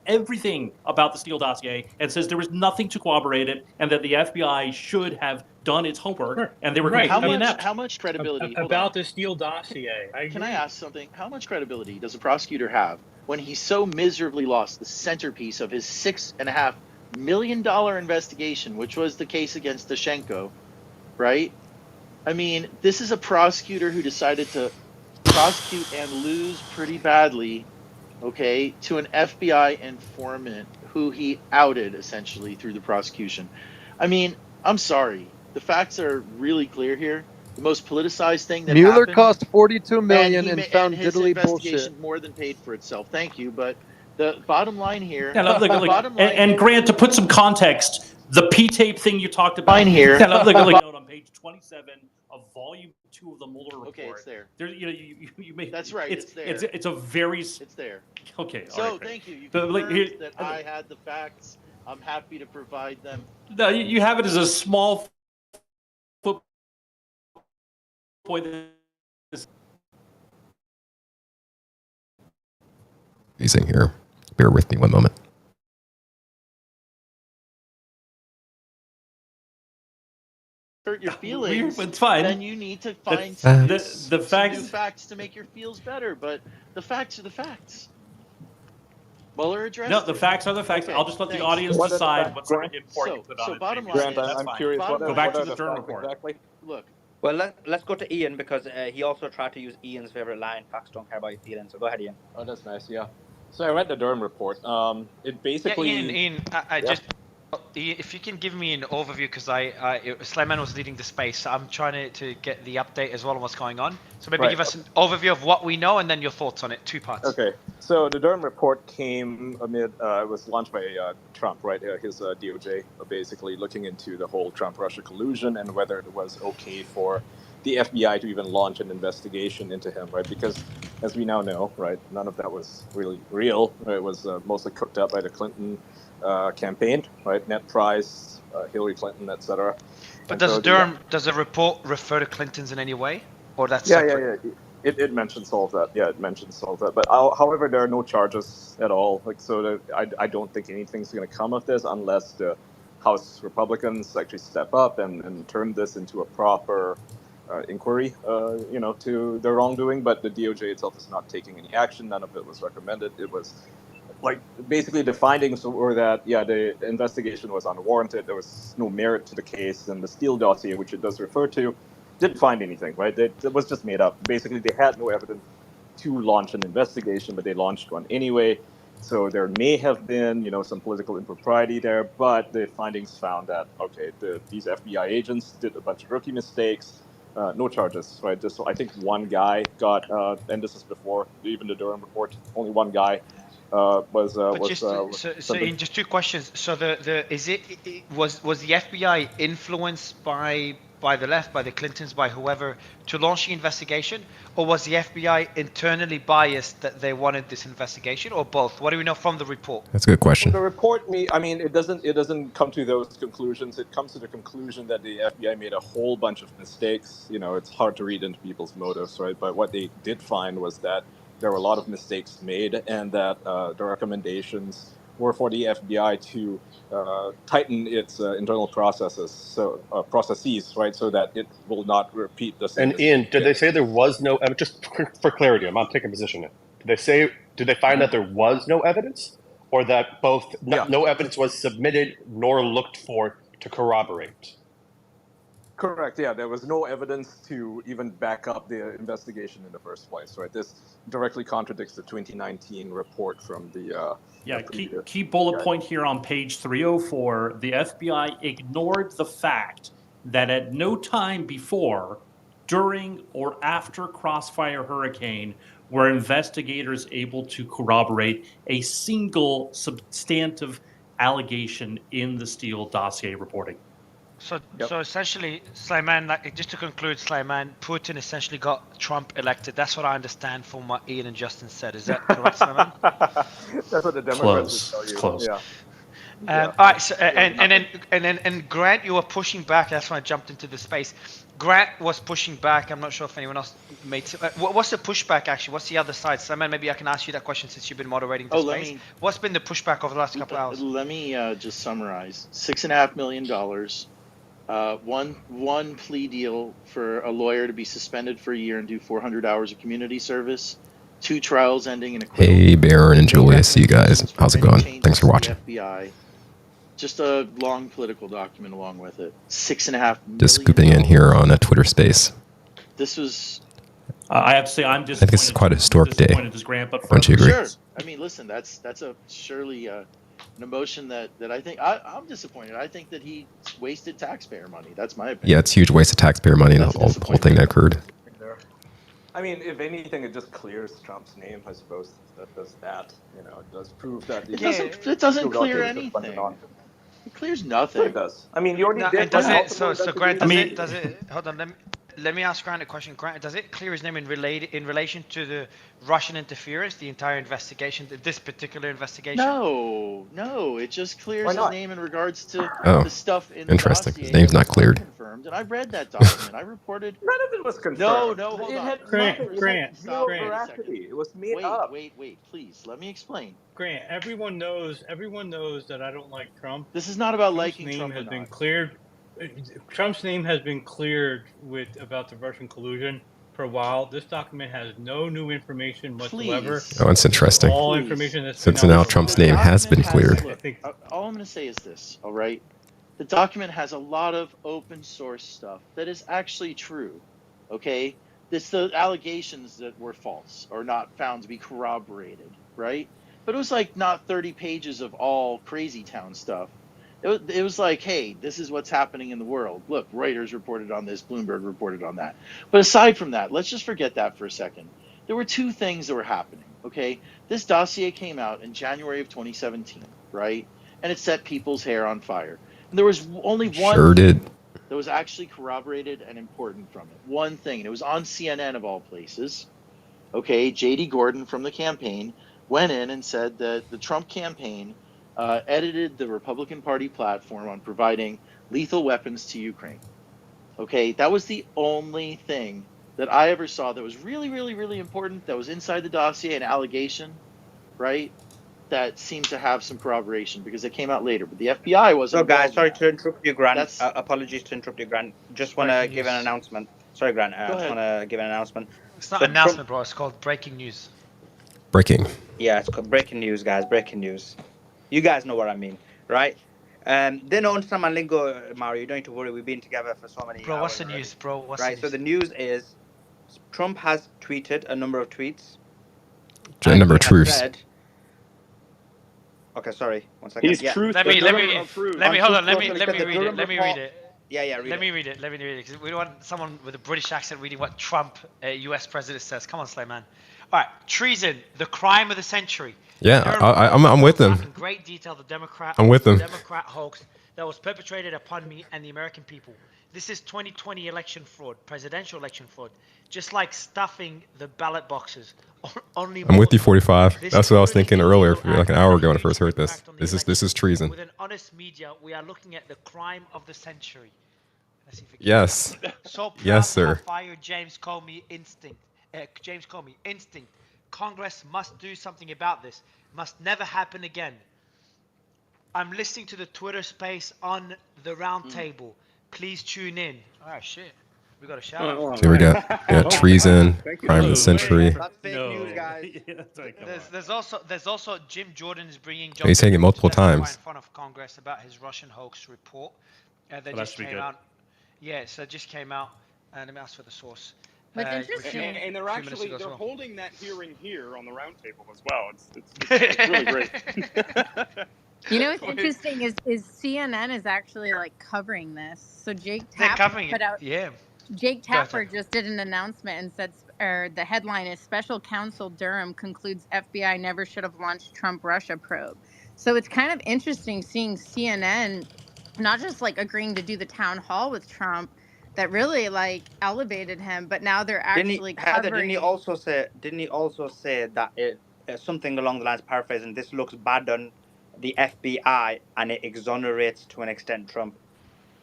everything about the Steele dossier and says there was nothing to corroborate it, and that the FBI should have done its homework, and they were completely inept. How much credibility about the Steele dossier? Can I ask something? How much credibility does a prosecutor have when he so miserably lost the centerpiece of his $6.5 million investigation, which was the case against Dushenko, right? I mean, this is a prosecutor who decided to prosecute and lose pretty badly, okay, to an FBI informant who he outed essentially through the prosecution. I mean, I'm sorry. The facts are really clear here. The most politicized thing that Mueller happened, cost $42 million and found his diddly investigation bullshit. more than paid for itself. Thank you, but the bottom line here, and Grant, to put some context, the P-tape thing you talked about here, on page 27 of volume 2 of the Mueller report. Okay, it's there. You may, that's right. It's there. It's a very. It's there. Okay. So all right, thank you. You confirmed that I had the facts. I'm happy to provide them. No, you have it as a small point. Amazing here. Bear with me one moment. Hurt your feelings, it's fine. Then you need to find some new facts to make your feels better. But the facts are the facts. Mueller addressed. No, the facts are the facts. Okay, I'll just let the audience decide what sort of import you put on it. Bottom line, Grant, I'm curious. Go back to the Durham report. Exactly? Look. Well, let's go to Ian because he also tried to use Ian's favorite line: "Facts don't care about your feelings." So go ahead, Ian. Oh, that's nice. Yeah. So I read the Durham report. It basically. Yeah, Ian, just if you can give me an overview, because Slayman was leading the space, so I'm trying to get the update as well on what's going on. So maybe give us an overview of what we know and then your thoughts on it. 2 parts. Okay. So the Durham report came amid, it was launched by Trump, right? His DOJ, basically looking into the whole Trump-Russia collusion and whether it was okay for the FBI to even launch an investigation into him, right? Because as we now know, right, none of that was really real. Right? It was mostly cooked up by the Clinton campaign, right? Ned Price, Hillary Clinton, etc. But does the report refer to Clintons in any way, or that's separate? Yeah. It mentions all of that. Yeah, it mentions all of that. But however, there are no charges at all. I don't think anything's going to come of this unless the House Republicans actually step up and turn this into a proper inquiry, to their wrongdoing. But the DOJ itself is not taking any action. None of it was recommended. It was basically the findings were that, the investigation was unwarranted. There was no merit to the case, and the Steele dossier, which it does refer to, didn't find anything, right? It was just made up. Basically, they had no evidence to launch an investigation, but they launched one anyway. So there may have been, some political impropriety there, but the findings found that, these FBI agents did a bunch of rookie mistakes, no charges, right? Just I think one guy got, and this is before even the Durham report, only one guy So Ian, just 2 questions. So was the FBI influenced by the left, by the Clintons, by whoever, to launch the investigation, or was the FBI internally biased that they wanted this investigation, or both? What do we know from the report? That's a good question. The report, it doesn't come to those conclusions. It comes to the conclusion that the FBI made a whole bunch of mistakes. It's hard to read into people's motives, right? But what they did find was that there were a lot of mistakes made, and that the recommendations were for the FBI to tighten its internal processes, right, so that it will not repeat the same. And Ian, did they say there was no evidence? Just for clarity, I'm not taking a position in it. Did they find that there was no evidence, or that no evidence was submitted nor looked for to corroborate? Correct. Yeah, there was no evidence to even back up the investigation in the first place, right? This directly contradicts the 2019 report from the. Key bullet point here on page 304. The FBI ignored the fact that at no time before, during, or after Crossfire Hurricane were investigators able to corroborate a single substantive allegation in the Steele dossier reporting. So essentially, Slayman, just to conclude, Slayman, Putin essentially got Trump elected. That's what I understand from what Ian and Justin said. Is that correct, Slayman? That's what the Democrats tell you. It's close. Yeah. All right. So, and then Grant, you were pushing back. That's when I jumped into the space. Grant was pushing back. I'm not sure if anyone else made. What's the pushback actually? What's the other side? Simon, maybe I can ask you that question since you've been moderating the space. What's been the pushback over the last couple of hours? Let me just summarize: $6.5 million. One plea deal for a lawyer to be suspended for a year and do 400 hours of community service. 2 trials ending in acquittal. Hey, Baron and Julius, you guys. How's it going? Thanks for watching. FBI. Just a long political document along with it. $6.5 million. Just scooping in here on a Twitter space. This was. I have to say, I'm disappointed. I think this is quite a historic day. Don't you agree? Sure. I mean, listen, that's a surely an emotion that I think I'm disappointed. I think that he wasted taxpayer money. That's my opinion. Yeah, it's a huge waste of taxpayer money, the whole thing that occurred. I mean, if anything, it just clears Trump's name, I suppose. That does that. You know, it does prove that. It doesn't clear anything. It clears nothing. It does. I mean, you already did. Does it? So Grant, does it? Hold on. Let me ask Grant a question. Grant, does it clear his name in relation to the Russian interference, the entire investigation, this particular investigation? No. It just clears his name in regards to the stuff in interesting. the His name's not cleared. Confirmed, and I read that document. I reported. None of it was confirmed. No, hold on. Grant. It was made up. Wait, please. Let me explain. Grant, everyone knows that I don't like Trump. This is not about Trump's liking name Trump. Has been cleared. Trump's name has been cleared about the Russian collusion for a while. This document has no new information whatsoever. Oh, it's interesting. All information that's Since now Trump's name has been cleared. All I'm going to say is this, all right? The document has a lot of open source stuff that is actually true, okay? The allegations that were false or not found to be corroborated, right? But it was like not 30 pages of all crazy town stuff. It was like, hey, this is what's happening in the world. Look, Reuters reported on this, Bloomberg reported on that. But aside from that, let's just forget that for a second. There were 2 things that were happening, okay? This dossier came out in January of 2017, right? And it set people's hair on fire. And there was only one thing that was actually corroborated and important from it. One thing, and it was on CNN of all places. Okay, J.D. Gordon from the campaign went in and said that the Trump campaign edited the Republican Party platform on providing lethal weapons to Ukraine. Okay, that was the only thing that I ever saw that was really, really, really important, that was inside the dossier, an allegation, right, that seemed to have some corroboration because it came out later. But the FBI wasn't. So, guys, sorry to interrupt you, Grant. Apologies to interrupt you, Grant. Just want to give an announcement. Sorry, Grant. I just want to give an announcement. It's not an announcement, bro. It's called breaking news. Breaking. Yeah, it's called breaking news, guys. Breaking news. You guys know what I mean, right? They don't understand my lingo, Mario. You don't need to worry. We've been together for so many hours. Bro, what's the news, bro? What's the news? So the news is Trump has tweeted a number of tweets. A number of truths. Okay, sorry. 1 second. He's truth. Let me hold on. Let me read it. Let me read it. Yeah. Let me read it. Because we don't want someone with a British accent reading what Trump, U.S. president, says. Come on, Slayman. All right, treason, the crime of the century. Yeah, I'm with them. In great detail, the Democrat hoax that was perpetrated upon me and the American people. This is 2020 election fraud, presidential election fraud, just like stuffing the ballot boxes. I'm with you, 45. That's what I was thinking earlier, like an hour ago when I first heard this. This is treason. With an honest media, we are looking at the crime of the century. Yes. So proud yes, sir. To fire James Comey instinct. Congress must do something about this. Must never happen again. I'm listening to the Twitter space on the round table. Please tune in. All right, shit. We got a shout out. Here we go. Yeah, treason, crime of the century. That's fake news, guys. There's also Jim Jordan is bringing. He's saying it multiple times. In front of Congress about his Russian hoax report. That just came out. Yeah, so it just came out. Let me ask for the source. What's interesting, and they're holding that hearing here on the round table as well. It's really great. You know what's interesting is CNN is actually like covering this. So Jake Tapper put out. Yeah. Jake Tapper just did an announcement and said, the headline is Special Counsel Durham concludes FBI never should have launched Trump-Russia probe. So it's kind of interesting seeing CNN not just like agreeing to do the town hall with Trump that really like elevated him, but now they're actually covering. Didn't he also say that something along the lines, paraphrasing, this looks bad on the FBI and it exonerates to an extent Trump?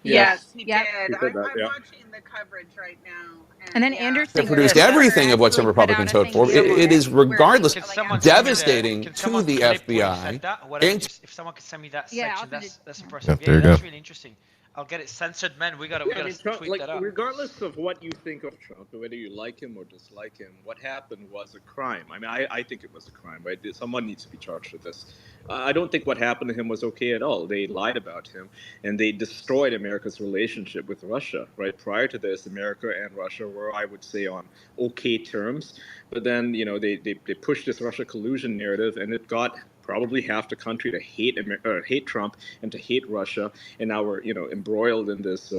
Yes, he Yep. did. He said that, I'm yeah. watching the coverage right now. And then yeah. Anderson They produced Cooper everything of what some actually put out Republicans a vote thing for. It is yesterday where he, regardless Can like, someone outlined send me devastating can to someone the clip where he FBI. said that? Whatever. If someone could send me that Yeah, I'll section, send it. that's Yeah. impressive. there you That's go. really interesting. I'll get it censored, man. We gotta I mean, Trump, tweet like, that out. regardless of what you think of Trump, whether you like him or dislike him, what happened was a crime. I mean, I think it was a crime, right? Someone needs to be charged with this. I don't think what happened to him was okay at all. They lied about him, and they destroyed America's relationship with Russia, right? Prior to this, America and Russia were, I would say, on okay terms. But then, they pushed this Russia collusion narrative, and it got probably half the country to hate Trump and to hate Russia, and now we're embroiled in this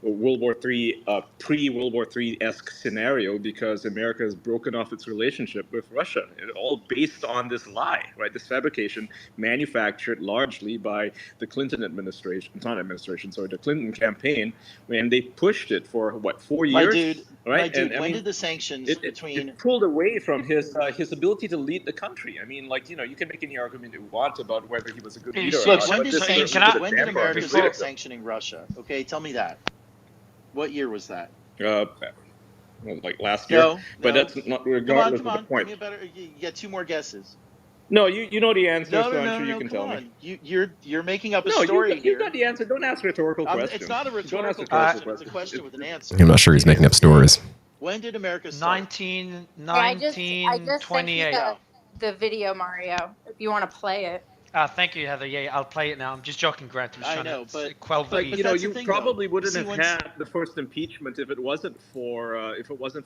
World War III, pre-World War III-esque scenario because America has broken off its relationship with Russia. It all based on this lie, right? This fabrication manufactured largely by the Clinton administration, the Clinton campaign, and they pushed it for what, 4 years, right? And I When mean, did the sanctions between it pulled away from his ability to lead the country. I mean, like, you can make any argument you want about whether he was a good leader or look not. when But did this certainly sanctions put a when did damper on America his start leadership. sanctioning Russia? Okay, tell me that. What year was that? Like last year. No, But no. that's not Come regardless of the on. point. Give me a better. You get two more guesses. No, you know the answer, No, so I'm sure you can come tell on. me. You're making up a No, story you've got here. the answer. Don't ask rhetorical questions. It's not a Don't ask rhetorical rhetorical question. It's a question with an answer. I'm not sure he's making up stories. When did America start? 1928. The video, Mario, if you want to play it. Thank you, Heather. Yeah, I'll play it now. I'm just joking, Grant. I'm just trying to quell the like, beef. you probably wouldn't have had the first impeachment if it wasn't for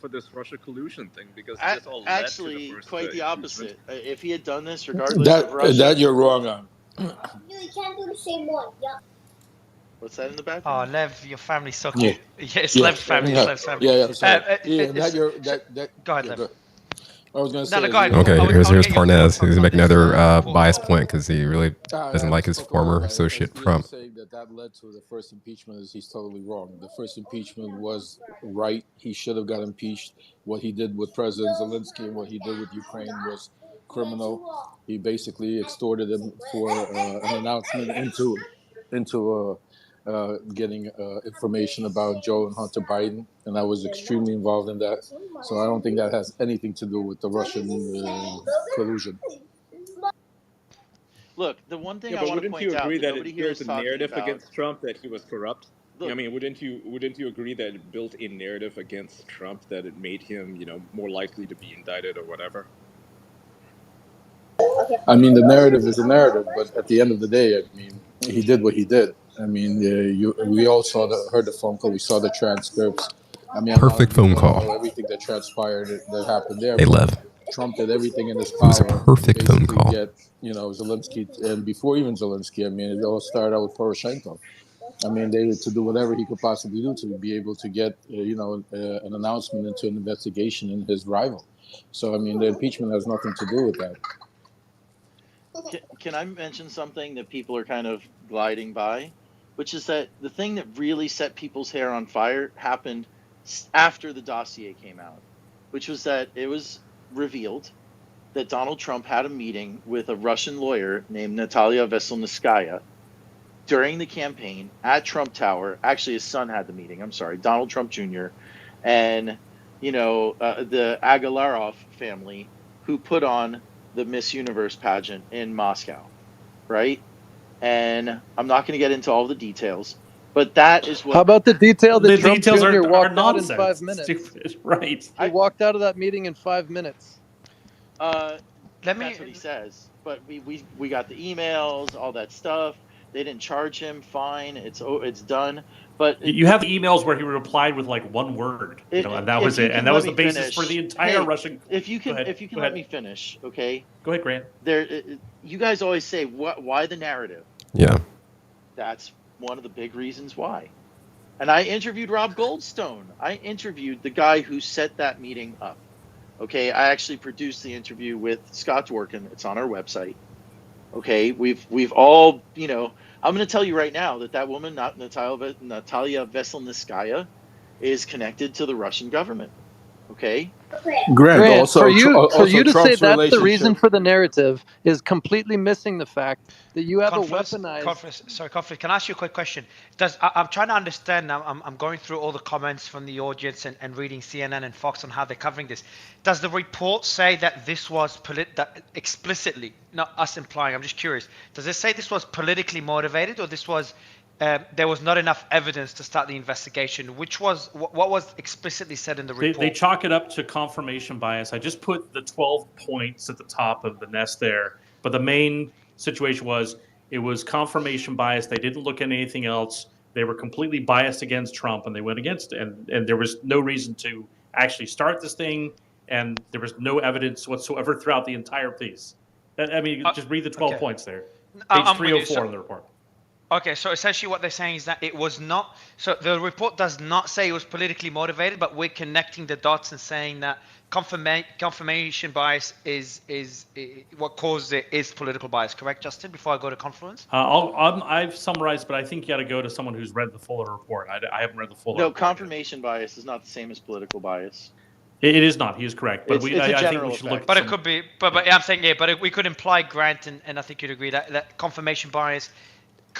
this Russia collusion thing, because this all led to the first quite the impeachment. opposite. If he had done this, regardless of Russia, that you're wrong on. You can't do the same one. Yeah. What's that in the background? Oh, Lev, your family sucks. Yeah. Yeah, it's Lev's family. Yeah. It's Lev's family. Yeah, sorry. Go ahead, Lev. I was going to say. Go ahead. Okay, here's Parnas. He's making another bias point because he really doesn't like his former associate Trump. Saying that led to the first impeachment is he's totally wrong. The first impeachment was right. He should have got impeached. What he did with President Zelensky and what he did with Ukraine was criminal. He basically extorted him for an announcement into getting information about Joe and Hunter Biden, and I was extremely involved in that. So I don't think that has anything to do with the Russian collusion. Look, the one thing Yeah, I but want to wouldn't point you out agree that that nobody it here is built a talking narrative about. against Trump that he was corrupt? Look, I mean, wouldn't you agree that it built a narrative against Trump that it made him, more likely to be indicted or whatever? I mean, the narrative is a narrative, but at the end of the day, I mean, he did what he did. I mean, we all heard the phone call, we saw the transcripts. I mean, Perfect phone call. Everything that transpired that happened there. Hey, Lev. Trump did everything in his It was a power. perfect phone call. Get Zelensky, and before even Zelensky, I mean, it all started out with Poroshenko. I mean, they to do whatever he could possibly do to be able to get an announcement into an investigation in his rival. So I mean, the impeachment has nothing to do with that. Can I mention something that people are kind of gliding by, which is that the thing that really set people's hair on fire happened after the dossier came out, which was that it was revealed that Donald Trump had a meeting with a Russian lawyer named Natalia Veselnitskaya during the campaign at Trump Tower. Actually, his son had the meeting. I'm sorry, Donald Trump Jr. and the Agalarov family, who put on the Miss Universe pageant in Moscow, right? And I'm not going to get into all the details, but that is what. How about the detail that The Trump details Jr. are walked out in nonsense. 5 minutes? Stupid. Right. He walked out of that meeting in 5 minutes. That's what he says. But we got the emails, all that stuff. They didn't charge him. Fine. It's done. But You have emails where he replied with like one word, and that was it. And that was the basis for the entire Russian. If you can let me finish, okay? Go ahead, Grant. You guys always say, why the narrative? Yeah. That's one of the big reasons why. And I interviewed Rob Goldstone. I interviewed the guy who set that meeting up. Okay, I actually produced the interview with Scott Dworkin. It's on our website. Okay, we've all, I'm going to tell you right now that woman, not Natalia Veselnitskaya, is connected to the Russian government. Okay. Grant, Grant, also, for you to say Trump's that's the reason relationship. for the narrative is completely missing the fact that you have a weaponized. Conflict. Can I ask you a quick question? I'm trying to understand. I'm going through all the comments from the audience and reading CNN and Fox on how they're covering this. Does the report say that this was that explicitly, not us implying? I'm just curious. Does it say this was politically motivated, or this was there was not enough evidence to start the investigation? Which was what was explicitly said in the report? They chalk it up to confirmation bias. I just put the 12 points at the top of the nest there, but the main situation was it was confirmation bias. They didn't look at anything else. They were completely biased against Trump, and they went against it. And there was no reason to actually start this thing, and there was no evidence whatsoever throughout the entire piece. I mean, just read the 12 points there. Page 304 in the report. Okay, so essentially what they're saying is that it was not, so the report does not say it was politically motivated, but we're connecting the dots and saying that confirmation bias is what caused it is political bias, correct, Justin, before I go to Confluence? I've summarized, but I think you got to go to someone who's read the fuller report. I haven't read the fuller report. No, confirmation bias is not the same as political bias. It is not. He is correct. But I think we should look. But it could be. But I'm saying but we could imply, Grant, and I think you'd agree that confirmation biase.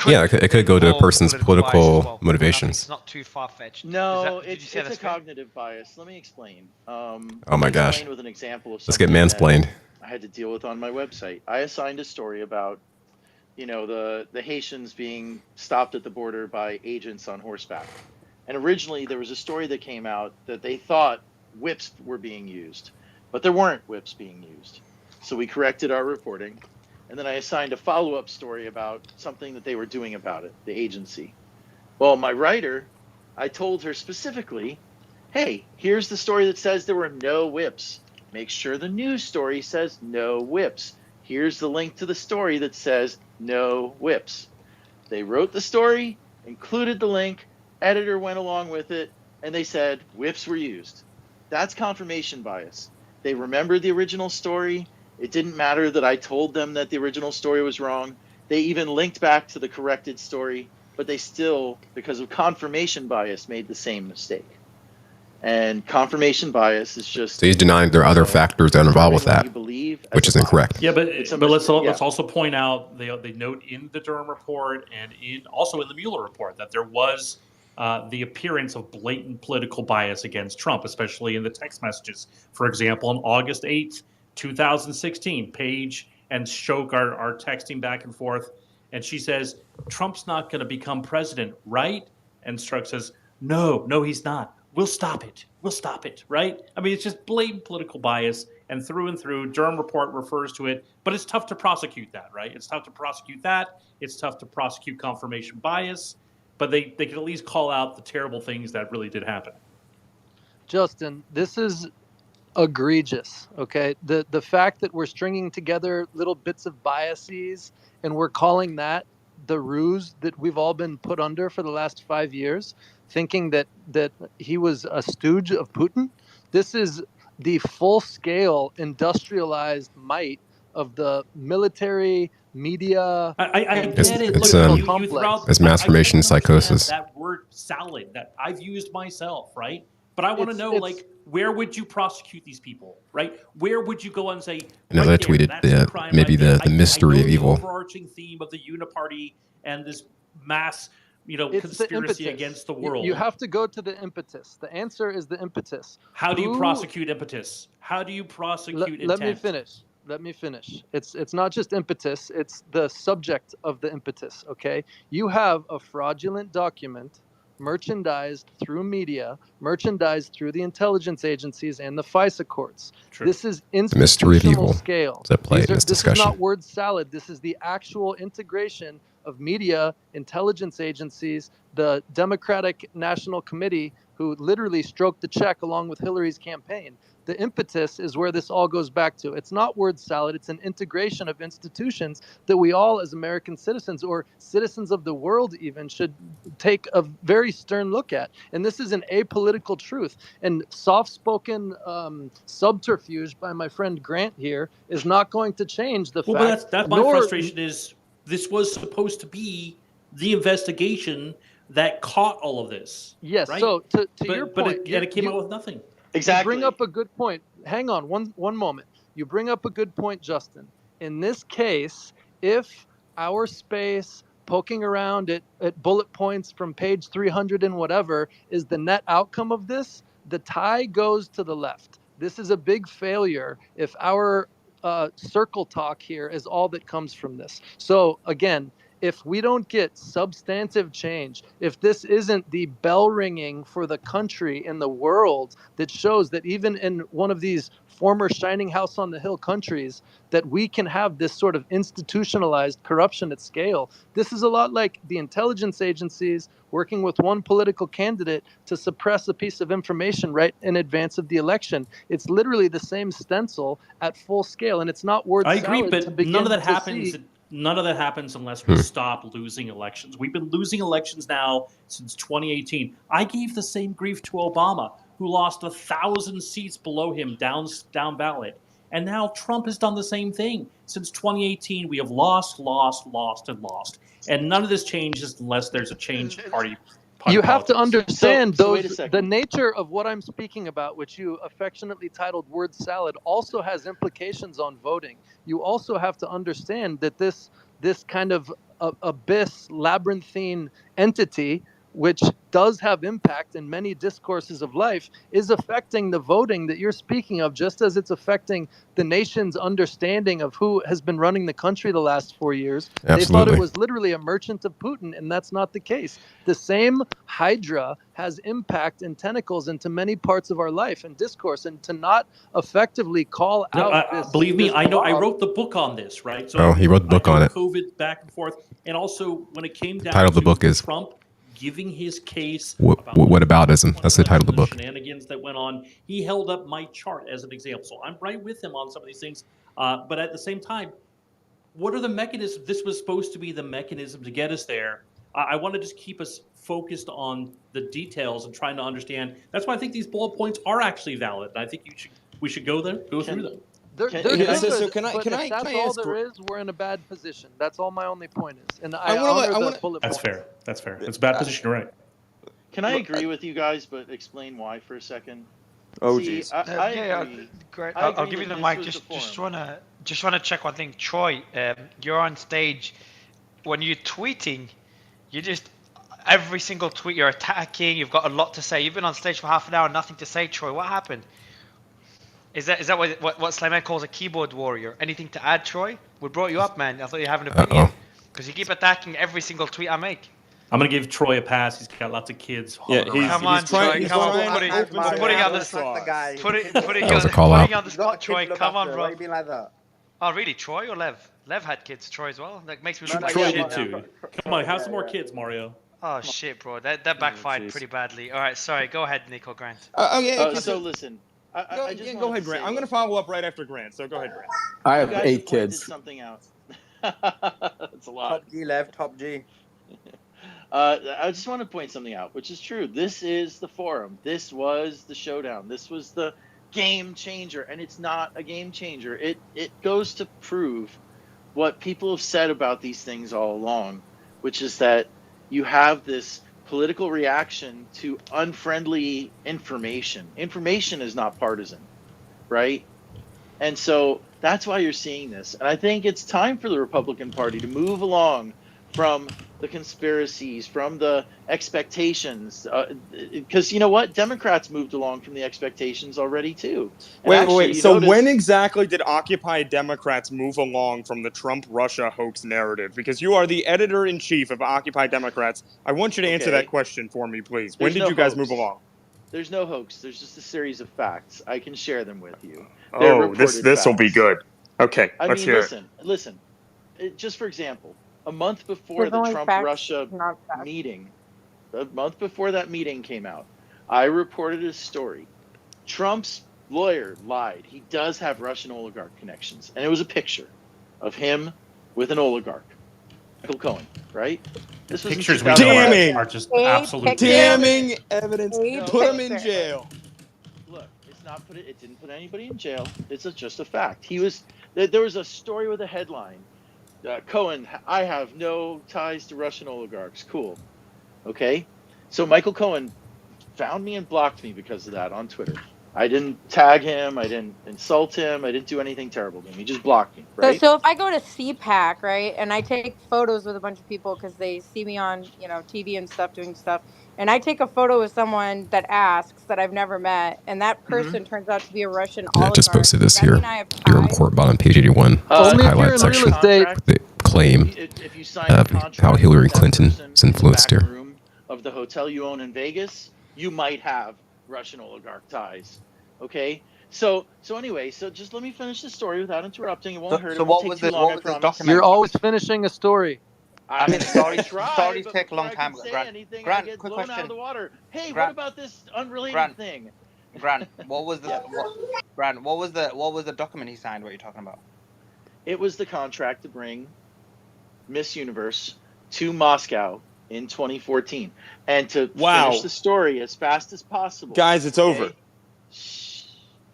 It could go to a person's political motivations. It's not too far-fetched. No, it's a cognitive bias. Let me explain. Oh my gosh. With an example of let's get mansplained. I had to deal with on my website. I assigned a story about, the Haitians being stopped at the border by agents on horseback. And originally there was a story that came out that they thought whips were being used, but there weren't whips being used. So we corrected our reporting. And then I assigned a follow-up story about something that they were doing about it, the agency. Well, my writer, I told her specifically, hey, here's the story that says there were no whips. Make sure the news story says no whips. Here's the link to the story that says no whips. They wrote the story, included the link, editor went along with it, and they said whips were used. That's confirmation bias. They remembered the original story. It didn't matter that I told them that the original story was wrong. They even linked back to the corrected story, but they still, because of confirmation bias, made the same mistake. And confirmation bias is just... So he's denying there are other factors that are involved with that, which is incorrect. Yeah, but let's also point out, they note in the Durham report and also in the Mueller report that there was the appearance of blatant political bias against Trump, especially in the text messages. For example, on August 8th, 2016, Paige and Shoke are texting back and forth, and she says, Trump's not going to become president, right? And Strzok says, no, he's not. We'll stop it, right? I mean, it's just blatant political bias, and through, Durham report refers to it, but it's tough to prosecute that, right? It's tough to prosecute that. It's tough to prosecute confirmation bias, but they can at least call out the terrible things that really did happen. Justin, this is egregious. Okay, the fact that we're stringing together little bits of biases and we're calling that the ruse that we've all been put under for the last 5 years, thinking that he was a stooge of Putin. This is the full-scale industrialized might of the military media. I get it. It's mass formation psychosis. That word salad that I've used myself, right? But I want to know, where would you prosecute these people, right? Where would you go and say? And as I tweeted, maybe the mystery of evil. The overarching theme of the uniparty and this mass, conspiracy against the world. You have to go to the impetus. The answer is the impetus. How do you prosecute impetus? How do you prosecute intent? Let me finish. It's not just impetus. It's the subject of the impetus. Okay, you have a fraudulent document merchandised through media, merchandised through the intelligence agencies and the FISA courts. True. This is institutional scale. This is not word salad. This is the actual integration of media, intelligence agencies, the Democratic National Committee, who literally stroked the check along with Hillary's campaign. The impetus is where this all goes back to. It's not word salad. It's an integration of institutions that we all, as American citizens or citizens of the world even, should take a very stern look at. And this is an apolitical truth. And soft-spoken subterfuge by my friend Grant here is not going to change the fact. That's my frustration is this was supposed to be the investigation that caught all of this. Yes. right? So to your point, it came out with nothing. Exactly. You bring up a good point. Hang on one moment. You bring up a good point, Justin. In this case, if our space poking around at bullet points from page 300 and whatever is the net outcome of this, the tie goes to the left. This is a big failure if our circle talk here is all that comes from this. So again, if we don't get substantive change, if this isn't the bell ringing for the country and the world that shows that even in one of these former shining house on the hill countries, that we can have this sort of institutionalized corruption at scale. This is a lot like the intelligence agencies working with one political candidate to suppress a piece of information right in advance of the election. It's literally the same stencil at full scale, and it's not word I agree, salad to but none of begin that to happens. see. None of that happens unless we stop losing elections. We've been losing elections now since 2018. I gave the same grief to Obama, who lost 1,000 seats below him down ballot. And now Trump has done the same thing. Since 2018, we have lost, and lost. And none of this changes unless there's a change in party You have to politics. understand So wait a the second. nature of what I'm speaking about, which you affectionately titled word salad, also has implications on voting. You also have to understand that this kind of abyss labyrinthine entity, which does have impact in many discourses of life, is affecting the voting that you're speaking of, just as it's affecting the nation's understanding of who has been running the country the last 4 years. They thought Absolutely. it was literally a merchant of Putin, and that's not the case. The same Hydra has impact and tentacles into many parts of our life and discourse, and to not effectively call No, out this. believe me, this I know. I blob- wrote the book on this, right? So Oh, he wrote the book I know on it. COVID back and forth, and also when it came The down title of the to book is Trump giving his case about Whataboutism. That's the title of the book. shenanigans that went on, he held up my chart as an example. So I'm right with him on some of these things, but at the same time, what are the mechanisms? This was supposed to be the mechanism to get us there. I want to just keep us focused on the details and trying to understand. That's why I think these bullet points are actually valid. And I think we should go through them. They're Can good, I- but if that's all there is, we're in a bad position. That's all my only point is, and I honor the bullet That's points. fair. That's fair. It's a bad position. You're right. Can I agree with you guys, but explain why for a second? Oh, See, geez. I yeah, agree. great. I I'll agree give you that the this mic. was the Just wanna check one thing. Troy, you're on stage. When you're tweeting, you just every single tweet you're attacking. You've got a lot to say. You've been on stage for half an hour, nothing to say. Troy, what happened? Is that what Slayman calls a keyboard warrior? Anything to add, Troy? We brought you up, man. I thought you have an opinion because you keep attacking every single tweet I make. I'm gonna give Troy a pass. He's got lots of kids. Come on, Troy. Come on. Putting you on the spot. Putting you on the spot, Troy. Come on, bro. Why are you being like that? Oh, really? Troy or Lev? Lev had kids. Troy as well. That makes me look like Troy shit did now. too. Come on, have some more kids, Mario. Oh shit, bro. That backfired pretty badly. All right, sorry. Go ahead, Nico Grant. So listen. I just go ahead, Grant. I'm going to follow up right after Grant. So go ahead, Grant. I have you guys 8 have pointed kids. something out. That's a lot. Top G, Lev. Top G. I just want to point something out, which is true. This is the forum. This was the showdown. This was the game changer, and it's not a game changer. It goes to prove what people have said about these things all along, which is that you have this political reaction to unfriendly information. Information is not partisan, right? And so that's why you're seeing this. And I think it's time for the Republican Party to move along from the conspiracies, from the expectations, because you know what? Democrats moved along from the expectations already too. And Wait. So when exactly did Occupy Democrats move along from the Trump-Russia hoax narrative? Because you are the editor-in-chief of Occupy Democrats. I want you to answer that question for me, please. When did you guys move along? There's no hoax. There's just a series of facts. I can share them with you. Oh, this will be good. Okay, let's hear it. Listen. Just for example, a month before the Trump-Russia meeting, a month before that meeting came out, I reported a story. Trump's lawyer lied. He does have Russian oligarch connections. And it was a picture of him with an oligarch, Michael Cohen, right? This was pictures we damning are just absolutely damning evidence. Put him in jail. Look, it didn't put anybody in jail. It's just a fact. There was a story with a headline. Cohen, I have no ties to Russian oligarchs. Cool. Okay. So Michael Cohen found me and blocked me because of that on Twitter. I didn't tag him. I didn't insult him. I didn't do anything terrible to him. He just blocked me, right? So if I go to CPAC, right, and I take photos with a bunch of people because they see me on, TV and stuff, doing stuff, and I take a photo with someone that asks that I've never met, and that person turns out to be a Russian Yeah, just oligarch, posted does this that here. mean I have Durham ties? Court bottom page 81. Only if you're highlight in section real estate. with the claim if you sign a of contract how Hillary with that Clinton person is in the influenced back here. room of the hotel you own in Vegas, you might have Russian oligarch ties. Okay. So anyway, so just let me finish the story without interrupting. It won't hurt. So It won't what take was too the long. I what was the promise. document? You're always finishing a story. I mean, stories try, but take a before long I time. can say Grant, anything, I Grant, get quick blown question. out of the water. Hey, what Grant, about this unrelated Grant, thing? Grant, what was the Yeah. Grant? What was the document he signed? What are you talking about? It was the contract to bring Miss Universe to Moscow in 2014, and to finish the story as fast as possible. Guys, it's over. Shh.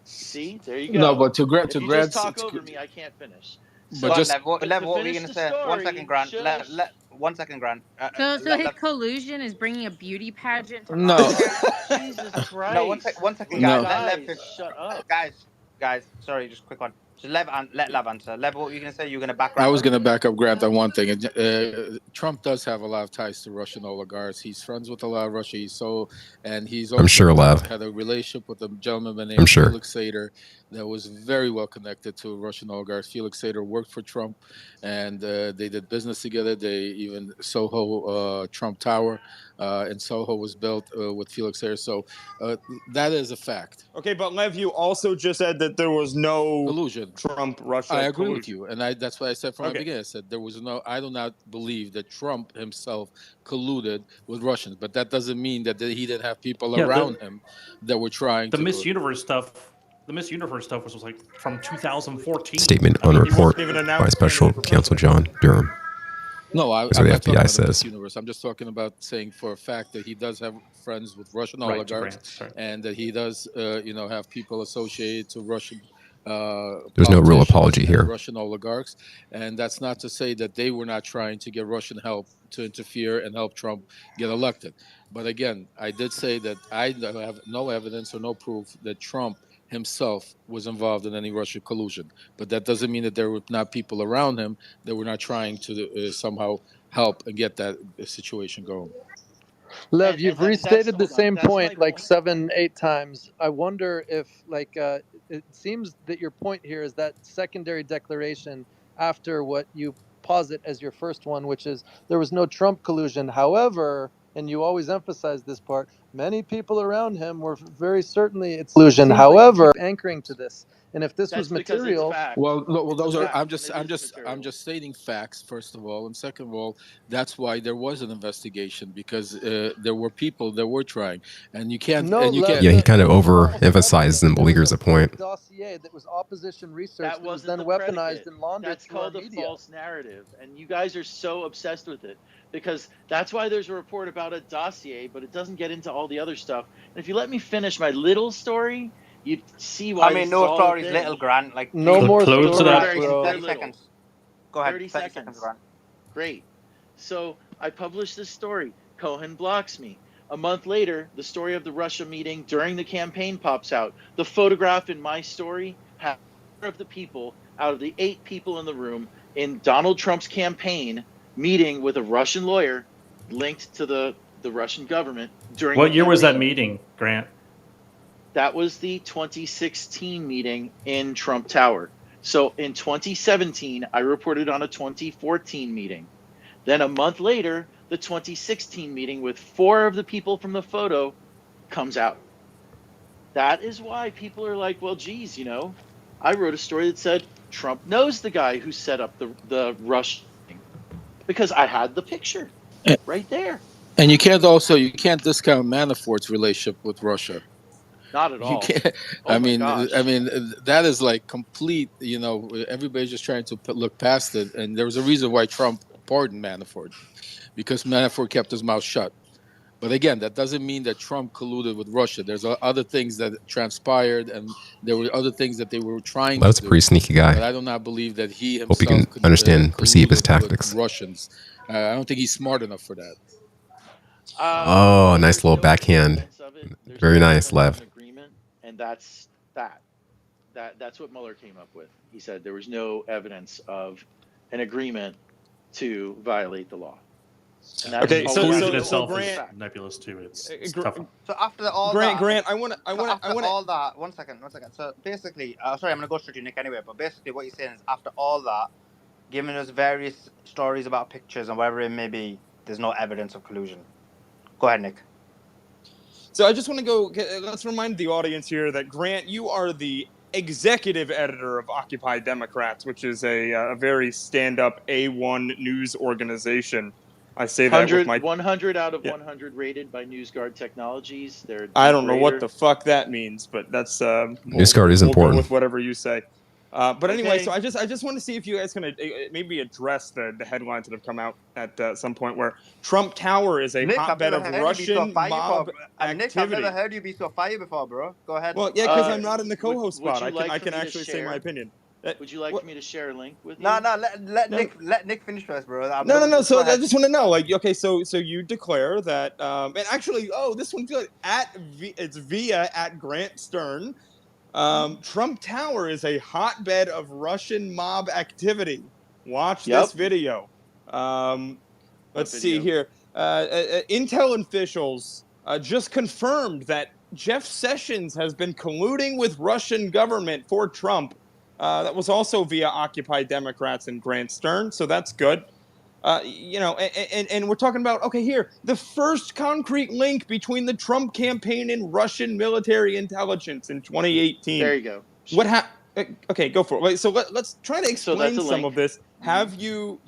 See, there you go. No, but to if you just talk over me, I can't finish. So, but just Lev, what were you finish gonna the say? One story, second, Grant. shush. 1 second, Grant. So his collusion is bringing a beauty pageant to No. Moscow? Jesus Christ. No, 1 second, No. guys. Guys, shut up. Guys, sorry, just a quick one. So let Lev answer. Lev, what were you gonna say? You were gonna back I Grant was up? going to back up Grant on one thing. Trump does have a lot of ties to Russian oligarchs. He's friends with a lot of Russia. He's also I'm sure, Lev. had a relationship with a gentleman by the name I'm of sure. Felix Sater that was very well connected to Russian oligarchs. Felix Sater worked for Trump, and they did business together. They even Soho Trump Tower in Soho was built with Felix Sater. So that is a fact. Okay, but Lev, you also just said that there was no collusion. Trump-Russia I agree collusion. with you, and that's what I said from the beginning. I said there was no. I do not believe that Trump himself colluded with Russians, but that doesn't mean that he didn't have people around him that were trying the to. Miss Universe stuff. The Miss Universe stuff was like from 2014. Statement on report by Special Counsel John Durham. No, That's I'm what not the talking FBI about the says. Miss Universe. I'm just talking about saying for a fact that he does have friends with Russian oligarchs, and that he does, have people associated to Russian. There's no real apology here. Russian oligarchs, and that's not to say that they were not trying to get Russian help to interfere and help Trump get elected. But again, I did say that I have no evidence or no proof that Trump himself was involved in any Russian collusion. But that doesn't mean that there were not people around him that were not trying to somehow help and get that situation going. Lev, you've restated the same point like 7-8 times. I wonder if, it seems that your point here is that secondary declaration after what you posit as your first one, which is there was no Trump collusion. However, and you always emphasize this part, many people around him were very certainly it's collusion. However, anchoring to this, and if this was material, those are. I'm just stating facts first of all, and second of all, that's why there was an investigation, because there were people that were trying, and you can't. Yeah, he kind of overemphasizes and beleaguers the point. Dossier that was opposition research that was then weaponized and laundered. That's called a false narrative, and you guys are so obsessed with it because that's why there's a report about a dossier, but it doesn't get into all the other stuff. And if you let me finish my little story, you'd see why. I mean, no stories, little, Grant. Like no more close to that. 30 seconds. Go ahead. 30 seconds, Grant. Great. So I published this story. Cohen blocks me. A month later, the story of the Russia meeting during the campaign pops out. The photograph in my story has 4 of the people out of the 8 people in the room in Donald Trump's campaign meeting with a Russian lawyer linked to the Russian government during. What year was that meeting, Grant? That was the 2016 meeting in Trump Tower. So in 2017, I reported on a 2014 meeting. Then a month later, the 2016 meeting with 4 of the people from the photo comes out. That is why people are like, well, geez, I wrote a story that said Trump knows the guy who set up the Rush thing because I had the picture right there. And you can't discount Manafort's relationship with Russia. Not at all. You can't. I mean, that is like complete. Everybody's just trying to look past it. And there was a reason why Trump pardoned Manafort, because Manafort kept his mouth shut. But again, that doesn't mean that Trump colluded with Russia. There's other things that transpired, and there were other things that they were trying to do. That's a pretty sneaky guy. But I do not believe that he himself. Hope you can understand, perceive his tactics. Russians. I don't think he's smart enough for that. Oh, nice little backhand. Very nice, Lev. and that's that. That's what Mueller came up with. He said there was no evidence of an agreement to violate the law. And that's Okay, all so we have to Conclusion know. itself It's a is fact. nebulous too. It's tough. So after all Grant, that, I want to. all that, one second. So basically, sorry, I'm gonna go straight to Nick anyway. But basically, what you're saying is, after all that, giving us various stories about pictures and whatever it may be, there's no evidence of collusion. Go ahead, Nick. So I just want to go. Let's remind the audience here that Grant, you are the executive editor of Occupy Democrats, which is a very stand-up A1 news organization. I say that with my 100 out of 100 rated by NewsGuard Technologies. They're I don't know what rater. the fuck that means, but that's NewsGuard is we'll important. go with whatever you say. But anyway, Okay. so I just want to see if you guys can maybe address the headlines that have come out at some point where Trump Tower is a Nick, hotbed of Russian mob activity. Nick, I've never heard you be so fire before, bro. Go ahead. Well, yeah, because I'm not in the co-host would spot. you like I for can me to actually say my share? opinion. Would you like for me to share a link with you? No, let Nick finish first, bro. No. So I just want to know, like, okay, so you declare that, and actually, this one's good. It's via at Grant Stern. Trump Tower is a hotbed of Russian mob activity. Watch this video. Let's see here. Intel officials just confirmed that Jeff Sessions has been colluding with Russian government for Trump. That was also via Occupy Democrats and Grant Stern, so that's good. And we're talking about, okay, here, the first concrete link between the Trump campaign and Russian military intelligence in 2018. There you go. What okay, go for it. Wait, so let's try to explain some link. of this. Have you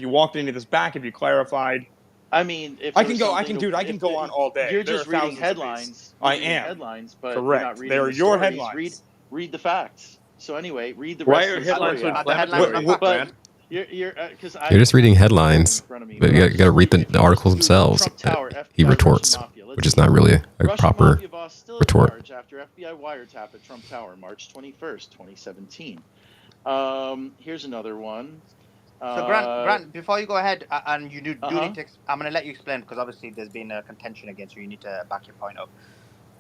walked any of this back? Have you clarified? I mean, if I can go on all day. You're just reading headlines. I am headlines, but correct. You're not reading They're the your stories. headlines. Read the facts. So anyway, read the rest of the story. Why are headlines so inflammatory? You're just reading headlines, but you got to read the articles themselves. He retorts, which is not really a proper retort. After FBI wiretap at Trump Tower, March 21st, 2017. Here's another one. So Grant, before you go ahead, and you do need to, I'm going to let you explain because obviously there's been a contention against you. You need to back your point up.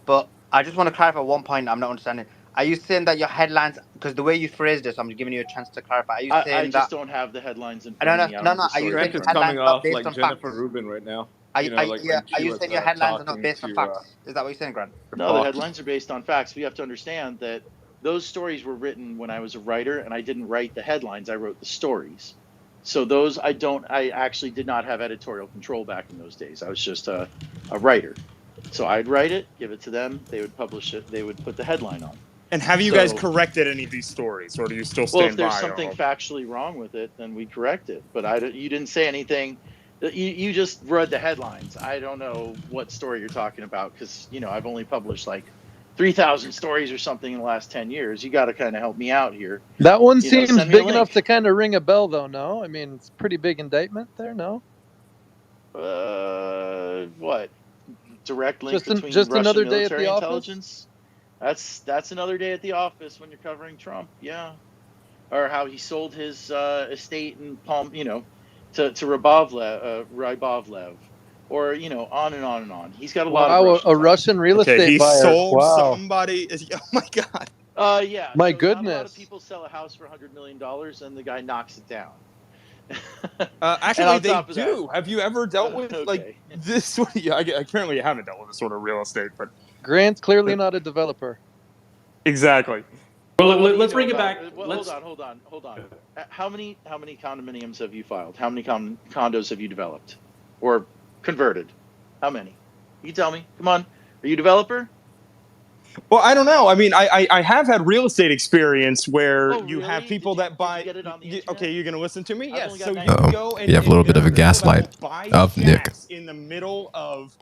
But I just want to clarify one point I'm not understanding. Are you saying that your headlines, because the way you phrased this, I'm giving you a chance to clarify. Are you saying I just don't have the headlines in front of me. No. Are you saying Grant is headlines coming are off based like on Jennifer facts? Rubin right now. Are you saying your headlines are not based on facts? Is that what you're saying, Grant? No, the headlines are based on facts. We have to understand that those stories were written when I was a writer, and I didn't write the headlines. I wrote the stories. So those I actually did not have editorial control back in those days. I was just a writer. So I'd write it, give it to them. They would publish it. They would put the headline on. And have you guys corrected any of these stories, or do you still stand by? Well, if there's something factually wrong with it, then we correct it. But you didn't say anything. You just read the headlines. I don't know what story you're talking about because, I've only published like 3,000 stories or something in the last 10 years. You got to kind of help me out here. That one seems big enough to kind of ring a bell, though, no? I mean, it's a pretty big indictment there, no? What? Direct link between just Russian another day military at the intelligence? That's another day at the office when you're covering Trump, yeah. Or how he sold his estate in Palm, to Rybovlev, or on and on and on. He's got a lot of Russian real estate he buyer. Sold somebody. Oh my god. Yeah. My so goodness. Not a lot of people sell a house for $100 million and the guy knocks it down. Actually, they do. Have you ever dealt with like this? I apparently haven't dealt with this sort of real estate, but Grant's clearly not a developer. Exactly. Well, let's bring it back. Hold on. How many condominiums have you filed? How many condos have you developed or converted? How many? You tell me. Come on. Are you a developer? Well, I don't know. I mean, I have had real estate experience where you have people that buy. Okay, you're gonna listen to me? Yes. So you go and you have a little bit of a gaslight of Nick in the middle of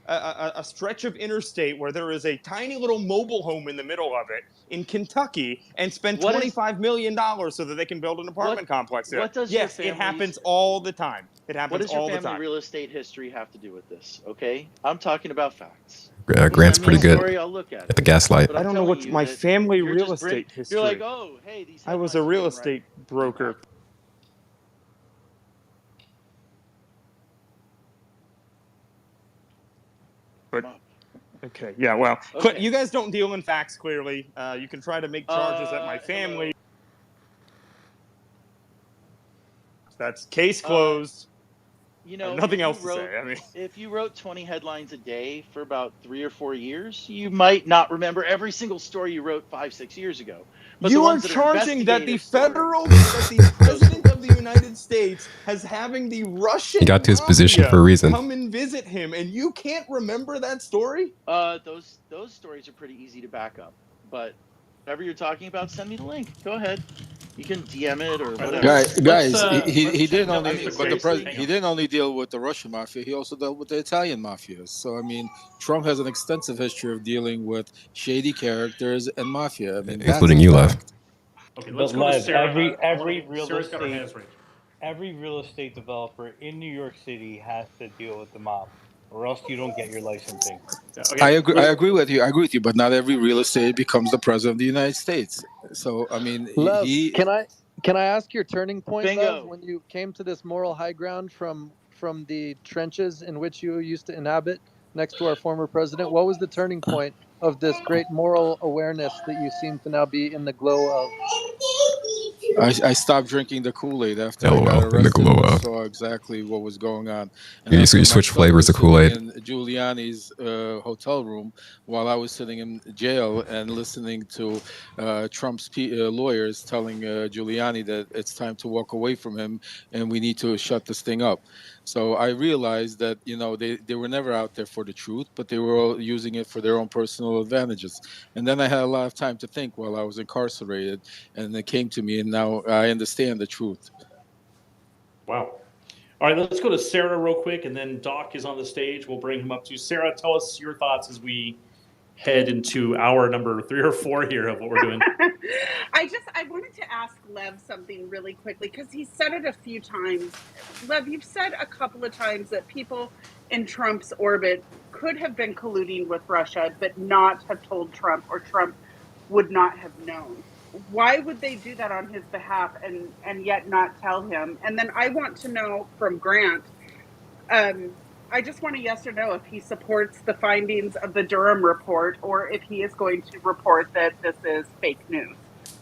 a stretch of interstate where there is a tiny little mobile home in the middle of it in Kentucky and spend $25 million so that they can build an apartment complex there. Yes, it happens all the time. It happens all the time. What does your family real estate history have to do with this? Okay, I'm talking about facts. Grant's pretty good at the gaslight. I don't know what my family real estate history. You're like, oh, hey, these. I was a real estate broker. But okay, yeah, well, okay. You guys don't deal in facts clearly. You can try to make charges at my family. That's case closed. You know, nothing else to say. I mean, if you wrote 20 headlines a day for about 3 or 4 years, you might not remember every single story you wrote 5-6 years ago. But you the are ones that charging that the federal, that the president of the United States has having the Russian He got to his position for a reason. come and visit him, and you can't remember that story? Those stories are pretty easy to back up. But whatever you're talking about, send me the link. Go ahead. You can DM it or whatever. Guys, he didn't only, he didn't only deal with the Russian mafia. He also dealt with the Italian mafias. So I mean, Trump has an extensive history of dealing with shady characters and mafia. I mean, including you, Lev. Okay, But let's go to Sarah. Every real estate developer in New York City has to deal with the mob, or else you don't get your licensing. I agree with you, but not every real estate becomes the president of the United States. So I mean, Lev, can I ask your turning point, Lev, when you came to this moral high ground from the trenches in which you used to inhabit next to our former president? What was the turning point of this great moral awareness that you seem to now be in the glow of? I stopped drinking the Kool-Aid after I got arrested and saw exactly what was going on. And you switch flavors of Kool-Aid. In Giuliani's hotel room while I was sitting in jail and listening to Trump's lawyers telling Giuliani that it's time to walk away from him and we need to shut this thing up. So I realized that, you know, they were never out there for the truth, but they were all using it for their own personal advantages. And then I had a lot of time to think while I was incarcerated, and it came to me, and now I understand the truth. Wow. All right, let's go to Sarah real quick, and then Doc is on the stage. We'll bring him up to Sarah. Tell us your thoughts as we head into hour number 3 or 4 here of what we're doing. I wanted to ask Lev something really quickly because he said it a few times. Lev, you've said a couple of times that people in Trump's orbit could have been colluding with Russia, but not have told Trump, or Trump would not have known. Why would they do that on his behalf and yet not tell him? And then I want to know from Grant, I just want a yes or no if he supports the findings of the Durham report or if he is going to report that this is fake news.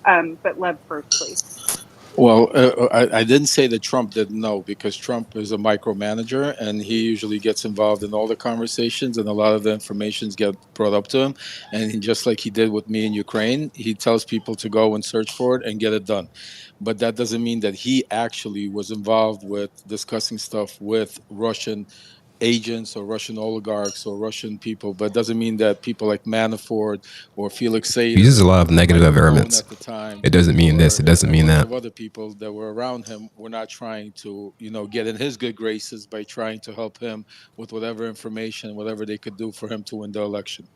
But Lev first, please. Well, I didn't say that Trump didn't know, because Trump is a micromanager and he usually gets involved in all the conversations and a lot of the informations get brought up to him. And just like he did with me in Ukraine, he tells people to go and search for it and get it done. But that doesn't mean that he actually was involved with discussing stuff with Russian agents or Russian oligarchs or Russian people, but it doesn't mean that people like Manafort or Felix Sater he uses a lot of negative environments. It doesn't mean this, it doesn't mean that. Of other people that were around him were not trying to, you know, get in his good graces by trying to help him with whatever information, whatever they could do for him to win the election.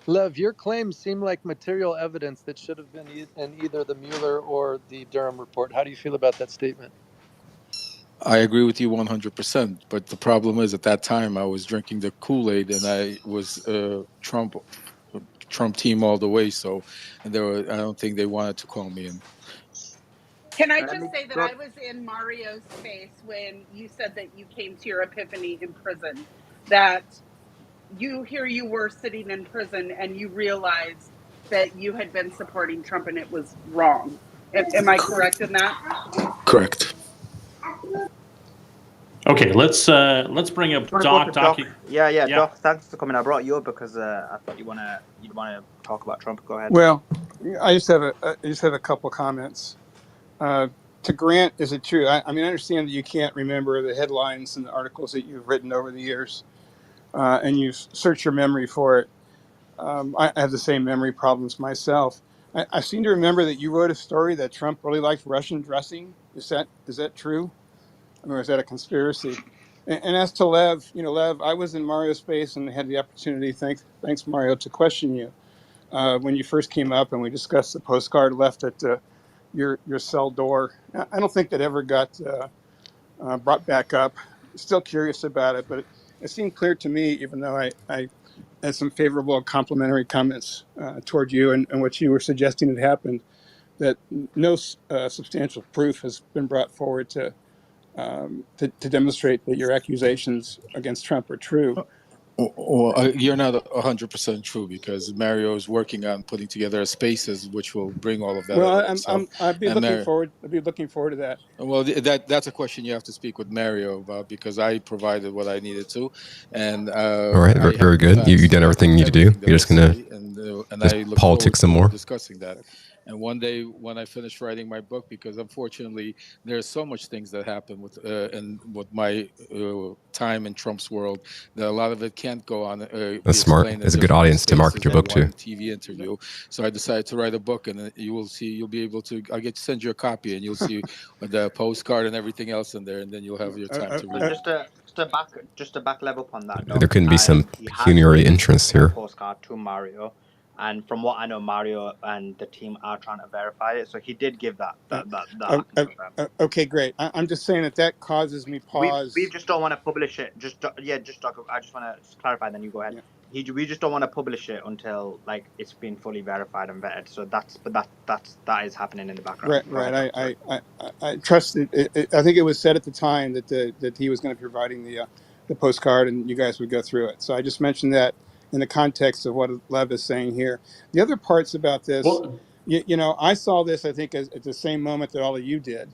Lev, your claims seem like material evidence that should have been in either the Mueller or the Durham report. How do you feel about that statement? I agree with you 100%. But the problem is, at that time, I was drinking the Kool-Aid and I was Trump team all the way. So, and I don't think they wanted to call me in. Can I just say that I was in Mario's face when you said that you came to your epiphany in prison, that you were sitting in prison and you realized that you had been supporting Trump and it was wrong. Am I correct in that? Correct. Okay, let's bring up Doc. Doc. Yeah. Doc, thanks for coming. I brought you up because I thought you'd want to talk about Trump. Go ahead. Well, I just have a couple comments. To Grant, is it true? I mean, I understand that you can't remember the headlines and the articles that you've written over the years, and you search your memory for it. I have the same memory problems myself. I seem to remember that you wrote a story that Trump really liked Russian dressing. Is that true? I mean, or is that a conspiracy? And as to Lev, Lev, I was in Mario's space and had the opportunity, thanks Mario, to question you when you first came up, and we discussed the postcard left at your cell door. I don't think that ever got brought back up. Still curious about it, but it seemed clear to me, even though I had some favorable complimentary comments toward you and what you were suggesting had happened, that no substantial proof has been brought forward to demonstrate that your accusations against Trump are true. Well, you're not 100% true because Mario is working on putting together a spaces which will bring all of that Well, evidence up. I'd be And looking Mario, forward. I'd be looking forward to that. well, that's a question you have to speak with Mario about because I provided what I needed to, and All right, I very have the good. You facts done to back everything up you need to do. everything that You're I just gonna say, and just I look forward politics some to more. discussing that. And one day when I finish writing my book, because unfortunately there's so much things that happen with my time in Trump's world that a lot of it can't go on be That's smart. explained in It's a good just one audience to market spaces your or book to. one TV interview. So I decided to write a book, and you will see. You'll be able to. I'll get to send you a copy, and you'll see the postcard and everything else in there, and then you'll have your time to read it. Just to back level up on that There note, couldn't be some he has pecuniary written interest a here. postcard to Mario, and from what I know, Mario and the team are trying to verify it. So he did give that. I can confirm. Okay, great. I'm just saying that causes me pause. We just don't want to publish it. I just want to clarify. Then you go ahead. Yeah. We just don't want to publish it until like it's been fully verified and vetted. So that is happening in the background. Right. I trust it. I think it was said at the time that he was going to be providing the postcard, and you guys would go through it. So I just mentioned that in the context of what Lev is saying here. The other parts about this, Well, I saw this, I think, at the same moment that all of you did,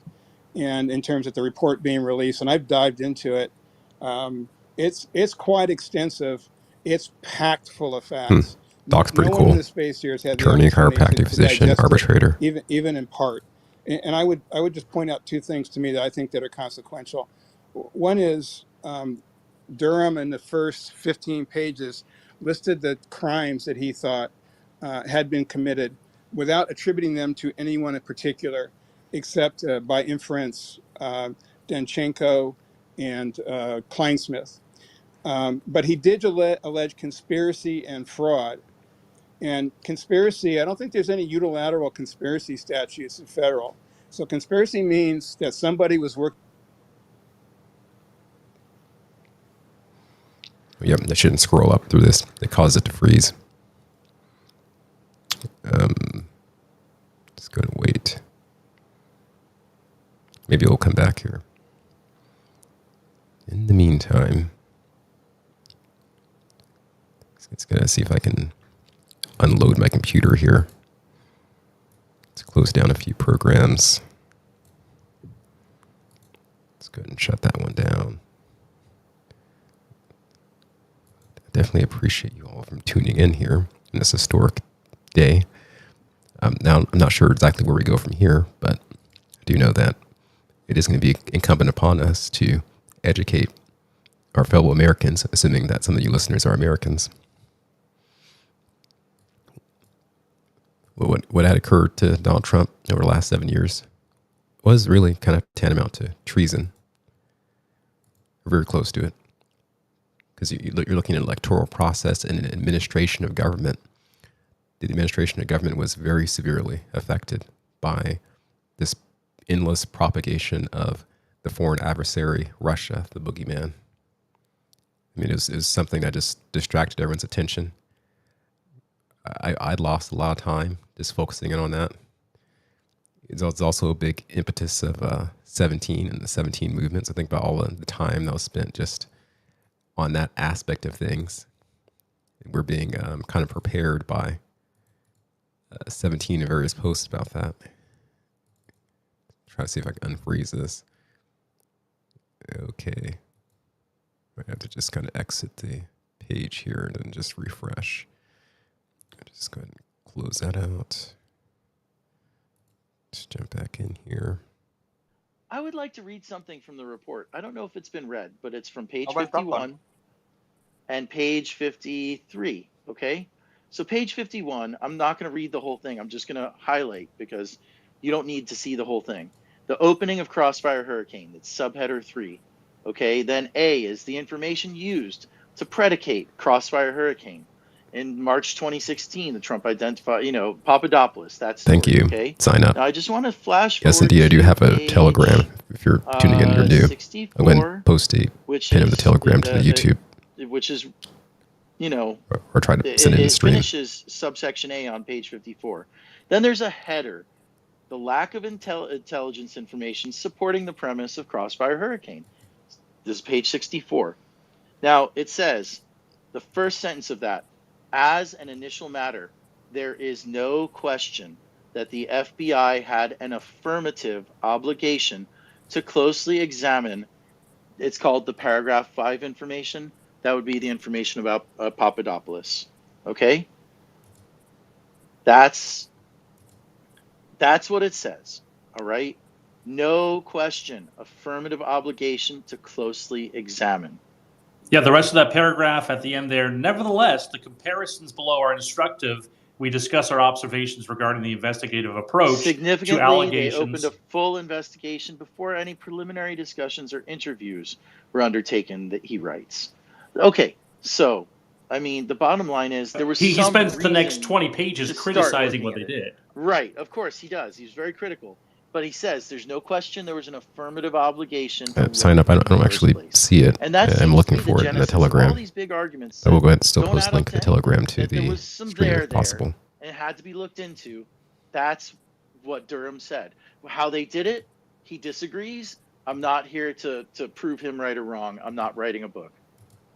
and in terms of the report being released, and I've dived into it. It's quite extensive. It's packed full of facts. Doc's No pretty one in cool. the space here has had the Attorney, opportunity chiropractic to physician, digest it, arbitrator. even in part. And I would just point out two things to me that I think that are consequential. One is Durham in the first 15 pages listed the crimes that he thought had been committed without attributing them to anyone in particular, except by inference, Danchenko and Kleinsmith. But he did allege conspiracy and fraud. And conspiracy, I don't think there's any unilateral conspiracy statutes in federal. So conspiracy means that somebody was working. Yep, I shouldn't scroll up through this. It caused it to freeze. Just gonna wait. Maybe we'll come back here. In the meantime, it's gonna see if I can unload my computer here. Let's close down a few programs. Let's go ahead and shut that one down. I definitely appreciate you all from tuning in here in this historic day. Now, I'm not sure exactly where we go from here, but I do know that it is going to be incumbent upon us to educate our fellow Americans, assuming that some of you listeners are Americans. What had occurred to Donald Trump over the last 7 years was really kind of tantamount to treason. We're very close to it. Because you're looking at an electoral process and an administration of government. The administration of government was very severely affected by this endless propagation of the foreign adversary, Russia, the boogeyman. I mean, it was something that just distracted everyone's attention. I'd lost a lot of time just focusing in on that. It's also a big impetus of 17 and the 17 movements. I think about all the time that was spent just on that aspect of things. We're being kind of prepared by 17 and various posts about that. Try to see if I can unfreeze this. Okay. I have to just kind of exit the page here and then just refresh. Just go ahead and close that out. Just jump back in here. I would like to read something from the report. I don't know if it's been read, but it's from page 51 and page 53. Okay. So page 51, I'm not going to read the whole thing. I'm just going to highlight because you don't need to see the whole thing. The opening of Crossfire Hurricane, that's subheader 3. Okay. Then A is the information used to predicate Crossfire Hurricane. In March 2016, the Trump identified, Papadopoulos. That's thank you. Okay. Sign up. Now I just want to flash. Yes, indeed, I do have a Telegram. If you're tuning in, you're new. I'm going to post a pin of the Telegram to the YouTube. Which is, or try to send it in the stream. It finishes subsection A on page 54. Then there's a header. The lack of intelligence information supporting the premise of Crossfire Hurricane. This is page 64. Now it says, The first sentence of that, as an initial matter, there is no question that the FBI had an affirmative obligation to closely examine. It's called the paragraph 5 information. That would be the information about Papadopoulos. Okay? That's what it says. All right? No question, affirmative obligation to closely examine. Yeah, the rest of that paragraph at the end there. Nevertheless, the comparisons below are instructive. We discuss our observations regarding the investigative approach to Significantly, allegations. they opened a full investigation before any preliminary discussions or interviews were undertaken, that he writes. Okay, so, I mean, the bottom line is there was he some spends the next reason 20 pages to start criticizing looking what at they it. did. Right, of course he does. He's very critical. But he says there's no question there was an affirmative obligation to Sign up. I don't actually see it. And that I'm seems looking to be for the it in the genesis of all Telegram. these big arguments I will that go ahead and still don't post add a up link to to the Telegram anything, to that there the was some stream there if possible. and it had to be looked into. That's what Durham said. How they did it, he disagrees. I'm not here to prove him right or wrong. I'm not writing a book.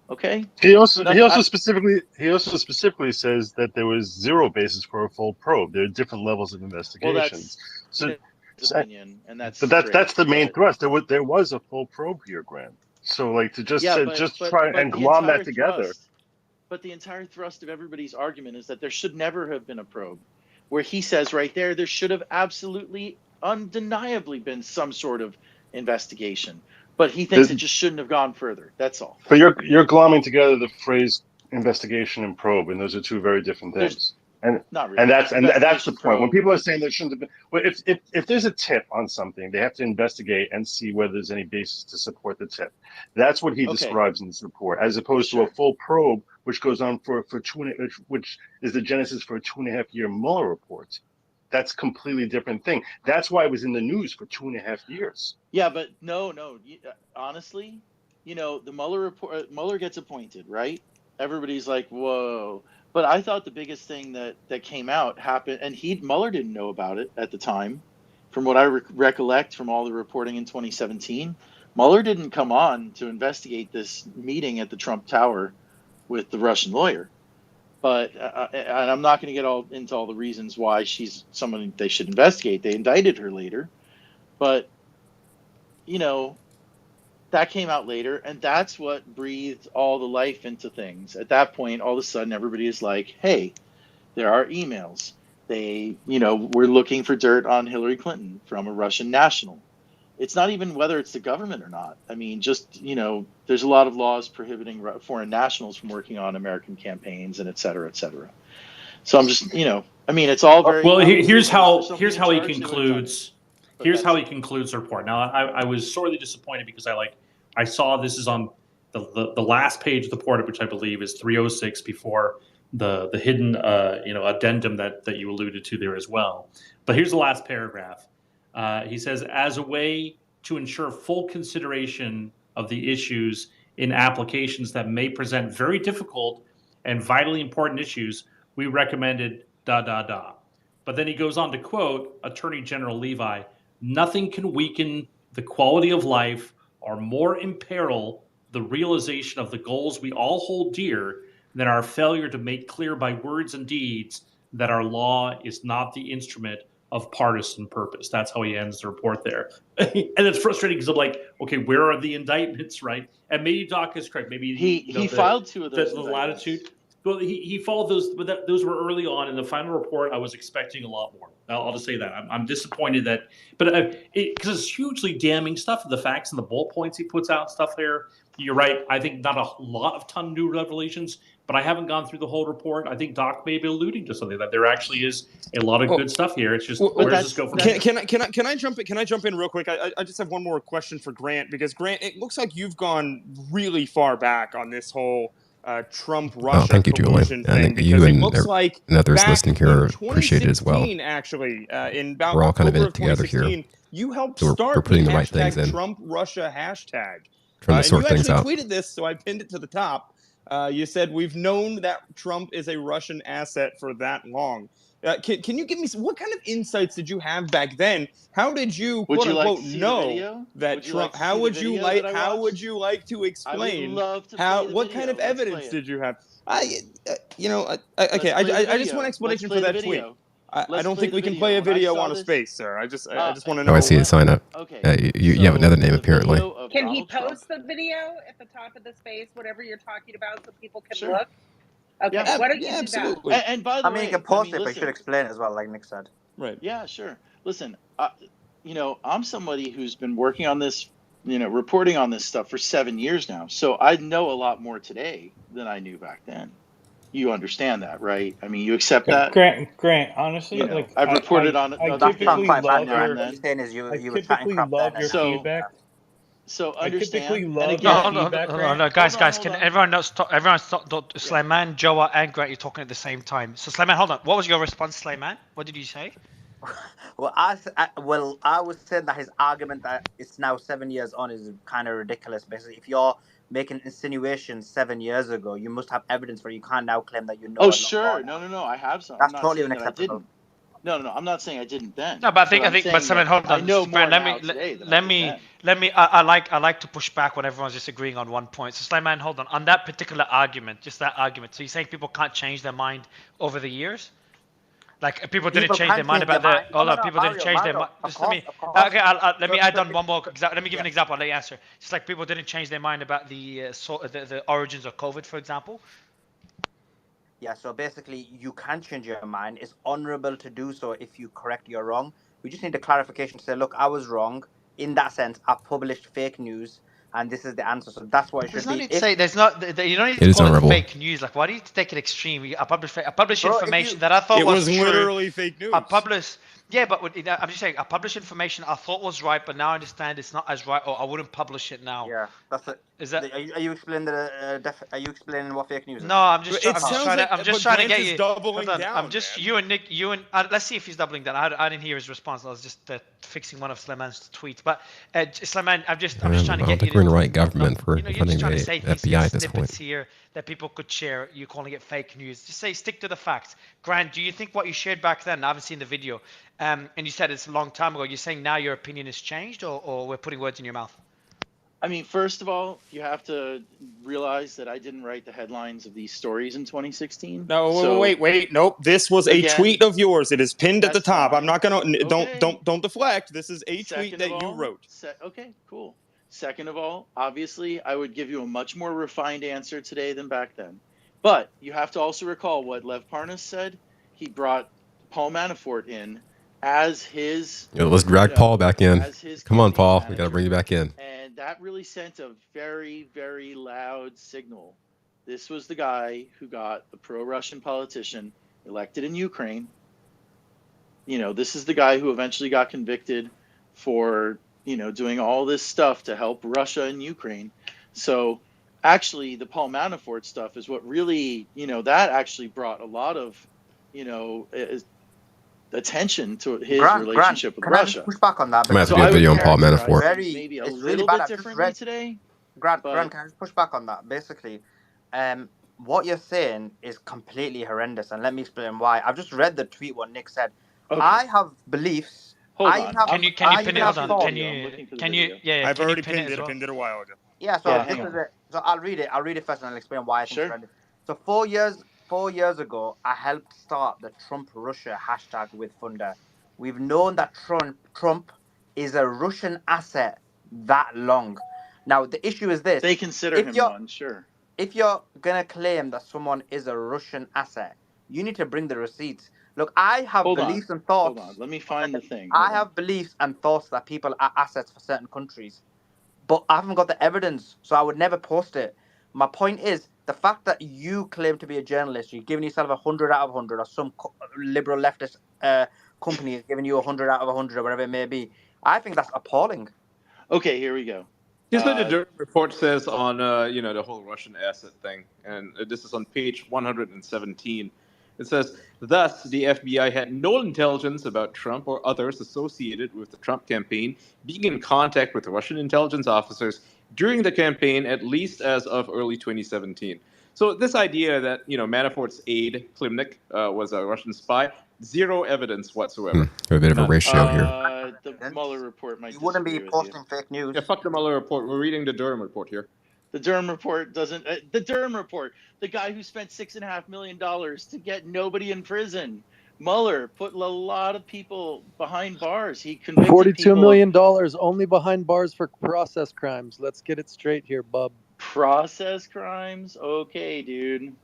Okay? He also specifically says that there was zero basis for a full probe. There are different levels of investigations. Well, that's his opinion, and that's but that's the main thrust. There was a full probe here, Grant. So like to just try and glom that together. But the entire thrust of everybody's argument is that there should never have been a probe. Where he says right there should have absolutely, undeniably been some sort of investigation. But he thinks it just shouldn't have gone further. That's all. But you're glomming together the phrase investigation and probe, and those are two very different things. Not really. And that's the point. Probe. When people are saying there shouldn't have been, well, if there's a tip on something, they have to investigate and see whether there's any basis to support the tip. That's what he describes in this report, as opposed to a full probe, which goes on for which is the genesis for a 2.5 year Mueller report. That's a completely different thing. That's why it was in the news for 2.5 years. Yeah, but no. Honestly, the Mueller report. Mueller gets appointed, right? Everybody's like, whoa. But I thought the biggest thing that came out happened, and Mueller didn't know about it at the time. From what I recollect from all the reporting in 2017, Mueller didn't come on to investigate this meeting at the Trump Tower with the Russian lawyer. But and I'm not going to get into all the reasons why she's someone they should investigate. They indicted her later. But, that came out later, and that's what breathed all the life into things. At that point, all of a sudden, everybody is like, hey, there are emails. We're looking for dirt on Hillary Clinton from a Russian national. It's not even whether it's the government or not. I mean, there's a lot of laws prohibiting foreign nationals from working on American campaigns and et cetera, et cetera. So I'm just, it's all very... Well, here's how he concludes... Here's how he concludes the report. Now, I was sorely disappointed because I saw this is on the last page of the report, which I believe is 306 before the hidden addendum that you alluded to there as well. But here's the last paragraph. He says, as a way to ensure full consideration of the issues in applications that may present very difficult and vitally important issues, we recommended ... But then he goes on to quote Attorney General Levi, nothing can weaken the quality of life or more imperil the realization of the goals we all hold dear than our failure to make clear by words and deeds that our law is not the instrument of partisan purpose. That's how he ends the report there. And it's frustrating because I'm like, okay, where are the indictments, right? And maybe Doc is correct. Maybe he filed 2 of those. The latitude. Well, he followed those, but those were early on. In the final report, I was expecting a lot more. I'll just say that. I'm disappointed that, but because it's hugely damning stuff. The facts and the bullet points he puts out, stuff there. You're right. I think not a lot of ton new revelations, but I haven't gone through the whole report. I think Doc may be alluding to something that there actually is a lot of good stuff here. It's just where does this go from here? Can I jump in? Can I jump in real quick? I just have one more question for Grant, because Grant, it looks like you've gone really far back on this whole Trump-Russia collusion thing, because it looks like others listening here appreciate it as well. Actually, in about we're all kind of in October it together here. You helped So start we're putting the the right things in. Trump-Russia hashtag. Trying to sort and you things actually out. tweeted this, so I pinned it to the top. You said, we've known that Trump is a Russian asset for that long. Can you give me what kind of insights did you have back then? How did you Would quote you like unquote to see the know video? that Would you Trump? like to see the video that I How would watched? you like to I would explain love to play the what video. kind of Let's evidence play it. did you have? Okay. Let's play the I just want video. Let's explanation play for the that tweet. video. I Let's don't play think the we can video. play a When I video saw on a this, space, sir. I just want to Oh, I know. see it. Sign up. Okay. You have another name the apparently. video of Can he Donald Trump. post the video at the top of the space, whatever you're talking about, so people can Sure. look? Okay, Yeah. why don't you do absolutely. that? And by the I mean, way, you can post it, but you listen. should explain it as well, like Nick said. Right. Yeah, sure. Listen, I'm somebody who's been working on this, reporting on this stuff for 7 years now. So I know a lot more today than I knew back then. You understand that, right? I mean, you accept that? Grant, honestly, like I've reported on I other typically things love now your. and What you're then. saying is you I were chatting typically crap love then. your So, feedback. so I typically understand. And love again, your hold on, feedback, hold on, Grant. guys, hold on. can everyone stop? Slayman, Joa, and Grant, you're talking at the same time. So Slayman, hold on. What was your response, Slayman? What did you say? Well, I was saying that his argument that it's now 7 years on is kind of ridiculous. Basically, if you're making insinuations 7 years ago, you must have evidence for it. You can't now claim that you know. Oh, sure. No. I have some. That's I'm not totally saying that I unacceptable. didn't. No. I'm not saying I didn't then. No, but I think, but Slayman, hold on. I know more Grant, now today than I did then. I like to push back when everyone's disagreeing on one point. So Slayman, hold on that particular argument, just that argument. So you're saying people can't change their mind over the years? Like people didn't change their mind about the. Hold on, people didn't change their mind. Just let me. Okay, let me add on one more. Let me give an example. I'll let you answer. Just like people didn't change their mind about the origins of COVID, for example. Yeah, so basically, you can change your mind. It's honorable to do so if you correct you're wrong. We just need a clarification to say, look, I was wrong. In that sense, I published fake news, and this is the answer. So that's what it should be. You don't need to call it fake news. Like, why do you take it extreme? I published information that I thought was true. It was literally fake news. Yeah, but I'm just saying, I published information I thought was right, but now I understand it's not as right, or I wouldn't publish it now. Yeah, that's it. Is that? Are you explaining Are you explaining what fake news is? No, I'm just trying to get you. Doubling down, I'm just man. you and Nick. Let's see if he's doubling down. I didn't hear his response. I was just fixing one of Slayman's tweets. But Slayman, I'm just trying to get you. I don't think we're in the right government for you're funding just trying to the say FBI at this snippets point. here that people could share. You're calling it fake news. Just say stick to the facts. Grant, do you think what you shared back then? I haven't seen the video. And you said it's a long time ago. You're saying now your opinion has changed, or we're putting words in your mouth? I mean, first of all, you have to realize that I didn't write the headlines of these stories in 2016. No, wait. Nope. This was a tweet of yours. It is pinned at the top. I'm not gonna. Don't deflect. This is a tweet that you wrote. Okay, cool. Second of all, obviously, I would give you a much more refined answer today than back then. But you have to also recall what Lev Parnas said. He brought Paul Manafort in as his. Let's drag Paul back in. Come on, Paul. We got to bring you back in. And that really sent a very, very loud signal. This was the guy who got the pro-Russian politician elected in Ukraine. This is the guy who eventually got convicted for, doing all this stuff to help Russia and Ukraine. So actually, the Paul Manafort stuff is what really, that actually brought a lot of, attention to his relationship with Russia. I push back on that? I'm going to have to do a video on Paul Manafort. Maybe a little bit differently today. Grant, can I just push back on that? Basically, what you're saying is completely horrendous, and let me explain why. I've just read the tweet what Nick said. Okay. I have beliefs. Hold on. Can you pin it? Hold on. Can you? Yeah. I've already pinned it. I pinned it a while ago. Yeah. So this is it. So I'll read it. I'll read it first, and I'll explain why I think it's horrendous. So 4 years ago, I helped start the Trump Russia hashtag with Funder. We've known that Trump is a Russian asset that long. Now, the issue is this. They consider him one, sure. If you're going to claim that someone is a Russian asset, you need to bring the receipts. Look, I have beliefs and thoughts. Hold on. Let me find the thing. I have beliefs and thoughts that people are assets for certain countries. But I haven't got the evidence, so I would never post it. My point is, the fact that you claim to be a journalist, you're giving yourself 100 out of 100, or some liberal leftist company is giving you 100 out of 100, or whatever it may be, I think that's appalling. Okay, here we go. Here's what the Durham report says on the whole Russian asset thing, and this is on page 117. It says, thus, the FBI had no intelligence about Trump or others associated with the Trump campaign being in contact with Russian intelligence officers during the campaign, at least as of early 2017. So this idea that Manafort's aide, Klimnik, was a Russian spy, zero evidence whatsoever. A bit of a None. ratio here. The Mueller report might You wouldn't be disagree with you. posting fake news. Yeah, fuck the Mueller report. We're reading the Durham report here. The Durham report doesn't. The Durham report, the guy who spent $6.5 million to get nobody in prison. Mueller put a lot of people behind bars. He convicted $42 people million only behind bars for process crimes. Let's get it straight here, bub. Process crimes. Okay, dude.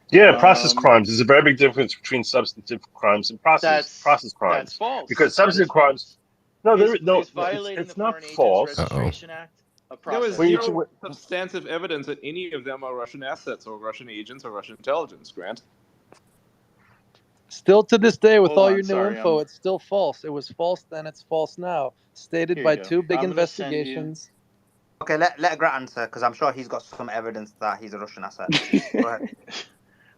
Yeah, process crimes. There's a very big difference between substantive crimes and process crimes. That's false. Because substantive crimes. No, Is violating it's the not Foreign Agents false. Registration Act a There was process? zero substantive evidence that any of them are Russian assets or Russian agents or Russian intelligence, Grant. Still to this day, with Hold all on, your new sorry, info, it's still false. It was false then, it's false now. Stated Here by you go. two big I'm gonna send you- investigations. Okay, let Grant answer, because I'm sure he's got some evidence that he's a Russian asset. Go ahead.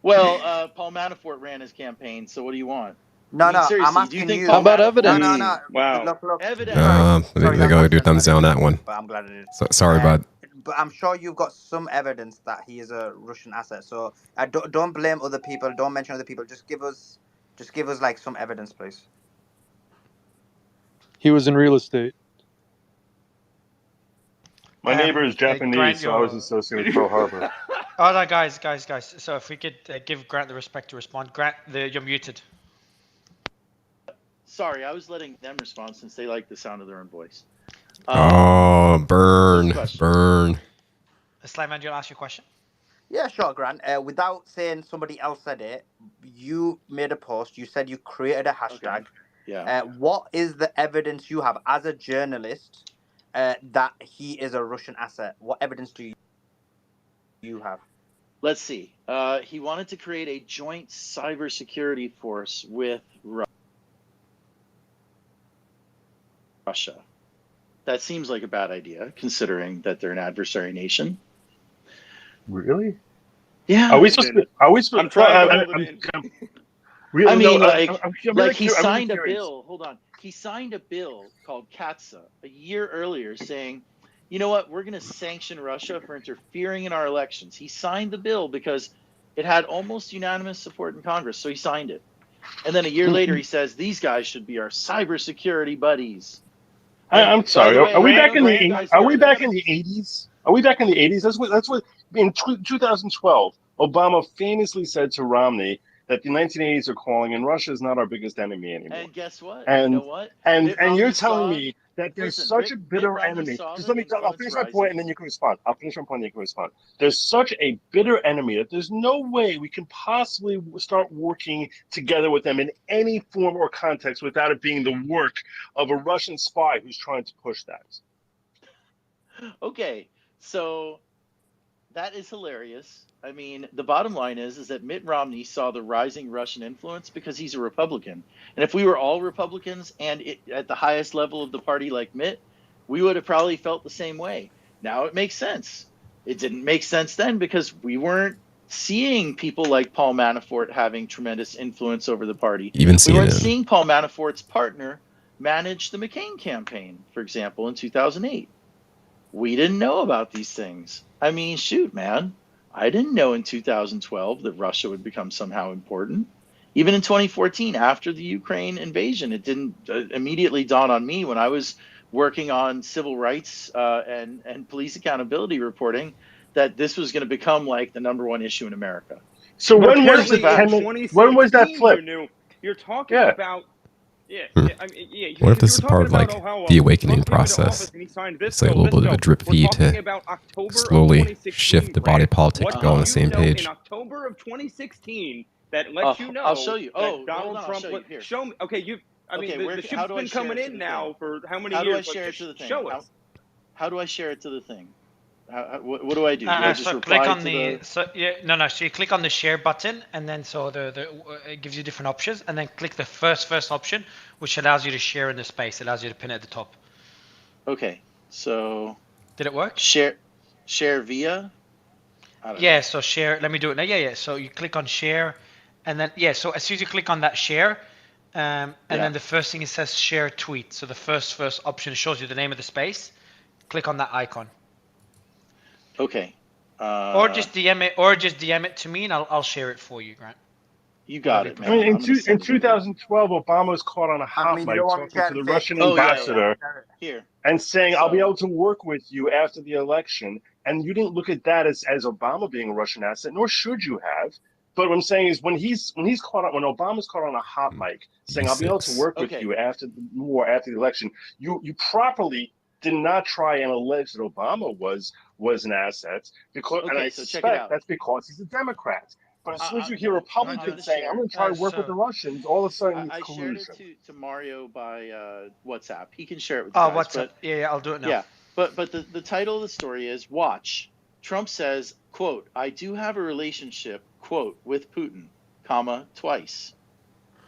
Well, Paul Manafort ran his campaign, so what do you want? No, I mean, no, seriously, I'm do asking you think you. Paul How about Manafort- evidence? No. Wow. Look. Evidence. They go do thumbs down that one. But I'm glad I did. Sorry, bud. But I'm sure you've got some evidence that he is a Russian asset. So don't blame other people. Don't mention other people. Just give us like some evidence, please. He was in real estate. My neighbor is Japanese, Grant, so I was associated with Pearl Harbor. All right, guys. So if we could give Grant the respect to respond. Grant, you're muted. Sorry, I was letting them respond since they like the sound of their own voice. Burn. Slimeman, you'll ask your question. Yeah, sure, Grant. Without saying somebody else said it, you made a post. You said you created a hashtag. Okay. Yeah. What is the evidence you have as a journalist that he is a Russian asset? What evidence do you have? Let's see. He wanted to create a joint cybersecurity force with Russia. That seems like a bad idea, considering that they're an adversary nation. Really? Yeah. Are we supposed to? I'm trying to hold it in. I mean, really he signed a curious. bill. Hold on. He signed a bill called CATSA a year earlier saying, you know what, we're going to sanction Russia for interfering in our elections. He signed the bill because it had almost unanimous support in Congress, so he signed it. And then a year later, he says, these guys should be our cybersecurity buddies. I'm sorry. Are we back in the 80s? Are we back in in the 80s? Are we back in the 80s? That's what in 2012, Obama famously said to Romney that the 1980s are calling and Russia is not our biggest enemy anymore. And guess what? And, you know what? And you're telling me that there's such a bitter enemy. Just I'll finish my point and then you can respond. I'll finish my point and you can respond. There's such a bitter enemy that there's no way we can possibly start working together with them in any form or context without it being the work of a Russian spy who's trying to push that. Okay, so that is hilarious. I mean, the bottom line is that Mitt Romney saw the rising Russian influence because he's a Republican. And if we were all Republicans and at the highest level of the party like Mitt, we would have probably felt the same way. Now it makes sense. It didn't make sense then because we weren't seeing people like Paul Manafort having tremendous influence over the party. Even we weren't CNN. seeing Paul Manafort's partner manage the McCain campaign, for example, in 2008. We didn't know about these things. I mean, shoot, man. I didn't know in 2012 that Russia would become somehow important. Even in 2014, after the Ukraine invasion, it didn't immediately dawn on me when I was working on civil rights and police accountability reporting that this was going to become like the #1 issue in America. So when was that flip? You're talking about. Yeah, I mean, what if this is part of like the awakening process? It's like a little bit of a drip feed to slowly shift the body politic to go on the same page. In October of 2016, that lets you know. I'll show you. That Donald Trump. Show me. Okay, the ship's been coming in now for how many years? How do I share it to the thing? Show us. How do I share it to the thing? What do I do? So click on So you click on the share button, and then it gives you different options, and then click the first option, which allows you to share in the space. It allows you to pin it at the top. Okay, so did it work? Share via. Yeah. So share. Let me do it now. Yeah. So you click on share, and then so as soon as you click on that share, and then the first thing it says share tweet. So the first option shows you the name of the space. Click on that icon. Okay. Or just DM it to me, and I'll share it for you, Grant. You got it, man. I mean, I'm gonna in send it over. 2012, Obama was caught on a I hot mean, you mic don't want me talking to the to say Russian anything. Oh yeah, ambassador Here. and saying, "I'll be So- able to work with you after the election." And you didn't look at that as Obama being a Russian asset, nor should you have. But what I'm saying is, when Obama's caught on a hot mic saying, "I'll be able to work with you after the war, after the election," you properly did not try and allege that Obama was an asset, because, and I so check it out. suspect that's because he's a Democrat. But as soon as you hear Republicans saying, "I'm going to try to work with the Russians," all of a sudden it's collusion. I shared it to Mario by WhatsApp. He can share it with you guys. WhatsApp. But, yeah, I'll do it now. Yeah, but the title of the story is "Watch." Trump says, "Quote: I do have a relationship, quote, with Putin, comma, twice."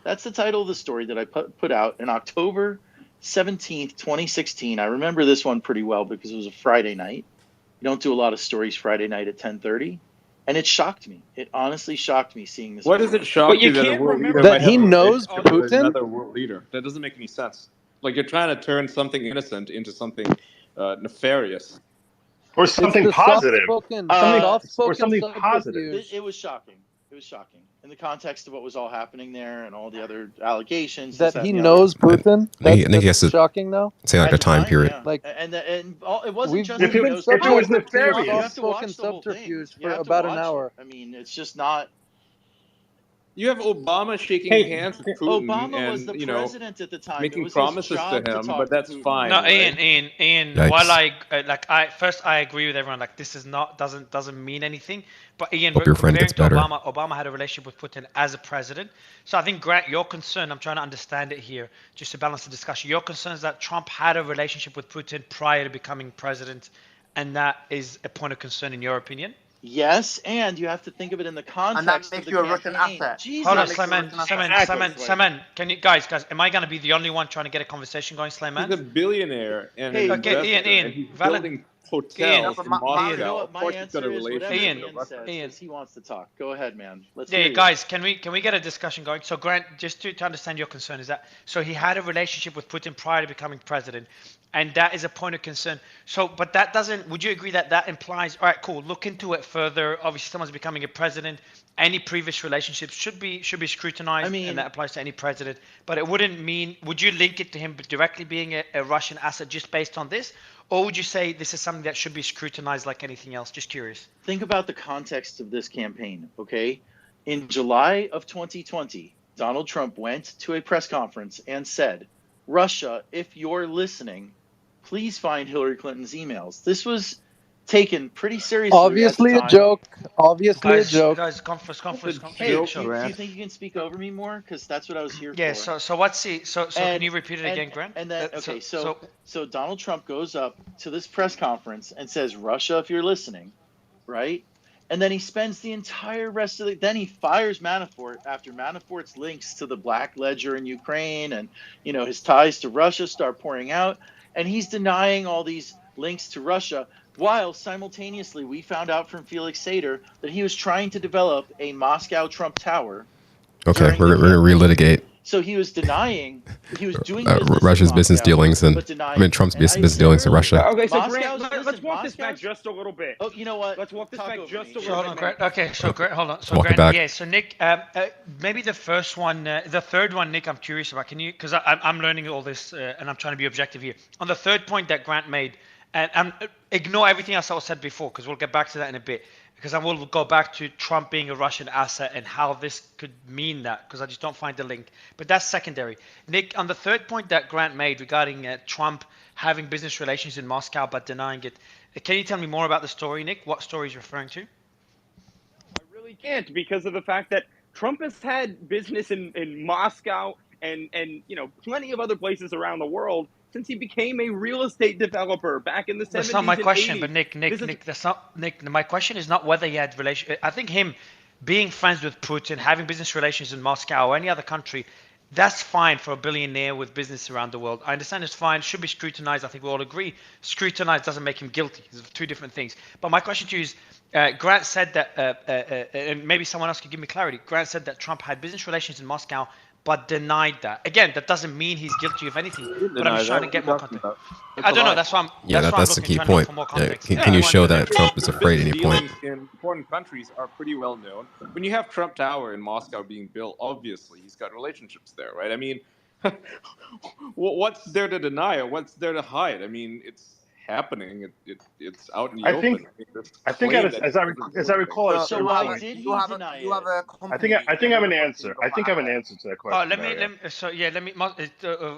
That's the title of the story that I put out in October 17th, 2016. I remember this one pretty well because it was a Friday night. You don't do a lot of stories Friday night at 10:30. And it shocked me. It honestly shocked me seeing this. What does it shock you that a world leader that might he have a knows relationship with Putin? another world leader? That doesn't make any sense. Like, you're trying to turn something innocent into something nefarious. Or something positive. Soft-spoken something positive. subterfuge. It was shocking. It was shocking in the context of what was all happening there and all the other allegations. That he knows Putin. I think he has to shocking now. say like a time period. Yeah. Like, and it wasn't just if it was nefarious, you have to watch soft-spoken the whole thing. subterfuge You for have to about an watch hour. it. I mean, it's just not. You have Obama shaking hands with Putin Obama was the and, president at the time. making it was promises his job to him, talk but that's to Putin. fine. No, right? Ian. Yikes. While I agree with everyone. Like, this is doesn't mean anything. But Ian, Hope your friend gets comparing to better. Obama had a relationship with Putin as a president. So I think, Grant, your concern, I'm trying to understand it here, just to balance the discussion. Your concern is that Trump had a relationship with Putin prior to becoming president, and that is a point of concern in your opinion. Yes, and you have to think of it in the context makes of the you a Russian campaign. asset. Jesus. Hold on, Slayman, can you guys, am I gonna be the only one trying to get a conversation going, Slayman? He's a billionaire and an okay, investor, Ian, and he's Valid- building hotels in Moscow. You know what? My Of course, he's got a answer is whatever relationship Ian with says, Russia. because he wants to talk. Go ahead, man. Let's Yeah, hear you. guys, can we get a discussion going? So, Grant, just to understand your concern, is that so he had a relationship with Putin prior to becoming president, and that is a point of concern. So, but that doesn't. Would you agree that implies? All right, cool. Look into it further. Obviously, someone's becoming a president. Any previous relationships should be scrutinized, and that applies to any president. But it wouldn't mean. Would you link it to him directly being a Russian asset just based on this? Or would you say this is something that should be scrutinized like anything else? Just curious. Think about the context of this campaign, okay? In July of 2020, Donald Trump went to a press conference and said, "Russia, if you're listening, please find Hillary Clinton's emails." This was taken pretty seriously. Obviously a joke. Obviously a joke. Guys, conference. Hey, do you think you can speak over me more? Because that's what I was here for. Yeah. So what's the so can you repeat it again, Grant? And then so Donald Trump goes up to this press conference and says, "Russia, if you're listening," right? And then he spends the entire rest of then he fires Manafort after Manafort's links to the Black Ledger in Ukraine and his ties to Russia start pouring out, and he's denying all these links to Russia. While simultaneously, we found out from Felix Sater that he was trying to develop a Moscow Trump Tower. Okay, we're going to relitigate. So he was denying, he was doing Russia's business dealings and Trump's business dealings in Russia. Okay, so Grant, let's walk this back just a little bit. Oh, you know what? Let's walk this back just a little little bit. bit. Okay, so Grant, hold on. So walk it Grant, back. yeah. So Nick, maybe the first one, the third one, Nick, I'm curious about. Can you? Because I'm learning all this and I'm trying to be objective here. On the third point that Grant made, and ignore everything else I said before, because we'll get back to that in a bit. Because I will go back to Trump being a Russian asset and how this could mean that, because I just don't find the link. But that's secondary. Nick, on the third point that Grant made regarding Trump having business relations in Moscow but denying it, can you tell me more about the story, Nick? What story is referring to? I really can't, because of the fact that Trump has had business in Moscow and plenty of other places around the world since he became a real estate developer back in the 70s. That's not my question, 80s. But Nick, that's not Nick. My question is not whether he had relation. I think him being friends with Putin, having business relations in Moscow or any other country, that's fine for a billionaire with business around the world. I understand it's fine, should be scrutinized. I think we all agree. Scrutinized doesn't make him guilty. These are two different things. But my question to you is, Grant said that, and maybe someone else could give me clarity. Grant said that Trump had business relations in Moscow, but denied that. Again, that doesn't mean he's guilty of anything. He didn't But I'm deny just trying that. to What are get you more talking context. about? That's I a don't know. lie. That's why I'm. Yeah, That's why I'm that's the looking, key trying to look point. for more context. Can, If can you you want show to, that Trump is The afraid at business any point? dealings in foreign countries are pretty well known. When you have Trump Tower in Moscow being built, obviously he's got relationships there, right? I mean, what's there to deny or what's there to hide? I mean, it's happening. It's out in the I open. think I mean, this I think claim that he doesn't as do I anything. recall, at a So So certain why point, did do you he have deny you have it? a I think company I in think I have an another country answer. you I don't want think to I have have an it? answer to that question, Mario.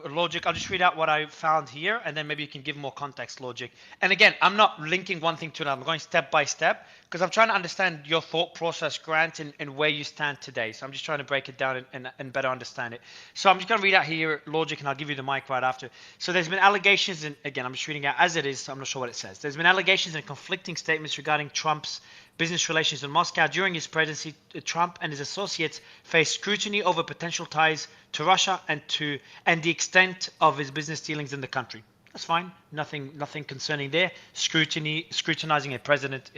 Logic. I'll just read out what I found here, and then maybe you can give more context, Logic. And again, I'm not linking one thing to another. I'm going step by step because I'm trying to understand your thought process, Grant, and where you stand today. So I'm just trying to break it down and better understand it. So I'm just going to read out here, Logic, and I'll give you the mic right after. So there's been allegations, and again, I'm just reading out as it is. So I'm not sure what it says. There's been allegations and conflicting statements regarding Trump's business relations in Moscow. During his presidency, Trump and his associates faced scrutiny over potential ties to Russia and the extent of his business dealings in the country. That's fine. Nothing concerning there. Scrutinizing a president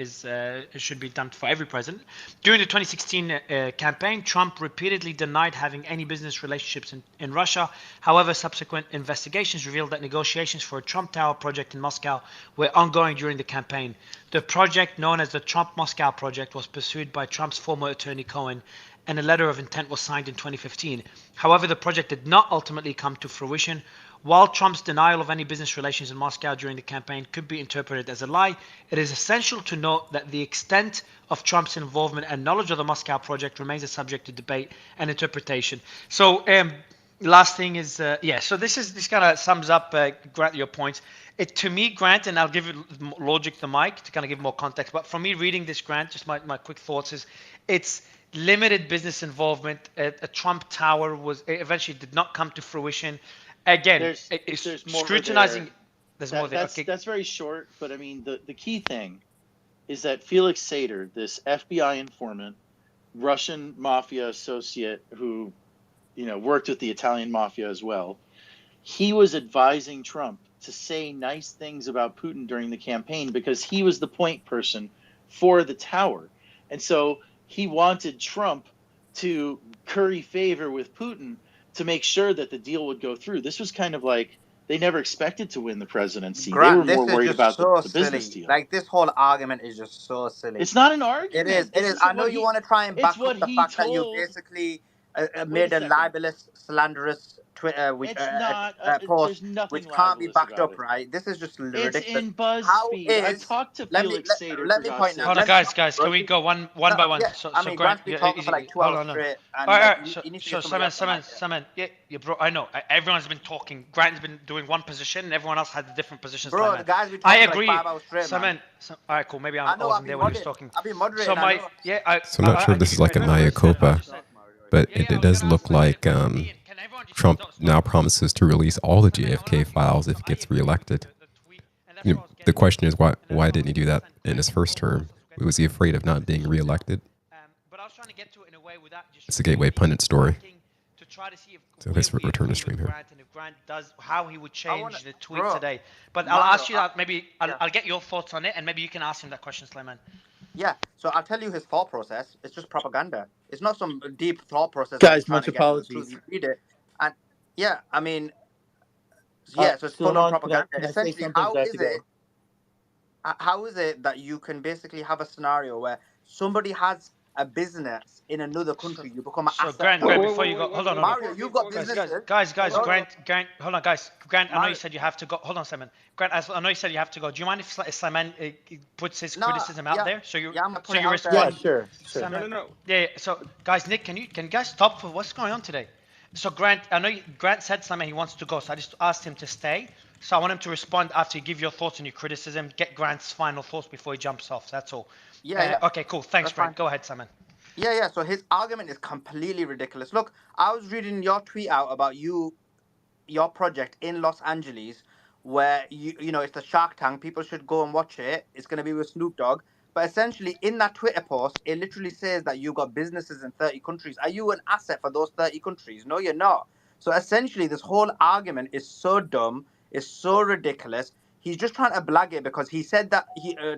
should be done for every president. During the 2016 campaign, Trump repeatedly denied having any business relationships in Russia. However, subsequent investigations revealed that negotiations for a Trump Tower project in Moscow were ongoing during the campaign. The project, known as the Trump Moscow Project, was pursued by Trump's former attorney Cohen, and a letter of intent was signed in 2015. However, the project did not ultimately come to fruition. While Trump's denial of any business relations in Moscow during the campaign could be interpreted as a lie, it is essential to note that the extent of Trump's involvement and knowledge of the Moscow project remains a subject to debate and interpretation. So, last thing is, so this kind of sums up, Grant, your points. To me, Grant, and I'll give Logic the mic to kind of give more context, but for me reading this, Grant, just my quick thoughts is, it's limited business involvement. A Trump Tower eventually did not come to fruition. Again, There's more scrutinizing. there. There's more there. Okay. That's very short, but I mean the key thing is that Felix Sater, this FBI informant, Russian mafia associate who, worked with the Italian mafia as well, he was advising Trump to say nice things about Putin during the campaign because he was the point person for the tower. And so he wanted Trump to curry favor with Putin to make sure that the deal would go through. This was kind of like they never expected to win the presidency. They were Grant, more this is worried just about so the business silly. deal. Like this whole argument is just so silly. It's not an It is. argument. It This is. is I know what you want to try and it's back what up the he fact that you told. basically Wait made a a second. libelous, slanderous Twitter It's not. post, There's nothing which can't be libelous backed about up, it. right? This is just It's ridiculous. in How BuzzFeed. I is? talked to Let me Felix Sater let for me God's point out. sakes. Hold on, Let me point guys. Can we go one no, by one? yeah. So, I so mean, Grant, Grant's been talking for like 2 hold hours on. straight, All and right. he needs to So get somebody else on mic. yeah, bro. I know. Everyone's been talking. Grant's been doing one position, and everyone else had different positions. Bro, the guy's been I talking for like agree. 5 hours straight, man. All right, cool. Maybe I I know. wasn't there when he was talking. I've been moderating. So I know. So I'm not sure if this is like a Maya Copa, but it does look like Trump now promises to release all the JFK files if he gets reelected. The question is why didn't he do that in his first term? Was he afraid of not being reelected? It's a Gateway Pundit story. So let's return to stream here. If Grant does how he would change the tweet bro, today. But Mario, I'll ask you that. Maybe I'll get your thoughts on it, and maybe you can ask him that question, Slayman. Yeah, so I'll tell you his thought process. It's just propaganda. It's not some deep thought process that he's Guys, trying much to get to the truth. apologies. You read it, and yeah, I mean, yeah, so it's full on propaganda. Essentially, how is it that you can basically have a scenario where somebody has a business in another country, you become an asset? Grant, before you go, hold on. Mario, you've got businesses. Guys, Grant, hold on, guys. Grant, I know you said you have to go. Hold on, Simon. Grant, I know you said you have to go. Do you mind if Simon puts his criticism out there? So you respond. Yeah, sure. Simon, yeah. So, guys, Nick, can you guys stop for what's going on today? So, Grant, I know Grant said Simon he wants to go, so I just asked him to stay. So I want him to respond after you give your thoughts and your criticism. Get Grant's final thoughts before he jumps off. That's all. Yeah. Okay, cool. Thanks, Grant. Fine. Go ahead, Simon. Yeah. So his argument is completely ridiculous. Look, I was reading your tweet out about your project in Los Angeles, where you know it's the Shark Tank. People should go and watch it. It's going to be with Snoop Dogg. But essentially, in that Twitter post, it literally says that you got businesses in 30 countries. Are you an asset for those 30 countries? No, you're not. So essentially, this whole argument is so dumb. It's so ridiculous. He's just trying to blag it because he said that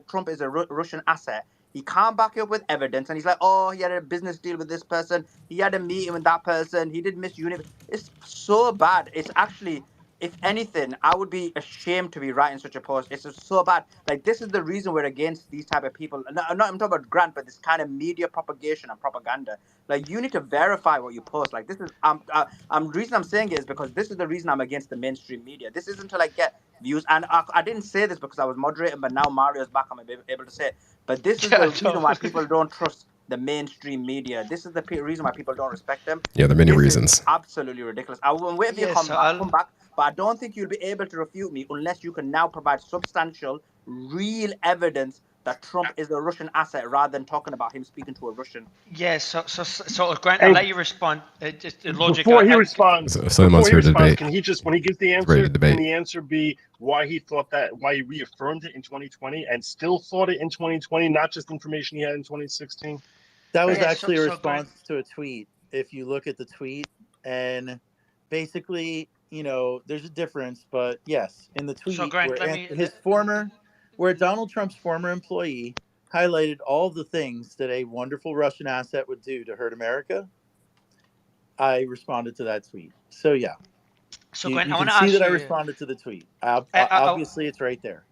Trump is a Russian asset. He can't back it up with evidence, and he's like, oh, he had a business deal with this person, he had a meeting with that person, he did Miss Universe. It's so bad. It's actually, if anything, I would be ashamed to be writing such a post. It's just so bad. Like, this is the reason we're against these type of people. I'm talking about Grant, but this kind of media propagation and propaganda. Like, you need to verify what you post. Like, this is reason I'm saying it is because this is the reason I'm against the mainstream media. This isn't to like get views, and I didn't say this because I was moderating, but now Mario's back, I'm able to say it. But this is the reason why people don't trust the mainstream media. This is the reason why people don't respect them. Yeah, there are many This reasons. is absolutely ridiculous. I will wait for you to come back, but I don't think you'll be able to refute me unless you can now provide substantial, real evidence that Trump is a Russian asset rather than talking about him speaking to a Russian. Yeah, so Grant, I'll let you respond. Just logic. Before he responds, can he just, when he gives the answer, can the answer be why he thought that, why he reaffirmed it in 2020 and still thought it in 2020, not just information he had in 2016? That was actually a response to a tweet. If you look at the tweet, and basically, there's a difference, but yes, in the tweet, where Donald Trump's former employee highlighted all the things that a wonderful Russian asset would do to hurt America, I responded to that tweet. So yeah, so you Grant, can see that I responded to the tweet. Obviously, it's right there.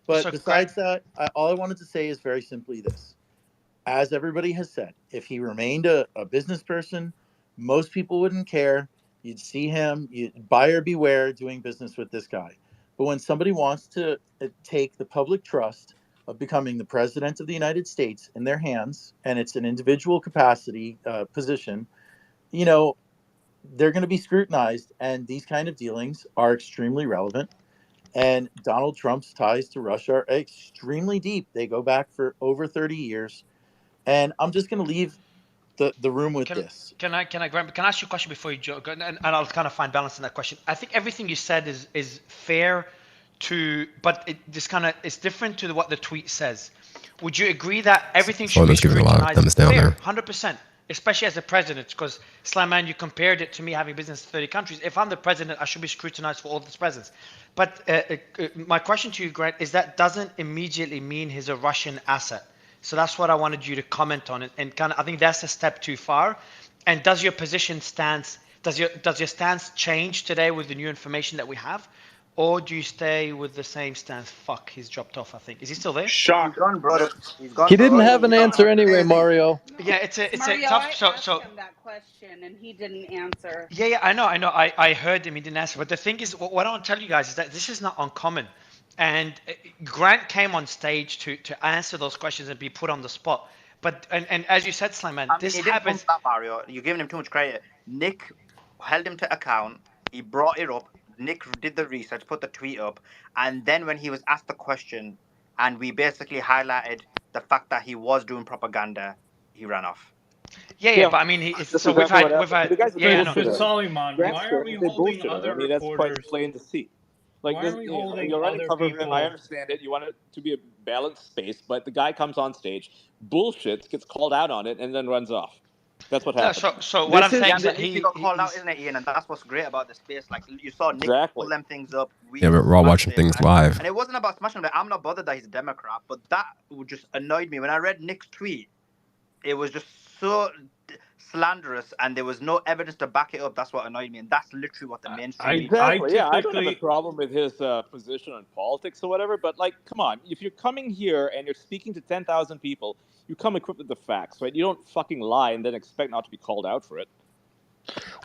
But besides that, all I wanted to say is very simply this. As everybody has said, if he remained a business person, most people wouldn't care. You'd see him, buyer beware doing business with this guy. But when somebody wants to take the public trust of becoming the president of the United States in their hands, and it's an individual capacity position, they're going to be scrutinized. And these kind of dealings are extremely relevant. And Donald Trump's ties to Russia are extremely deep. They go back for over 30 years. And I'm just going to leave the room with this. Can I ask you a question before you joke? And I'll kind of find balance in that question. I think everything you said is fair but it's different to what the tweet says. Would you agree that everything should be scrutinized? Fair, 100%. Especially as a president, because Slamman, you compared it to me having business in 30 countries. If I'm the president, I should be scrutinized for all this presence. But my question to you, Grant, is that doesn't immediately mean he's a Russian asset. So that's what I wanted you to comment on it, and I think that's a step too far. And does your stance change today with the new information that we have, or do you stay with the same stance? Fuck, he's dropped off. I think is he still there? Shock. He's gone, brother. He's gone. He didn't have an answer anyway, Mario. Yeah, it's Mario, tough. I asked him that question and he didn't answer. Yeah, I know. I heard him. He didn't answer. But the thing is, what I want to tell you guys is that this is not uncommon. And Grant came on stage to answer those questions and be put on the spot. But and as you said, Slamman, this happens. That, Mario, you're giving him too much credit. Nick held him to account. He brought it up. Nick did the research, put the tweet up, and then when he was asked the question, and we basically highlighted the fact that he was doing propaganda, he ran off. Yeah, but I mean, we've had. Soliman, why are we holding other reporters? That's quite plain to see. Like this, you're running cover for him. I understand it. You want it to be a balanced space, but the guy comes on stage, bullshits, gets called out on it, and then runs off. That's what happened. So what I'm saying is that he got called out, isn't it, Ian? And that's what's great about the space. Like you saw Nick pull them things up. Yeah, but we're all watching things live. And it wasn't about smashing them. I'm not bothered that he's a Democrat, but that just annoyed me when I read Nick's tweet. It was just so slanderous, and there was no evidence to back it up. That's what annoyed me, and that's literally what the mainstream. Exactly. I don't have a problem with his position on politics or whatever, but like, come on, if you're coming here and you're speaking to 10,000 people, you come equipped with the facts, right? You don't fucking lie and then expect not to be called out for it.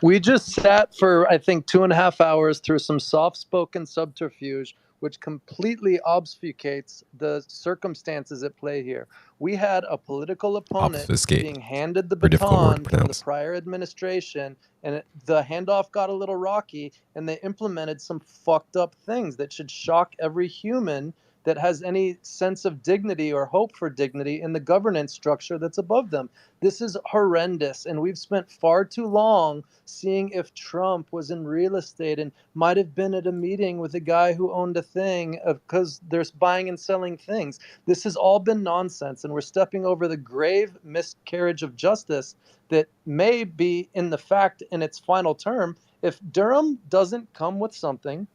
We just sat for, I think, 2.5 hours through some soft-spoken subterfuge, which completely obfuscates the circumstances at play here. We had a political opponent being handed the baton from the prior administration, and the handoff got a little rocky, and they implemented some fucked up things that should shock every human that has any sense of dignity or hope for dignity in the governance structure that's above them. This is horrendous, and we've spent far too long seeing if Trump was in real estate and might have been at a meeting with a guy who owned a thing because they're buying and selling things. This has all been nonsense, and we're stepping over the grave miscarriage of justice that may be in the fact in its final term. If Durham doesn't come with something,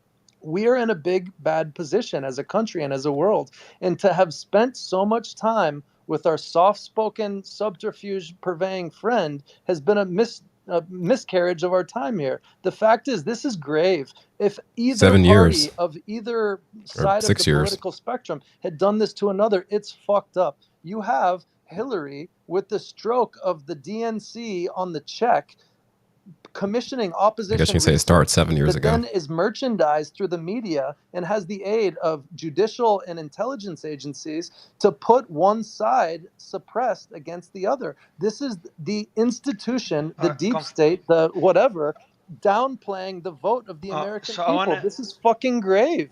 we are in a big, bad position as a country and as a world. And to have spent so much time with our soft-spoken, subterfuge-purveying friend has been a miscarriage of our time here. The fact is, this is grave. If either 7 party years. of either Or side of 6 the years. political spectrum had done this to another, it's fucked up. You have Hillary with the stroke of the DNC on the check, commissioning I opposition guess you can say it started 7 years that ago. then is merchandised through the media and has the aid of judicial and intelligence agencies to put one side suppressed against the other. This is the institution, the deep state, the whatever, downplaying the vote of the American people. This is fucking grave.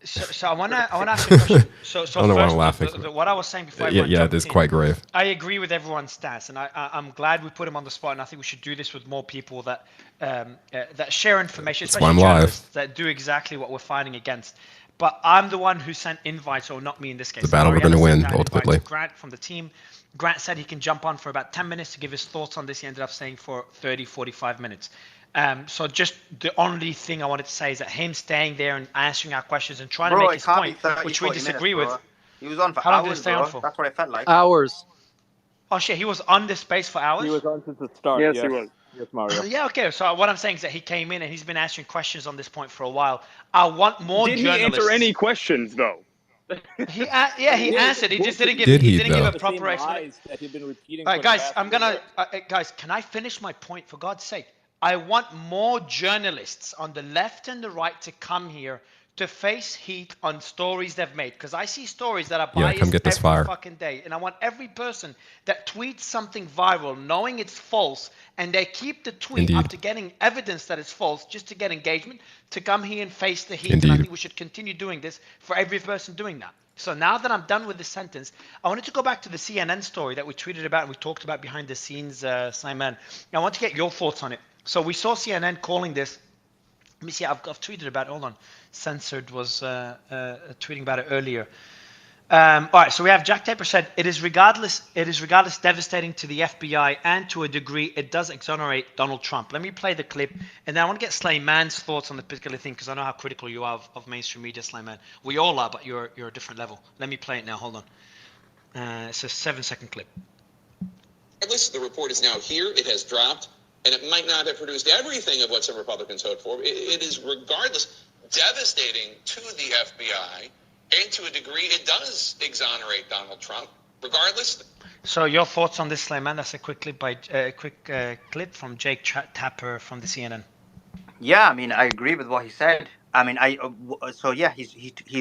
So I wanna ask you a question. So I don't know why I'm first, laughing. what I was saying before Yeah, everyone it jumped is in, quite grave. I agree with everyone's stats, and I'm glad we put him on the spot, and I think we should do this with more people that that share information, That's why especially I'm live. journalists that do exactly what we're fighting against. But I'm the one who sent invites, or not me in this case. It's a battle we're going to win, ultimately. Grant from the team. Grant said he can jump on for about 10 minutes to give his thoughts on this. He ended up staying for 30, 45 minutes. So just the only thing I wanted to say is that him staying there and answering our questions and trying to make his point, which we disagree with. He was on for How long did it hours, stay on bro. for? That's what it felt like. Hours. Oh shit, he was on this space for hours? He was on since the start. Yes, he was. Yes, Mario. Yeah, okay. So what I'm saying is that he came in and he's been answering questions on this point for a while. I want more Did journalists. he answer any questions though? He answered. He just didn't give. Did he he, didn't give though? a proper explanation. That he'd been repeating. All right, guys, I'm gonna. Guys, can I finish my point for God's sake? I want more journalists on the left and the right to come here to face heat on stories they've made, because I see stories that are Yeah, biased come get this every fire. fucking day, and I want every person that tweets something viral knowing it's false and they keep the tweet Indeed. up to getting evidence that it's false just to get engagement, to come here and face the heat. Indeed. And I think we should continue doing this for every person doing that. So now that I'm done with this sentence, I wanted to go back to the CNN story that we tweeted about and we talked about behind the scenes, Simon. I want to get your thoughts on it. So we saw CNN calling this. Let me see. I've tweeted about it. Hold on. Censored was tweeting about it earlier. All right. So we have Jack Taper said it is regardless devastating to the FBI, and to a degree it does exonerate Donald Trump. Let me play the clip, and then I want to get Slayman's thoughts on the particular thing, because I know how critical you are of mainstream media, Slayman. We all are, but you're a different level. Let me play it now. Hold on. It's a 7-second clip. Regardless, the report is now here. It has dropped. And it might not have produced everything of what some Republicans hoped for. It is, regardless, devastating to the FBI, and to a degree, it does exonerate Donald Trump. Regardless. So your thoughts on this, Slayman? That's a quick clip from Jake Tapper from the CNN. Yeah, I mean, I agree with what he said. I mean, so yeah, he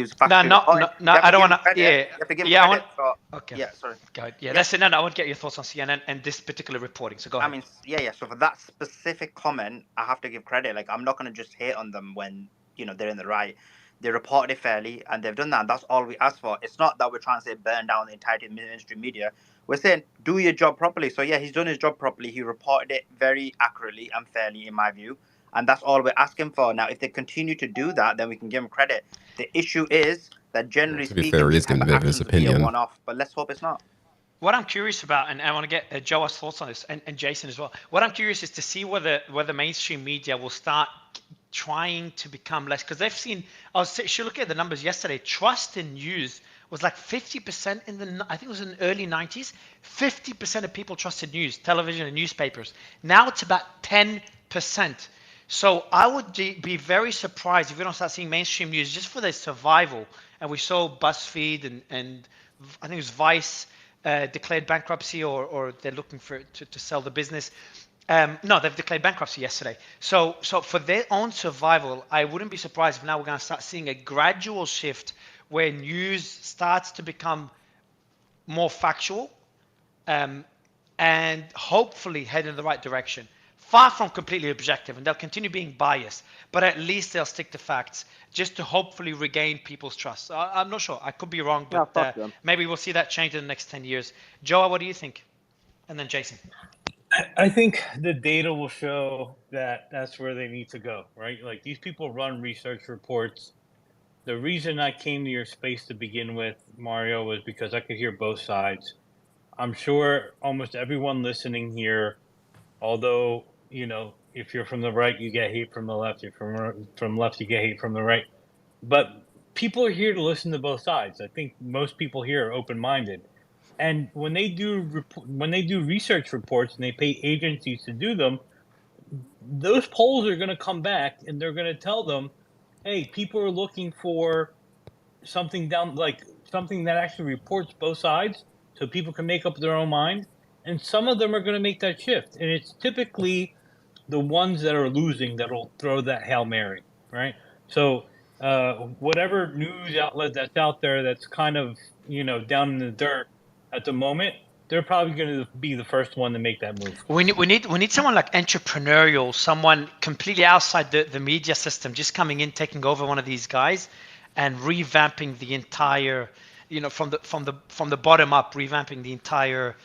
was factually. No, I don't want to. Yeah, you have to give him credit. Okay. Yeah, sorry. Go ahead. Yeah, that's it. No, I want to get your thoughts on CNN and this particular reporting. So go ahead. I mean, yeah. So for that specific comment, I have to give credit. Like, I'm not going to just hate on them when they're in the right. They reported it fairly, and they've done that. And that's all we ask for. It's not that we're trying to say burn down the entirety of mainstream media. We're saying do your job properly. So yeah, he's done his job properly. He reported it very accurately and fairly, in my view. And that's all we're asking for. Now, if they continue to do that, then we can give them credit. The issue is that, generally To be speaking, fair, he is giving a bit of his opinion. A one-off, but let's hope it's not. What I'm curious about, and I want to get Joe's thoughts on this, and Jason as well. What I'm curious is to see whether mainstream media will start trying to become less, because they've seen. I was looking at the numbers yesterday. Trust in news was like 50% I think it was in the early 90s. 50% of people trusted news, television, and newspapers. Now it's about 10%. So I would be very surprised if we don't start seeing mainstream news just for their survival. And we saw BuzzFeed and I think it was Vice declared bankruptcy, or they're looking to sell the business. No, they've declared bankruptcy yesterday. So for their own survival, I wouldn't be surprised if now we're going to start seeing a gradual shift where news starts to become more factual, and hopefully head in the right direction. Far from completely objective, and they'll continue being biased, but at least they'll stick to facts just to hopefully regain people's trust. I'm not sure. I could be wrong, but maybe we'll see that change in the next 10 years. Joe, what do you think? And then Jason. I think the data will show that that's where they need to go, right? Like, these people run research reports. The reason I came to your space to begin with, Mario, was because I could hear both sides. I'm sure almost everyone listening here, although, if you're from the right, you get hate from the left. If you're from left, you get hate from the right. But people are here to listen to both sides. I think most people here are open-minded. And when they do research reports and they pay agencies to do them, those polls are going to come back and they're going to tell them, hey, people are looking for something something that actually reports both sides so people can make up their own mind. And some of them are going to make that shift. And it's typically the ones that are losing that'll throw that Hail Mary, right? So whatever news outlet that's out there that's kind of, down in the dirt at the moment, they're probably going to be the first one to make that move. We need someone like entrepreneurial, someone completely outside the media system, just coming in, taking over one of these guys, and revamping the entire, from the bottom up, revamping the entire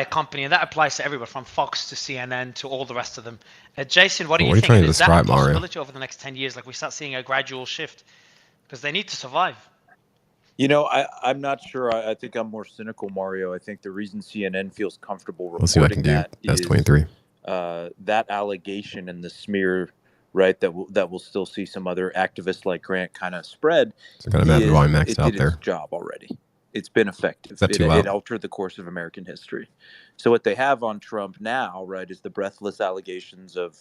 company, and that applies to everywhere from Fox to CNN to all the rest of them. Jason, what do you What are you think? trying And to is that a describe, Mario? possibility over the next 10 years? Like we start seeing a gradual shift because they need to survive. I'm not sure. I think I'm more cynical, Mario. I think the reason CNN feels comfortable We'll see what I can reporting do. that That's 23. is that allegation and the smear, right? That will still see some other activists like Grant kind of spread. So kind of have the volume maxed It out did its there. job already. It's been effective. Is that too loud? It altered the course of American history. So what they have on Trump now, right, is the breathless allegations of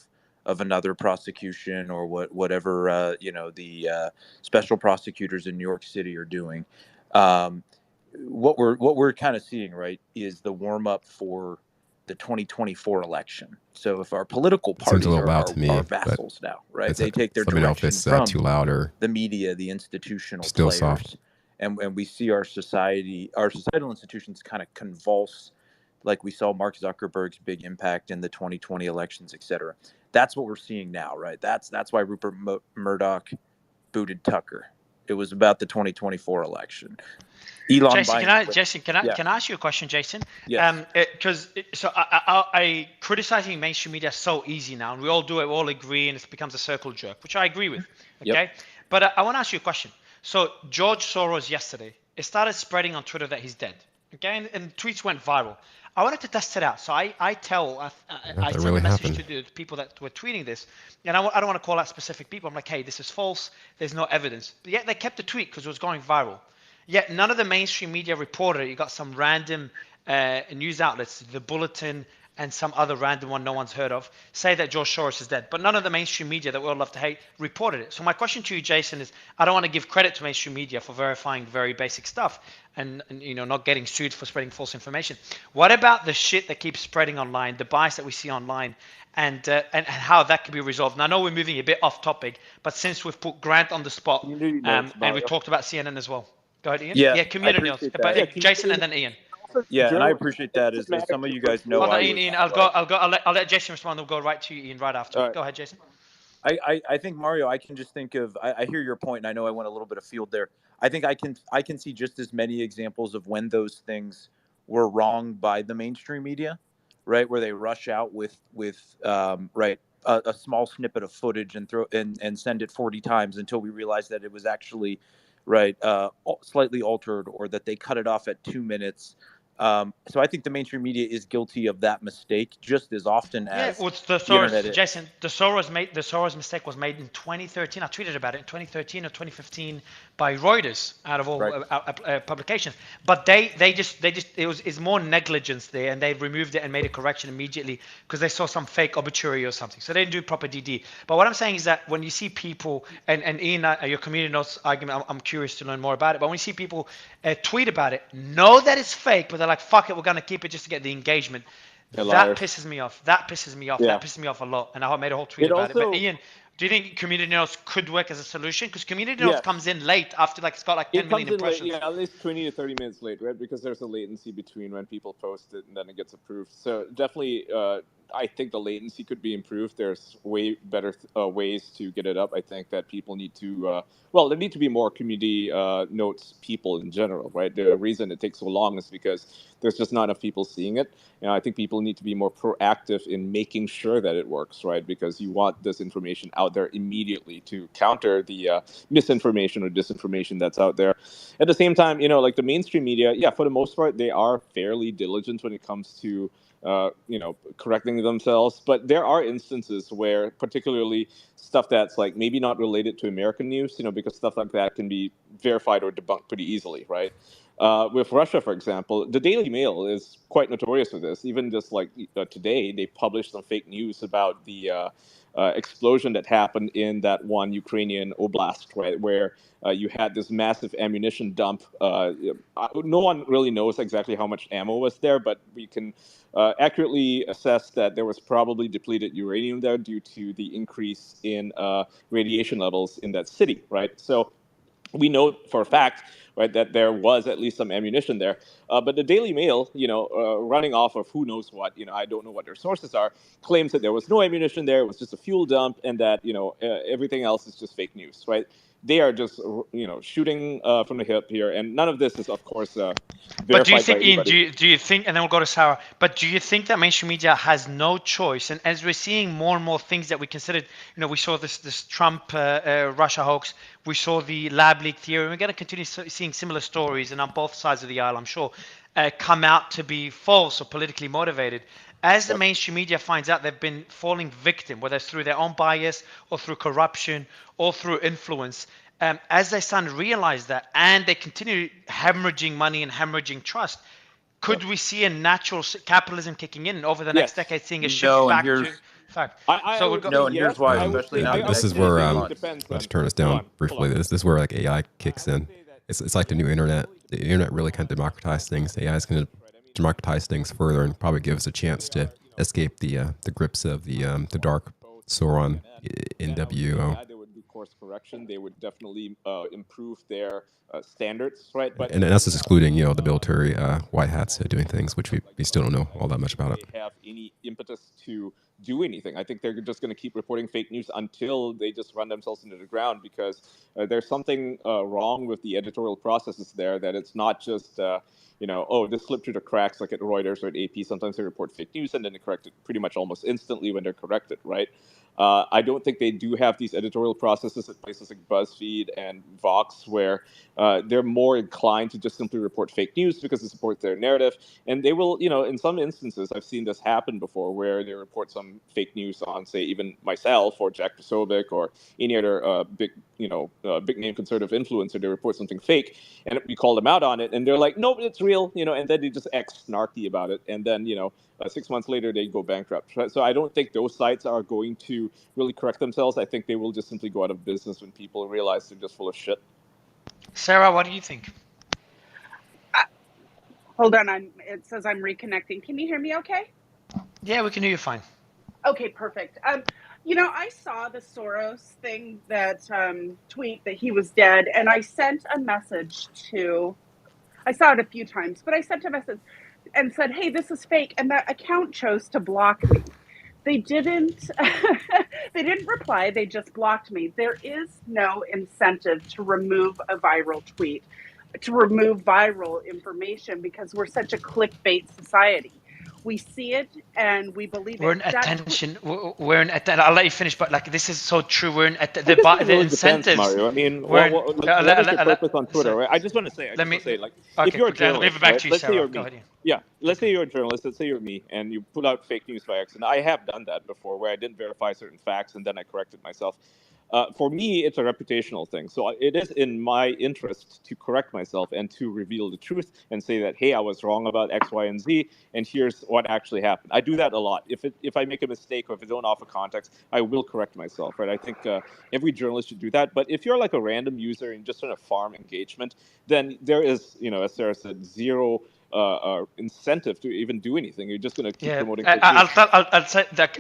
another prosecution or whatever the special prosecutors in New York City are doing. What we're kind of seeing, right, is the warm up for the 2024 election. So if our political parties are vassals now, right, they take their direction from too loud or the media, the institutional still players, soft. and we see our societal institutions kind of convulse, like we saw Mark Zuckerberg's big impact in the 2020 elections, et cetera. That's what we're seeing now, right? That's why Rupert Murdoch booted Tucker. It was about the 2024 election. Elon Jason, Biden, can I ask you a question, Jason? Yes. Because I criticizing mainstream media is so easy now, and we all do it, we all agree, and it becomes a circle jerk, which I agree with. Okay, Yep. But I want to ask you a question. So George Soros yesterday, it started spreading on Twitter that he's dead. Okay, and tweets went viral. I wanted to test it out, so I tell really a message happened. to the people that were tweeting this, and I don't want to call out specific people. I'm like, hey, this is false. There's no evidence. But yet they kept the tweet because it was going viral. Yet none of the mainstream media reported it. You got some random news outlets, the Bulletin and some other random one no one's heard of, say that George Soros is dead. But none of the mainstream media that we all love to hate reported it. So my question to you, Jason, is I don't want to give credit to mainstream media for verifying very basic stuff and not getting sued for spreading false information. What about the shit that keeps spreading online, the bias that we see online, and how that can be resolved? And I know we're moving a bit off topic, but since we've put Grant on the spot, and we talked about CNN as well. Go ahead, Ian. Yeah, community notes. But Jason and then Ian. Yeah, and I appreciate that. As some of you guys know, Hold on, Ian. I'll let Jason respond. We'll go right to you, Ian, right after. Right. Go ahead, Jason. I think, Mario, I can just think of. I hear your point, and I know I went a little bit afield there. I think I can see just as many examples of when those things were wrong by the mainstream media, right, where they rush out with right a small snippet of footage and send it 40 times until we realize that it was actually right slightly altered, or that they cut it off at 2 minutes. So I think the mainstream media is guilty of that mistake just as often as the Soros, Jason, the Soros mistake was made in 2013. I tweeted about it in 2013 or 2015 by Reuters, out of all publications. But it's more negligence there, and they removed it and made a correction immediately because they saw some fake obituary or something. So they didn't do proper DD. But what I'm saying is that when you see people, and Ian, your community notes argument, I'm curious to learn more about it. But when you see people tweet about it, know that it's fake, but they're like, fuck it, we're going to keep it just to get the engagement. That pisses me off. That pisses me off a lot. And I made a whole tweet about it. But Ian, do you think community notes could work as a solution? Because community notes comes in late after it's got 10 million impressions. At least 20 to 30 minutes late, right? Because there's a latency between when people post it and then it gets approved. So definitely, I think the latency could be improved. There's way better ways to get it up. I think that people need to, there need to be more community notes people in general, right? The reason it takes so long is because there's just not enough people seeing it. I think people need to be more proactive in making sure that it works, right? Because you want this information out there immediately to counter the misinformation or disinformation that's out there. At the same time, like the mainstream media, for the most part, they are fairly diligent when it comes to correcting themselves. But there are instances where, particularly stuff that's like maybe not related to American news, because stuff like that can be verified or debunked pretty easily, right? With Russia, for example, the Daily Mail is quite notorious for this. Even just like today, they published some fake news about the explosion that happened in that one Ukrainian oblast, right, where you had this massive ammunition dump. No one really knows exactly how much ammo was there, but we can accurately assess that there was probably depleted uranium there due to the increase in radiation levels in that city, right? So we know for a fact, right, that there was at least some ammunition there. But the Daily Mail, running off of who knows what, I don't know what their sources are, claims that there was no ammunition there, it was just a fuel dump, and that, everything else is just fake news, right? They are just, shooting from the hip here, and none of this is, of course, But do you verified by think, Ian, anybody. do you think, and then we'll go to Sarah, but do you think that mainstream media has no choice? And as we're seeing more and more things that we considered, we saw this Trump Russia hoax, we saw the lab leak theory, and we're going to continue seeing similar stories, and on both sides of the aisle, I'm sure, come out to be false or politically motivated. As the mainstream media finds out they've been falling victim, whether it's through their own bias or through corruption or through influence, as they start to realize that, and they continue hemorrhaging money and hemorrhaging trust, could we see a natural capitalism kicking in over the next decade, seeing a shift No, and back here's to fact? I So would we'll say go. and yes. here's why, I would especially say, now in the This next is where 18 months. depends let's on. turn us Go down on, briefly. This is where like AI kicks in. It's like the new internet. The internet really kind of democratized things. AI is going to democratize things further and probably give us a chance to escape the grips of the dark Sauron NWO. They would do course correction. They would definitely improve their standards, right? But And that's just excluding, the military white hats doing things, which we still don't know all that much about it. They have any impetus to do anything. I think they're just going to keep reporting fake news until they just run themselves into the ground, because there's something wrong with the editorial processes there, that it's not just this slipped through the cracks like at Reuters or at AP. Sometimes they report fake news and then they correct it pretty much almost instantly when they're corrected, right? I don't think they do have these editorial processes at places like BuzzFeed and Vox, where they're more inclined to just simply report fake news because it supports their narrative. And they will, in some instances, I've seen this happen before, where they report some fake news on, say, even myself or Jack Posobiec or any other big name conservative influencer. They report something fake, and we call them out on it, and they're like, "Nope, it's real," and then they just act snarky about it, and then 6 months later they go bankrupt. So I don't think those sites are going to really correct themselves. I think they will just simply go out of business when people realize they're just full of shit. Sarah, what do you think? Hold on, it says I'm reconnecting. Can you hear me okay? Yeah, we can hear you fine. Okay, perfect. I saw the Soros thing, that tweet that he was dead, and I sent a message I saw it a few times, but I sent a message and said, "Hey, this is fake," and that account chose to block me. They didn't they didn't reply, they just blocked me. There is no incentive to remove a viral tweet, to remove viral information, because we're such a clickbait society. We see it and we believe We're it. in attention. We're in attention. I'll let you finish, but this is so true. We're in the really incentives. depends, Mario. I mean, what is your purpose on Twitter, right? I just want to say, if you're a journalist, leave it back right? to you, Let's say Sarah. you're Go me. ahead. Yeah, let's say you're a journalist. Let's say you're me, and you put out fake news by accident. I have done that before, where I didn't verify certain facts and then I corrected myself. For me, it's a reputational thing. So it is in my interest to correct myself and to reveal the truth and say that, hey, I was wrong about X, Y, and Z, and here's what actually happened. I do that a lot. If I make a mistake or if I don't offer context, I will correct myself, right? I think every journalist should do that. But if you're like a random user and just trying to farm engagement, then there is, as Sarah said, zero incentive to even do anything. You're just going to keep promoting fake news.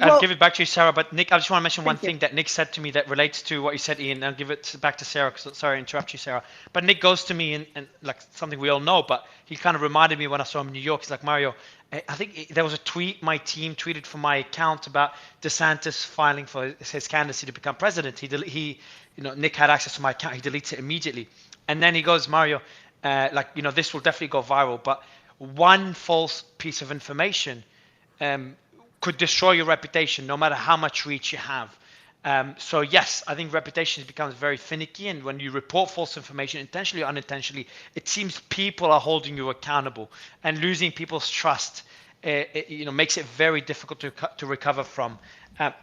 I'll give it back to you, Sarah. But Nick, I just want to mention one thing that Nick said to me that relates to what you said, Ian. I'll give it back to Sarah. Sorry to interrupt you, Sarah. But Nick goes to me and like something we all know, but he kind of reminded me when I saw him in New York. He's like, Mario, I think there was a tweet my team tweeted from my account about DeSantis filing for his candidacy to become president. Nick had access to my account. He deletes it immediately, and then he goes, Mario, this will definitely go viral, but one false piece of information could destroy your reputation, no matter how much reach you have. So yes, I think reputation becomes very finicky, and when you report false information, intentionally or unintentionally, it seems people are holding you accountable, and losing people's trust, makes it very difficult to recover from.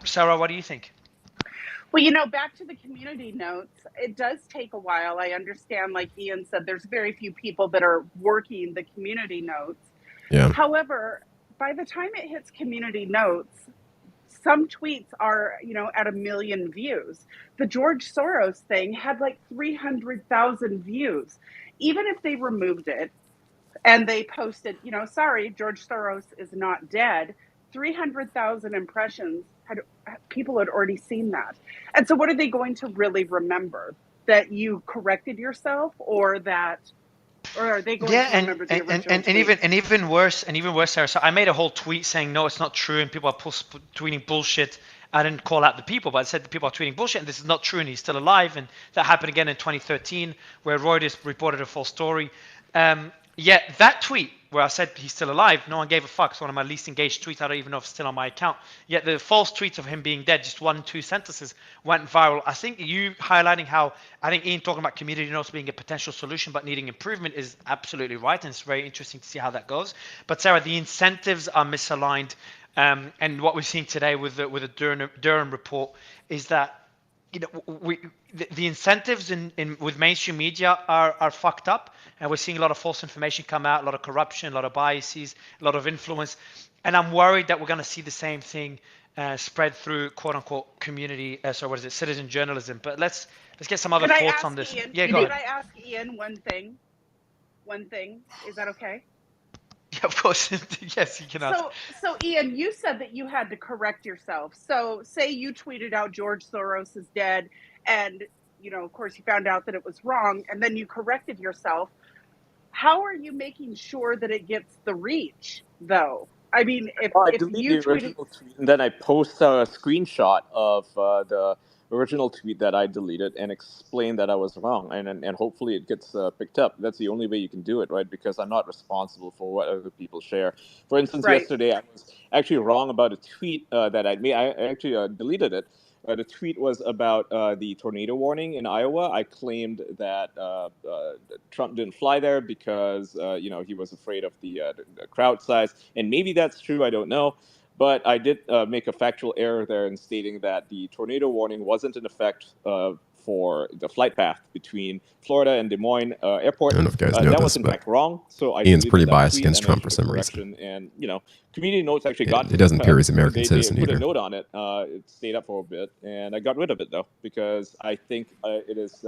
Sarah, what do you think? Well, back to the community notes, it does take a while. I understand, like Ian said, there's very few people that are working the community notes. Yeah. However, by the time it hits community notes, some tweets are, at 1 million views. The George Soros thing had like 300,000 views. Even if they removed it and they posted, sorry, George Soros is not dead, 300,000 impressions, people had already seen that. And so what are they going to really remember? That you corrected yourself, or are they going to remember the original tweet? And even worse, Sarah. So I made a whole tweet saying no, it's not true, and people are tweeting bullshit. I didn't call out the people, but I said the people are tweeting bullshit, and this is not true, and he's still alive. And that happened again in 2013, where Reuters reported a false story. Yet that tweet where I said he's still alive, no one gave a fuck. It's one of my least engaged tweets. I don't even know if it's still on my account. Yet the false tweets of him being dead, just 1-2 sentences, went viral. I think you highlighting how, I think Ian talking about community notes being a potential solution but needing improvement is absolutely right, and it's very interesting to see how that goes. But Sarah, the incentives are misaligned, and what we're seeing today with the Durham report is that the incentives with mainstream media are fucked up, and we're seeing a lot of false information come out, a lot of corruption, a lot of biases, a lot of influence, and I'm worried that we're going to see the same thing spread through quote unquote community. Citizen journalism. But let's get some other thoughts on this. Ian, Yeah, go ahead. Could I ask Ian one thing? Is that okay? Yeah, of course. Yes, you can ask. So Ian, you said that you had to correct yourself. So say you tweeted out George Soros is dead, and of course you found out that it was wrong, and then you corrected yourself. How are you making sure that it gets the reach, though? I mean, if you the original tweet, and then I post a screenshot of the original tweet that I deleted and explain that I was wrong, and hopefully it gets picked up. That's the only way you can do it, right? Because I'm not responsible for what other people share. For instance, yesterday I was actually wrong about a tweet that I made. I actually deleted it. The tweet was about the tornado warning in Iowa. I claimed that Trump didn't fly there because he was afraid of the crowd size, and maybe that's true. I don't know. But I did make a factual error there in stating that the tornado warning wasn't in effect for the flight path between Florida and Des Moines Airport. I don't know if you guys know that this, was in fact wrong. So Ian's pretty biased against Trump for some reason. And community notes actually got. It doesn't appear he's an American citizen they put either. a note on it. It stayed up for a bit, and I got rid of it though because I think it is.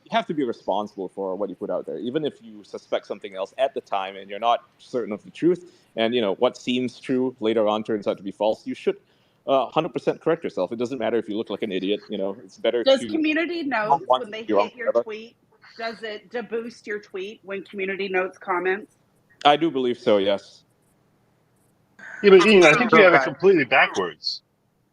You have to be responsible for what you put out there, even if you suspect something else at the time and you're not certain of the truth. And what seems true later on turns out to be false. You should 100% correct yourself. It doesn't matter if you look like an idiot. It's better. Does community notes when they hit your tweet? Does it deboost your tweet when community notes comments? I do believe so. Yes. Yeah, but Ian, I think you have it completely backwards.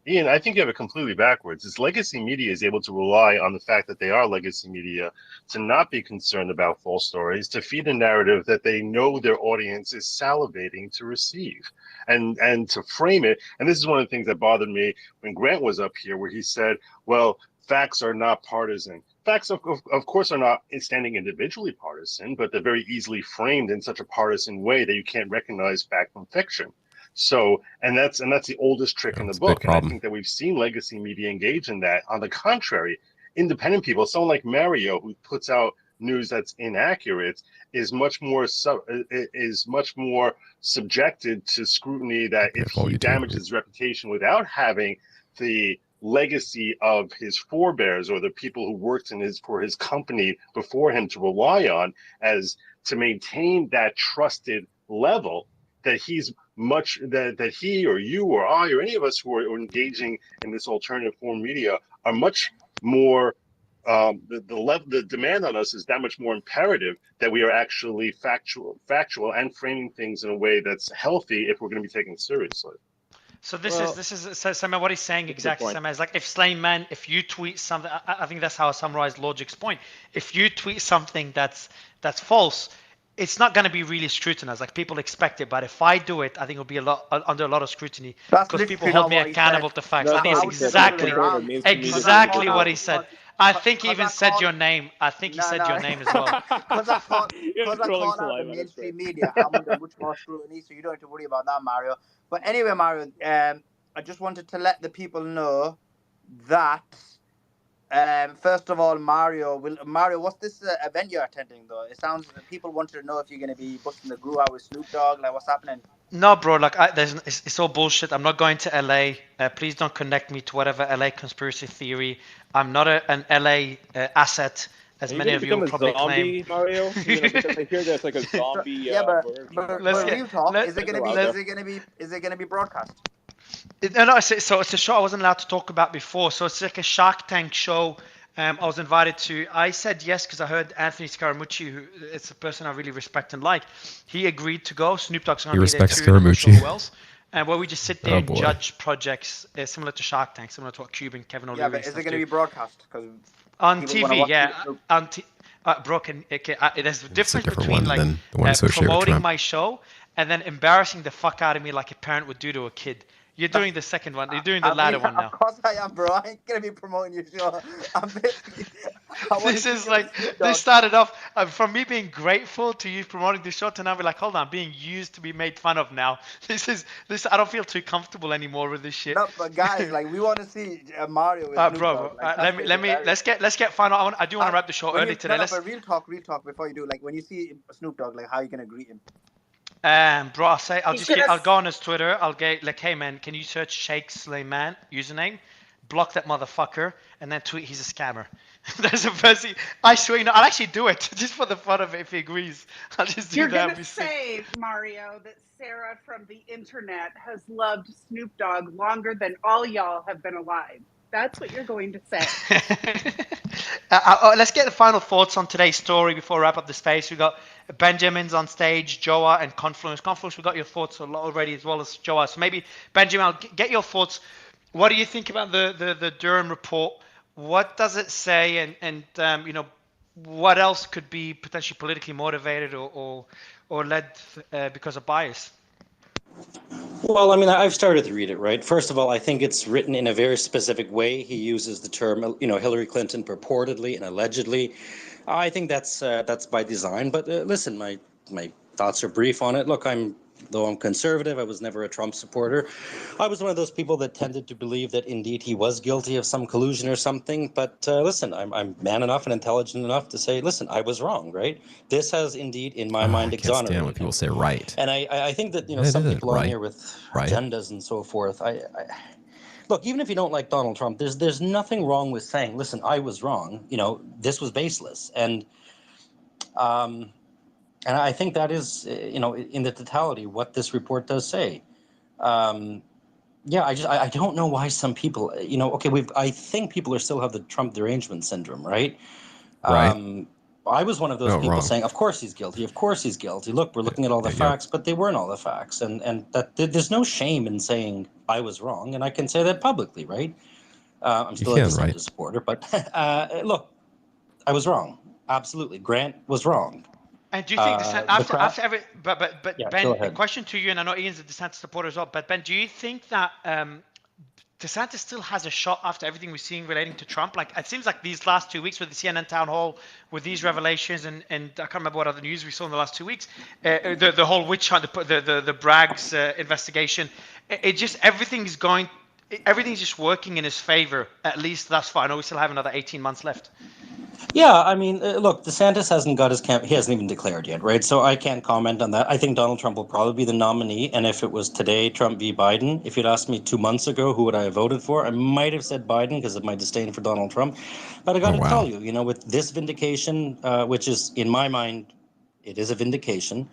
Ian, I think you have it completely backwards. This legacy media is able to rely on the fact that they are legacy media to not be concerned about false stories, to feed a narrative that they know their audience is salivating to receive, and to frame it. And this is one of the things that bothered me when Grant was up here, where he said, well, facts are not partisan. Facts, of course, are not standing individually partisan, but they're very easily framed in such a partisan way that you can't recognize fact from fiction. So, and that's the oldest trick in the book. And I think that we've seen legacy media engage in that. On the contrary, independent people, someone like Mario, who puts out news that's inaccurate, is much more subjected to scrutiny that if he damages his reputation without having the legacy of his forebears or the people who worked for his company before him to rely on as to maintain that trusted level, that that he or you or I or any of us who are engaging in this alternative form media are much more the demand on us is that much more imperative that we are actually factual and framing things in a way that's healthy if we're going to be taken seriously. So this is Sam, what he's saying exactly, Sam, is like if Slayman, if you tweet something, I think that's how I summarize Logic's point. If you tweet something that's false, it's not going to be really scrutinized. Like people expect it, but if I do it, I think it'll be under a lot of scrutiny because people hold me accountable to facts. I think it's exactly what he said. I think he even said your name. I think he said your name as well. Because I call out the mainstream media, I'm under much more scrutiny, so you don't have to worry about that, Mario. But anyway, Mario, I just wanted to let the people know that. First of all, Mario, what's this event you're attending though? It sounds people wanted to know if you're going to be busting the glue out with Snoop Dogg. Like, what's happening? No, bro. Like, it's all bullshit. I'm not going to LA. Please don't connect me to whatever LA conspiracy theory. I'm not an LA asset, as Are you many going to of you become will a probably claim. zombie, Mario? Because I hear there's like a zombie Yeah, but version of real talk. Is it There's going to no be? out there. Is it going to be broadcast? No, so it's a show I wasn't allowed to talk about before. So it's like a Shark Tank show. I was invited to. I said yes because I heard Anthony Scaramucci, who it's a person I really respect and like. He agreed to go. Snoop Dogg's going He to be there respects too, and I'm not sure Scaramucci. who else. And where we just sit there Oh and boy. judge projects similar to Shark Tank, similar to what Cube and Kevin O'Leary. Yeah, but is it going to be broadcast? Because on people want to TV? watch Yeah, on broken. Okay, there's a It's a difference different between one like than the one associated with promoting Trump. my show and then embarrassing the fuck out of me like a parent would do to a kid. You're doing the second one. You're doing the latter one now. Of course I am, bro. I ain't gonna be promoting your show. I'm basically. This is like this started off from me being grateful to you promoting the show to now be like, hold on, I'm being used to be made fun of now. This. I don't feel too comfortable anymore with this shit. No, but guys, like we want to see Mario with Snoop Dogg. Like, let's get final. I do want to wrap the show early today. No, but real talk before you do. Like when you see Snoop Dogg, like how are you gonna greet him? Bro, I'll go on his Twitter. I'll get like, hey man, can you search Sheikh Suleiman username, block that motherfucker, and then tweet he's a scammer. There's a person. I swear, I'll actually do it just for the fun of it. If he agrees, I'll just do You're that. You're gonna say, Mario, that Sarah from the internet has loved Snoop Dogg longer than all y'all have been alive. That's what you're going to say. Let's get the final thoughts on today's story before we wrap up the space. We got Benjamin's on stage, Joa, and Confluence. Confluence, we got your thoughts already as well as Joa. So maybe Benjamin, I'll get your thoughts. What do you think about the Durham report? What does it say, and what else could be potentially politically motivated or led because of bias? Well, I mean, I've started to read it, right? First of all, I think it's written in a very specific way. He uses the term, Hillary Clinton purportedly and allegedly. I think that's by design. But listen, my thoughts are brief on it. Look, though I'm conservative, I was never a Trump supporter. I was one of those people that tended to believe that indeed he was guilty of some collusion or something. But listen, I'm man enough and intelligent enough to say, listen, I was wrong, right? This has indeed, in my mind, I can't stand exonerated when people say right. And I think that some people on here with agendas and so forth. Look, even if you don't like Donald Trump, there's nothing wrong with saying, listen, I was wrong. This was baseless, and I think that is, in the totality, what this report does say. Yeah, I don't know why some people, I think people still have the Trump derangement syndrome, right? Right. I was one of those people wrong. saying, of course he's guilty. Of course he's guilty. Look, we're looking at all the facts, but they weren't all the facts. And that there's no shame in saying I was wrong. And I can say that publicly, right? I'm still a DeSantis supporter, but look, I was wrong. Absolutely. Grant was wrong. And do you think after every but yeah, Ben, a question to you, and I know Ian's a DeSantis supporter as well, but Ben, do you think that DeSantis still has a shot after everything we're seeing relating to Trump? Like, it seems like these last 2 weeks with the CNN town hall, with these revelations, and I can't remember what other news we saw in the last 2 weeks, the whole witch hunt, the Bragg's investigation, it just everything's just working in his favor, at least thus far. I know we still have another 18 months left. Yeah, I mean, look, DeSantis hasn't got his he hasn't even declared yet, right? So I can't comment on that. I think Donald Trump will probably be the nominee. And if it was today, Trump v. Biden, if you'd asked me 2 months ago, who would I have voted for? I might have said Biden because of my disdain for Donald Trump. But I got to tell you, with this vindication, which is, in my mind, it is a vindication,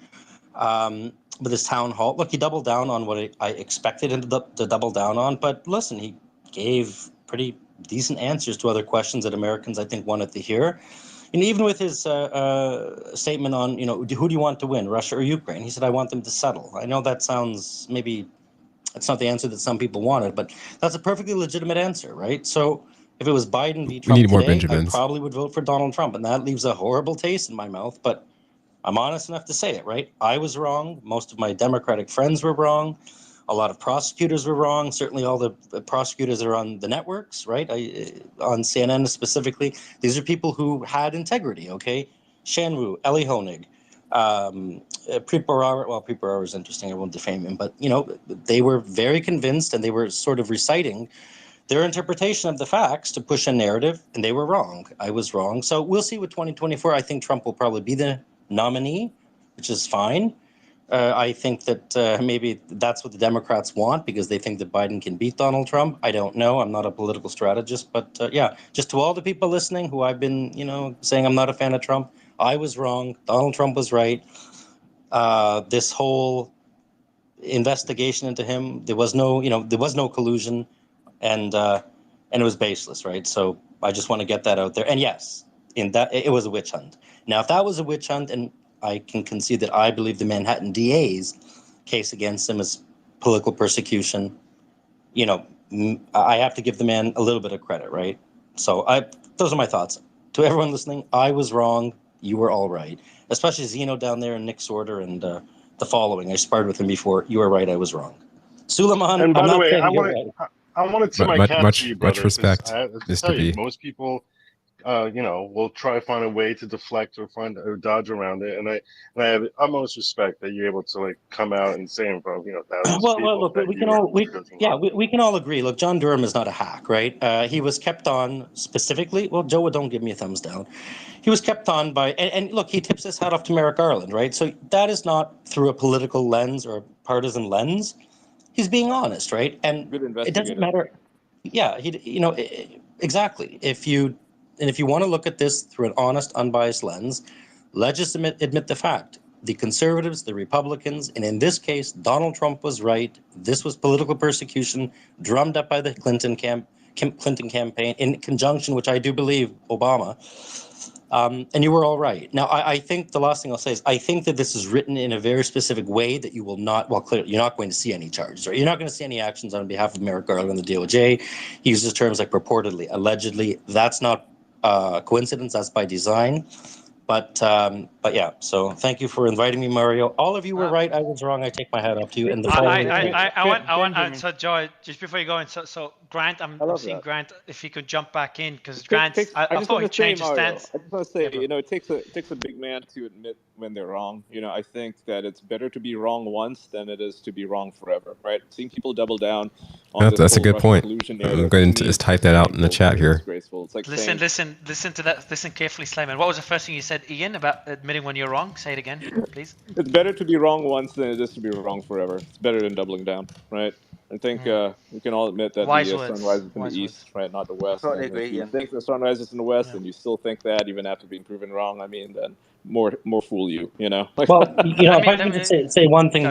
with this town hall, look, he doubled down on what I expected him to double down on. But listen, he gave pretty decent answers to other questions that Americans, I think, wanted to hear. And even with his statement on, who do you want to win, Russia or Ukraine? He said, I want them to settle. I know that sounds maybe it's not the answer that some people wanted, but that's a perfectly legitimate answer, right? So if it was Biden v. Trump today, I probably would vote for Donald Trump. And that leaves a horrible taste in my mouth. But I'm honest enough to say it, right? I was wrong. Most of my Democratic friends were wrong. A lot of prosecutors were wrong. Certainly all the prosecutors that are on the networks, right? On CNN specifically. These are people who had integrity, okay? Shanwu, Eli Honig, Preet Bharara. Well, Preet Bharara is interesting. I won't defame him. But, they were very convinced, and they were sort of reciting their interpretation of the facts to push a narrative, and they were wrong. I was wrong. So we'll see with 2024. I think Trump will probably be the nominee, which is fine. I think that maybe that's what the Democrats want because they think that Biden can beat Donald Trump. I don't know. I'm not a political strategist, but yeah, just to all the people listening who I've been, saying I'm not a fan of Trump, I was wrong. Donald Trump was right. This whole investigation into him, there was no collusion, and it was baseless, right? So I just want to get that out there. And yes, in that it was a witch hunt. Now, if that was a witch hunt, and I can concede that I believe the Manhattan DA's case against him is political persecution, I have to give the man a little bit of credit, right? So those are my thoughts. To everyone listening, I was wrong. You were all right. Especially Zeno down there and Nick Sorter and the following. I sparred with him before. You were right. I was wrong. Suleiman, And by I'm the not way, saying you're right. I want to tip my cap to you, brother. Much respect, I have to Mr. tell you, B. most people, will try to find a way to deflect or dodge around it. And I have utmost respect that you're able to come out and say in front of thousands of people Look, that we you can were all choosing wrong. we can all agree. Look, John Durham is not a hack, right? He was kept on specifically. Well, Joe, don't give me a thumbs down. He was kept on by, and look, he tips his hat off to Merrick Garland, right? So that is not through a political lens or a partisan lens. He's being honest, right? And Good it doesn't investigator. matter. Yeah, exactly. If you want to look at this through an honest, unbiased lens, let's just admit the fact. The conservatives, the Republicans, and in this case, Donald Trump was right. This was political persecution drummed up by the Clinton campaign in conjunction, which I do believe, Obama. And you were all right. Now, I think the last thing I'll say is I think that this is written in a very specific way that you will not, clearly, you're not going to see any charges, right? You're not going to see any actions on behalf of Merrick Garland and the DOJ. He uses terms like purportedly, allegedly. That's not coincidence. That's by design. But yeah, so thank you for inviting me, Mario. All of you were right. I was wrong. I take my hat off to you. And the following. I want. So Joy, just before you go in, so Grant, I'm seeing that. Grant. If he could jump back in, because Grant, I just thought he want to say, changed his Mario, stance. I just want to say, it takes a big man to admit when they're wrong. I think that it's better to be wrong once than it is to be wrong forever, right? Seeing people double down on That's a good Russian point. collusion I'm narrative going to just type that out in the chat here. Disgraceful. It's like listen to that. Listen carefully, Slayman. What was the first thing you said, Ian, about admitting when you're wrong? Say it again, please. It's better to be wrong once than it is to be wrong forever. It's better than doubling down, right? I think we can all admit that Wise the words. sun rises in Wise the words. east, right, not the west. Totally And agree, if you Ian. think the sun rises in the west and you still think that even after being proven wrong, I mean, then more fool you, Well, if I can just say one thing,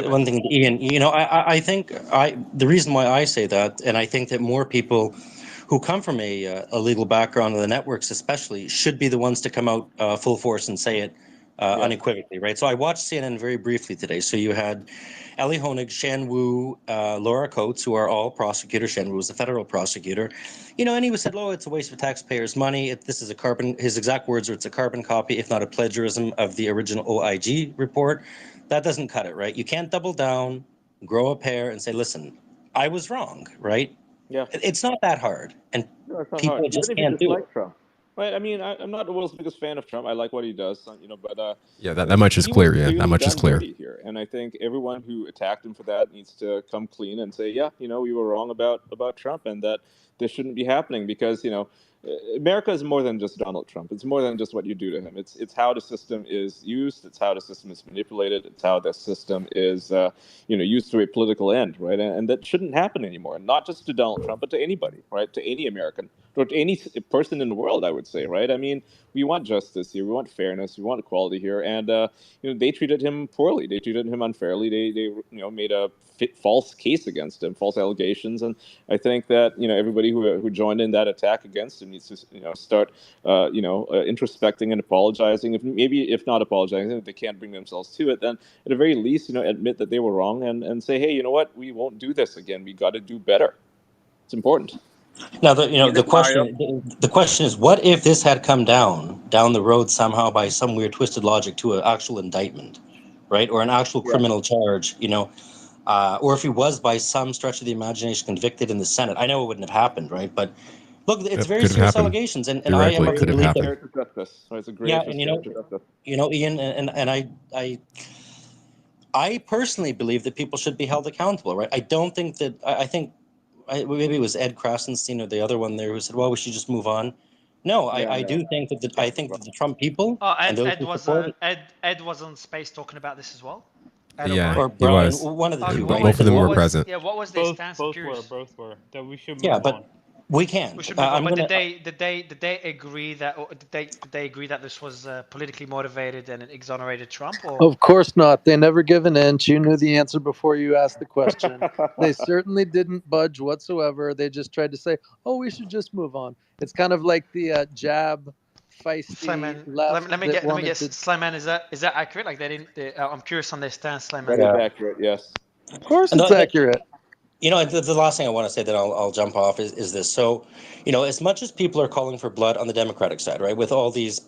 Ian. I think the reason why I say that, and I think that more people who come from a legal background, of the networks especially, should be the ones to come out full force and say it unequivocally, right? So I watched CNN very briefly today. So you had Ellie Honig, Shan Wu, Laura Coates, who are all prosecutors. Shan Wu was a federal prosecutor, and he said, "Oh, it's a waste of taxpayers' money. This is his exact words are, it's a carbon copy, if not a plagiarism of the original OIG report." That doesn't cut it, right? You can't double down, grow a pair, and say, "Listen, I was wrong," right? Yeah. It's not that hard, and No, it's not people hard. just Even if you can't do it. dislike Trump, right? I mean, I'm not the world's biggest fan of Trump. I like what he does, but yeah, that much is he clear. was Yeah, really that much is done clear. dirty here, and I think everyone who attacked him for that needs to come clean and say, yeah, we were wrong about Trump, and that this shouldn't be happening because America is more than just Donald Trump. It's more than just what you do to him. It's how the system is used. It's how the system is manipulated. It's how the system is, used to a political end, right? And that shouldn't happen anymore. Not just to Donald Trump, but to anybody, right? To any American, or to any person in the world, I would say, right? I mean, we want justice here. We want fairness. We want equality here. And they treated him poorly. They treated him unfairly. They made a false case against him, false allegations. And I think that everybody who joined in that attack against him needs to start introspecting and apologizing. If not apologizing, if they can't bring themselves to it, then at the very least admit that they were wrong and say, hey, you know what, we won't do this again. We got to do better. It's important. Now, the question is, what if this had come down the road somehow by some weird twisted logic to an actual indictment, right, or an actual criminal charge, or if he was by some stretch of the imagination convicted in the Senate? I know it wouldn't have happened, right? But look, it's very serious allegations, and I am of the belief that it's a great Ian, and I personally believe that people should be held accountable, right? I don't think that I think maybe it was Ed Krasenstein or the other one there who said, well, we should just move on. No, I do think that the Trump people and those who support it. Ed was on Space talking about this as well. Ed Yeah, O'Brien? Or he Brian, was. one of the two, right? Both of them were present. Yeah, what was their stance? I'm Both curious. were that we should Yeah, move but on. we can. We should move on. But did they agree that, or did they agree that this was politically motivated and it exonerated Trump? Or Of course not. They never give an inch. You knew the answer before you asked the question. They certainly didn't budge whatsoever. They just tried to say, "Oh, we should just move on." It's kind of like the jab, feisty Slayman, left let me that guess. wanted to. Slayman, is that accurate? Like they didn't. I'm curious on their stance, Slayman. That is accurate. Yes. Of course, And it's accurate. You know, the last thing I want to say that I'll jump off is this. So, you know, as much as people are calling for blood on the Democratic side, right, with all these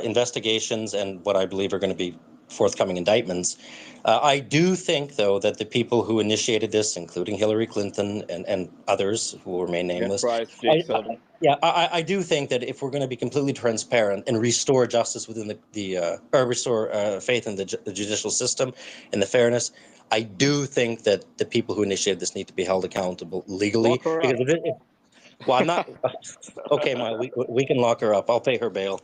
investigations and what I believe are going to be forthcoming indictments, I do think, though, that the people who initiated this, including Hillary Clinton and others who will remain nameless, I do think that if we're going to be completely transparent and restore justice within or restore faith in the judicial system and the fairness, I do think that the people who initiated this need to be held accountable legally. Lock her up. Well, I'm not. Okay, we can lock her up. I'll pay her bail.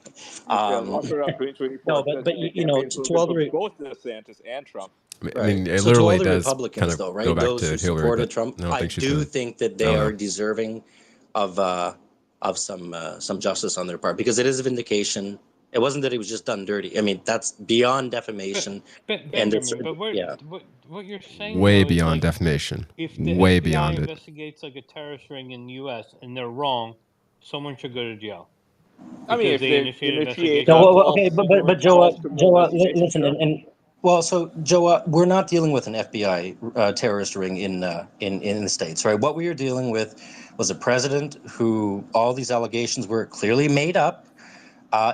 Lock her up 2024. No, but you know, to all the both DeSantis and Trump. I mean, it so to all literally the does Republicans, kind of though, right? go back Those to who Hillary, supported but Trump, I don't think she's do gonna, think that they are deserving of some justice on their part, because it is a vindication. It wasn't that he was just done dirty. I mean, that's beyond defamation. Benjamin, but what you're saying way though, beyond is like, defamation. If the Way FBI beyond it. investigates like a terrorist ring in the U.S. and they're wrong, someone should go to jail. I mean, if they initiated initiate okay, but Joe, listen, sure. Well, so Joe, we're not dealing with an FBI terrorist ring in the States, right? What we are dealing with was a president who all these allegations were clearly made up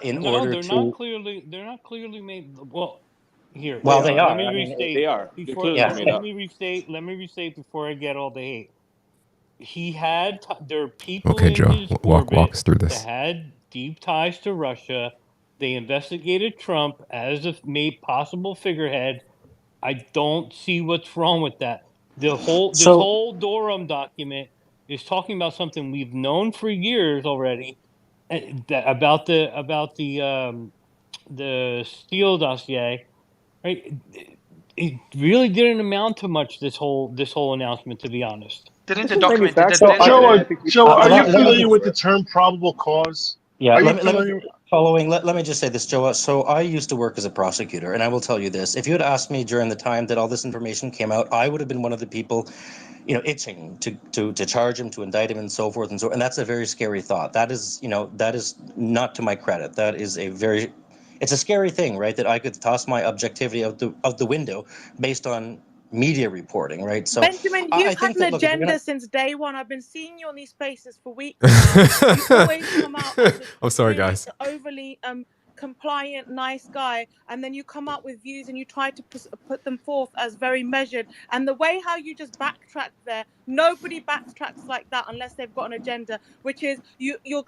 in order they're to. They're not clearly made. Well, here. Well, they are. Let me restate. They are. Before, let me restate before I get all the hate. He had. There are people Okay, in Joe, his walk orbit us through this. that had deep ties to Russia. They investigated Trump as a possible figurehead. I don't see what's wrong with that. This whole Durham document is talking about something we've known for years already, about the Steele dossier, right? It really didn't amount to much. This whole announcement, to be honest. Didn't the document? Joe, are you familiar with the term probable cause? Yeah, let me just say this, Joe. So I used to work as a prosecutor, and I will tell you this: if you had asked me during the time that all this information came out, I would have been one of the people, you know, itching to charge him, to indict him, and so forth and so. And that's a very scary thought. That is, you know, that is not to my credit. That is it's a scary thing, right? That I could toss my objectivity out the window based on media reporting, right? So Benjamin, you've had an agenda since day one. I've been seeing you on these spaces for weeks now. You always come out as this I'm sorry, guys. overly compliant, nice guy, and then you come up with views and you try to put them forth as very measured. And the way how you just backtrack there, nobody backtracks like that unless they've got an agenda, which is you're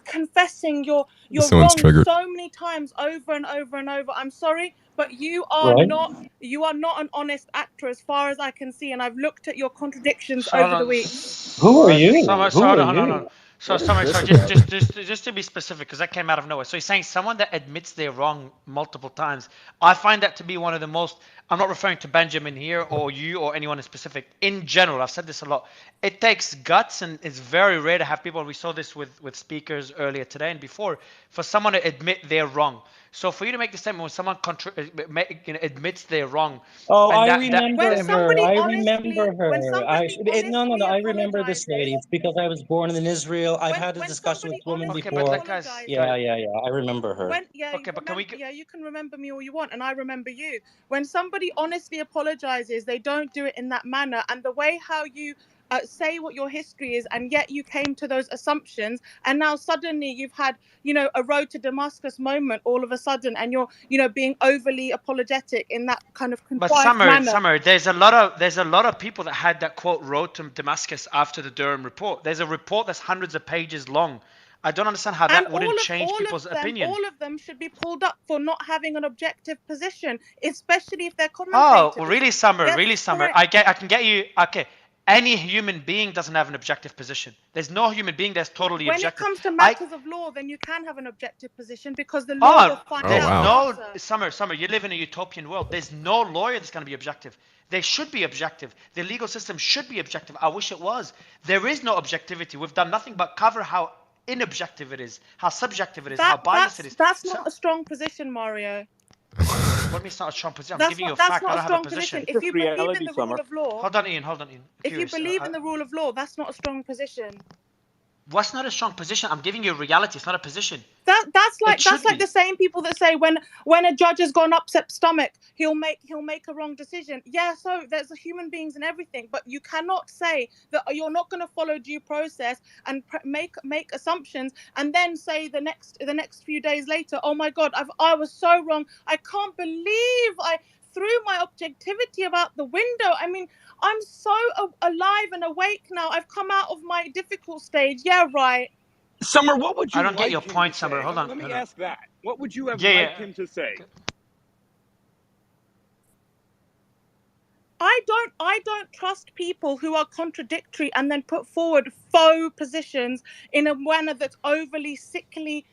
confessing you're Someone's wrong triggered. so many times over and over and over. I'm sorry, but you are not an honest actor as far as I can see, and I've looked at your contradictions over the weeks. Who are you? Sorry, just to be specific, because that came out of nowhere. So you're saying someone that admits they're wrong multiple times. I find that to be one of the most, I'm not referring to Benjamin here or you or anyone in specific. In general, I've said this a lot. It takes guts, and it's very rare to have people, and we saw this with speakers earlier today and before, for someone to admit they're wrong. So for you to make the statement when someone admits they're wrong. Oh, I remember her. I remember this lady. It's because I was born in Israel. I've had a discussion with this woman before. Yeah. I remember her. You can remember me all you want, and I remember you. When somebody honestly apologizes, they don't do it in that manner. And the way how you say what your history is, and yet you came to those assumptions, and now suddenly you've had, you know, a road to Damascus moment all of a sudden, and you're, you know, being overly apologetic in that kind of concise manner. Summer, there's a lot of people that had that quote road to Damascus after the Durham report. There's a report that's hundreds of pages long. I don't understand how that wouldn't change people's opinion. All of them should be pulled up for not having an objective position, especially if they're commentating. Oh, really, Summer? Really, Summer? I can get you. Okay, Any human being doesn't have an objective position. There's no human being that's totally When objective. it comes to matters of law, then you can have an objective position because the law will find there's out. no Summer. You live in a utopian world. There's no lawyer that's going to be objective. They should be objective. The legal system should be objective. I wish it was. There is no objectivity. We've done nothing but cover how inobjective it is, how subjective it is, how biased it is. That's not a strong position, Mario. What means not a strong position? I'm giving you a fact. I don't have a position. If you believe in the rule of law, hold on, Ian. If you believe in the rule of law, that's not a strong position. What's not a strong position? I'm giving you a reality. It's not a position. That's like the same people that say when a judge has got an upset stomach, he'll make a wrong decision. Yeah, so there's human beings and everything, but you cannot say that you're not going to follow due process and make assumptions and then say the next few days later, oh my God, I was so wrong. I can't believe I threw my objectivity out the window. I mean, I'm so alive and awake now. I've come out of my difficult stage. Yeah, right. Summer, what would you? I don't get your him point, to Summer. say? Hold on. Let me ask that. What would you have Yeah, liked him to say? I don't trust people who are contradictory and then put forward faux positions in a manner that's overly sickly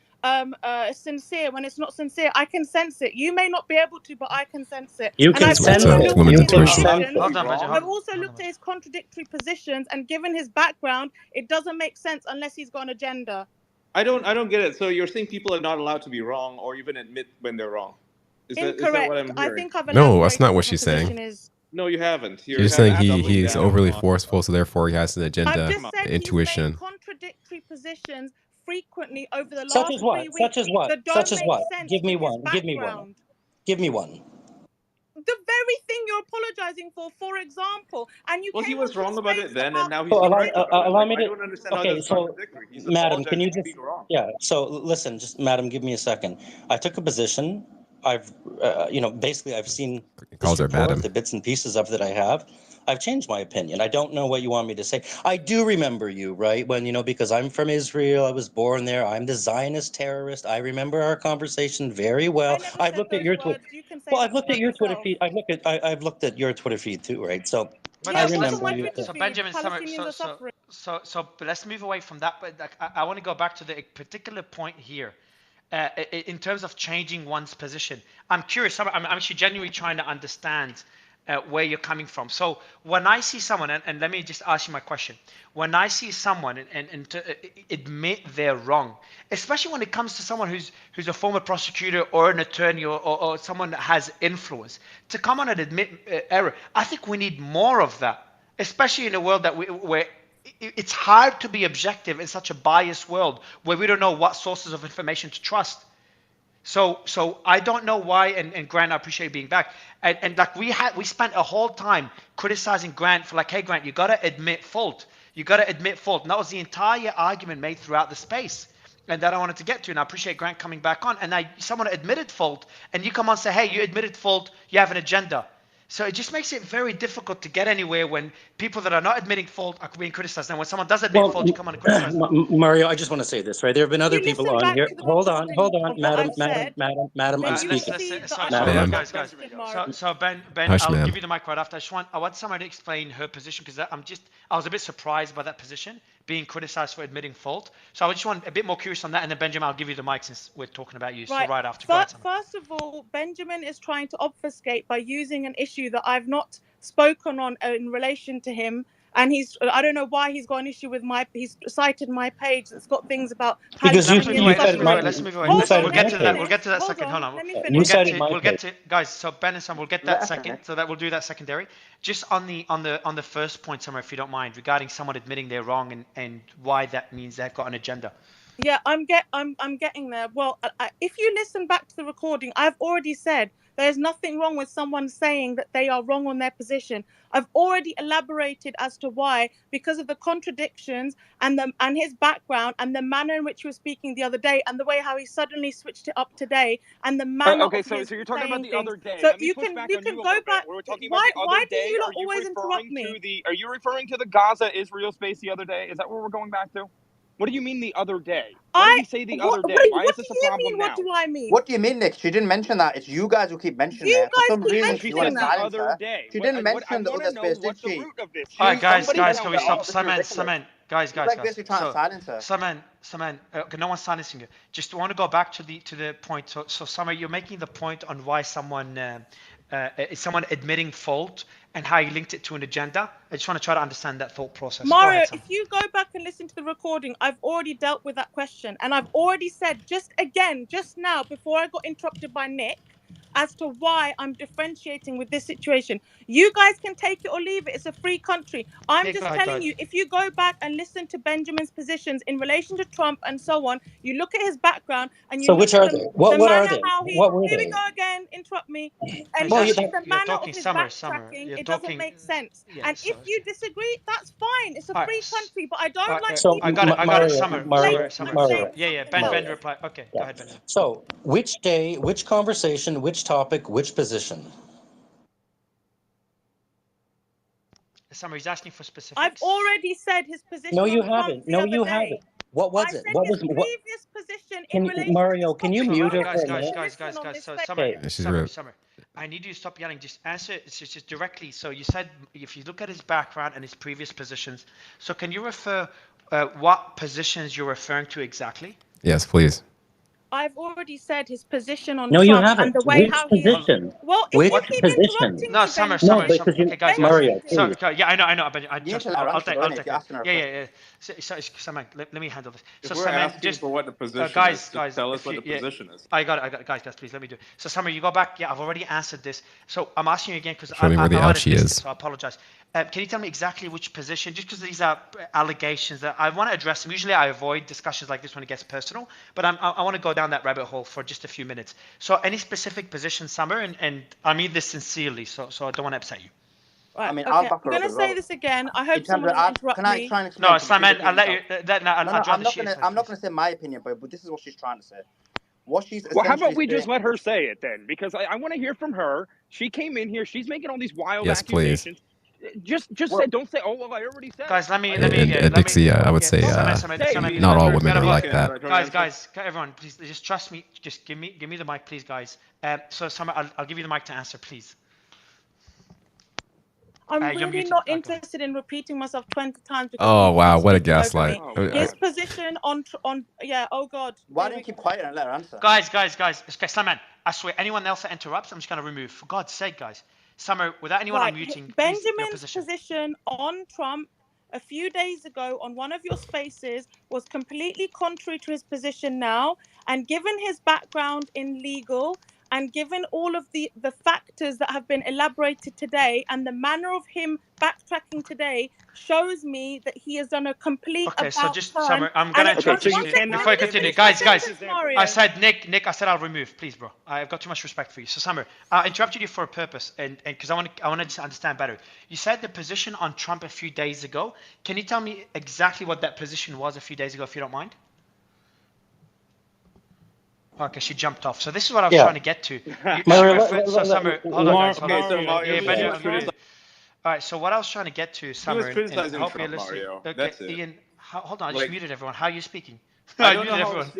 sincere when it's not sincere. I can sense it. You may not be able to, but I can sense it. You can sense it. women's You can intuition. sense it. I've also looked at his contradictory positions, and given his background, it doesn't make sense unless he's got an agenda. I don't get it. So you're saying people are not allowed to be wrong or even admit when they're wrong? Is that what I'm hearing? I think I've No, that's not what she's saying. No, you haven't. She's saying he's overly forceful, so therefore he has an agenda, intuition. He's made contradictory positions frequently over the last Such as what? 3 weeks. Such as what? That don't Such as make what? sense Give me with his one. Give me one. background. Give me one. The very thing you're apologizing for example, and you. Well, he was wrong about it then, and now he's allow I me to. don't understand Okay, how that's so, contradictory. He's Madam, can you apologizing for just? being wrong. Yeah. So listen, just Madam, give me a second. I took a position. I've, basically, I've seen Calls her Madam. the bits and pieces of that I have. I've changed my opinion. I don't know what you want me to say. I do remember you, right? When, because I'm from Israel, I was born there. I'm the Zionist terrorist. I remember our conversation very well. I've looked at your Twitter. Well, I've looked at your Twitter feed. I've looked at your Twitter feed too, right? So I remember you. So Benjamin, so let's move away from that. But I want to go back to the particular point here. In terms of changing one's position, I'm curious. I'm actually genuinely trying to understand where you're coming from. So when I see someone, and let me just ask you my question. When I see someone and to admit they're wrong, especially when it comes to someone who's a former prosecutor or an attorney or someone that has influence, to come on and admit error, I think we need more of that, especially in a world where it's hard to be objective in such a biased world where we don't know what sources of information to trust. So I don't know why, and Grant, I appreciate you being back. And like we spent a whole time criticizing Grant for like, hey Grant, you gotta admit fault. You gotta admit fault. And that was the entire argument made throughout the space. And that I wanted to get to, and I appreciate Grant coming back on. And now someone admitted fault, and you come on and say, hey, you admitted fault, you have an agenda. So it just makes it very difficult to get anywhere when people that are not admitting fault are being criticized. And when someone does admit fault, you come on and criticize them. Mario, I just want to say this, right? There have been other people on here. Hold on, Madam, I'm speaking. Guys. So Ben, Hush, I'll give you the mic right after. I want someone to explain her position because I was a bit surprised by that position, being criticized for admitting fault. So I just want a bit more curious on that, and then Benjamin, I'll give you the mic since we're talking about you. Right. So right after. First of all, Benjamin is trying to obfuscate by using an issue that I've not spoken on in relation to him, and I don't know why he's got an issue with he's cited my page that's got things about because let's move away. We'll get to that second. Hold on. Let me finish. We'll get to guys. So Ben and Sam, we'll get that second. So that we'll do that secondary. Just on the first point, Summer, if you don't mind, regarding someone admitting they're wrong and why that means they've got an agenda. Yeah, I'm getting there. Well, if you listen back to the recording, I've already said there's nothing wrong with someone saying that they are wrong on their position. I've already elaborated as to why, because of the contradictions and his background and the manner in which he was speaking the other day and the way how he suddenly switched it up today and the manner okay, of so his you're talking about the things. other day. So Let me you push can back you on can you a go little back. bit. We're talking about the other Why do day. you Are not you always referring interrupt me? Are you referring to the Gaza-Israel space the other day? Is that what we're going back to? What do you mean the other day? What did he say the other day? Why is this a problem now? What do I mean? What do you mean, Nick? She didn't mention that. It's you guys who keep mentioning You it. For guys some keep reason, She you want to said the mentioning that. silence other her. day. She didn't I mention the want other to know space, did what the she? root of this. All right, guys, Somebody guys, tell can me, we stop? oh, this is ridiculous. Guys, You're like guys. basically trying to silence her. Okay, no one's silencing you. Just want to go back to the point. So Summer, you're making the point on why someone is someone admitting fault and how you linked it to an agenda. I just want to try to understand that thought process. Go Mario, ahead, Summer. if you go back and listen to the recording, I've already dealt with that question. And I've already said just now, before I got interrupted by Nick, as to why I'm differentiating with this situation. You guys can take it or leave it. It's a free country. I'm just telling you, if you go back and listen to Benjamin's positions in relation to Trump and so on, you look at his background and you So look which at are they? the What are manner they? how he, What were here we they? go again, interrupt me. And Well, you look at the you're manner of talking his Summer. backtracking, You're it doesn't talking. make sense. Yeah, And if you disagree, that's fine. It's a free country, but I don't like So people I got it. Mario, Summer. Yeah. Ben reply. Okay, go ahead, Ben. So which day, which conversation, which topic, which position? Summer, he's asking for specifics. I've already said his position No, you on Trump haven't. the No, other you day. haven't. What was I it? said What his was what? previous position in relation Mario, to this can you topic. mute her guys, for a minute? guys. So I need you to stop yelling. Just answer it just directly. So you said if you look at his background and his previous positions. So can you refer what positions you're referring to exactly? Yes, please. I've already said his position on No, you Trump and haven't. the way Which how he is. position? Well, if Which you keep position? interrupting No, me, Summer. No, because you, Okay, guys. Mario, So, please. yeah, I know. But You need to let her answer, don't you, if you're asking her a question. Yeah. So, Saman, let me handle this. If So, we're Saman, asking just for what the position guys, is, just tell us what the position is. I got it, guys. Please let me do it. So, Summer, you go back. Yeah, I've already answered this. So, I'm asking you again because Show me where the might have ouchie missed is. it, so I apologize. Can you tell me exactly which position? Just because these are allegations that I want to address them. Usually, I avoid discussions like this when it gets personal, but I want to go down that rabbit hole for just a few minutes. So, any specific position, Summer, and I mean this sincerely, so I don't want to upset you. Right, I mean, okay. I'll back her I'm up going to as well. say this again. I hope someone doesn't interrupt Can I me. try and explain? No, Saman, I'll let you. I'm not going to say my opinion, but this is what she's trying to say. What she's Well, how about essentially we just saying. let her say it then? Because I want to hear from her. She came in here. She's making all these wild Yes, please. accusations. Just say. Don't say. Oh, well, I already said. Guys, let me. Dixie, I would say not all women are like that. Guys, everyone, please just trust me. Just give me the mic, please, guys. So, Summer, I'll give you the mic to answer, please. I'm really not interested in repeating myself 20 times because Oh people wow, keep what a speaking over gaslight! me. His position on yeah. Oh God. Why don't you keep quiet and let her answer? Guys. Okay, Summer, I swear, anyone else that interrupts, I'm just going to remove. For God's sake, guys. Summer, without anyone unmuting, Benjamin's position on Trump a few days ago on one of your spaces was completely contrary to his position now. And given his background in legal and given all of the factors that have been elaborated today and the manner of him backtracking today shows me that he has done a complete about turn. Summer, I'm going to interrupt you before I continue. Guys, I said, Nick, I said I'll remove, please, bro. I've got too much respect for you. So, Summer, I interrupted you for a purpose and because I want to just understand better. You said the position on Trump a few days ago. Can you tell me exactly what that position was a few days ago, if you don't mind? Okay, she jumped off. So this is what I was trying to get to. Summer, hold on, guys. All right, so what I was trying to get to, Summer, he was criticizing and Trump, Mario. Okay, That's it. Ian, hold on, I just muted everyone. How are you speaking? I muted everyone.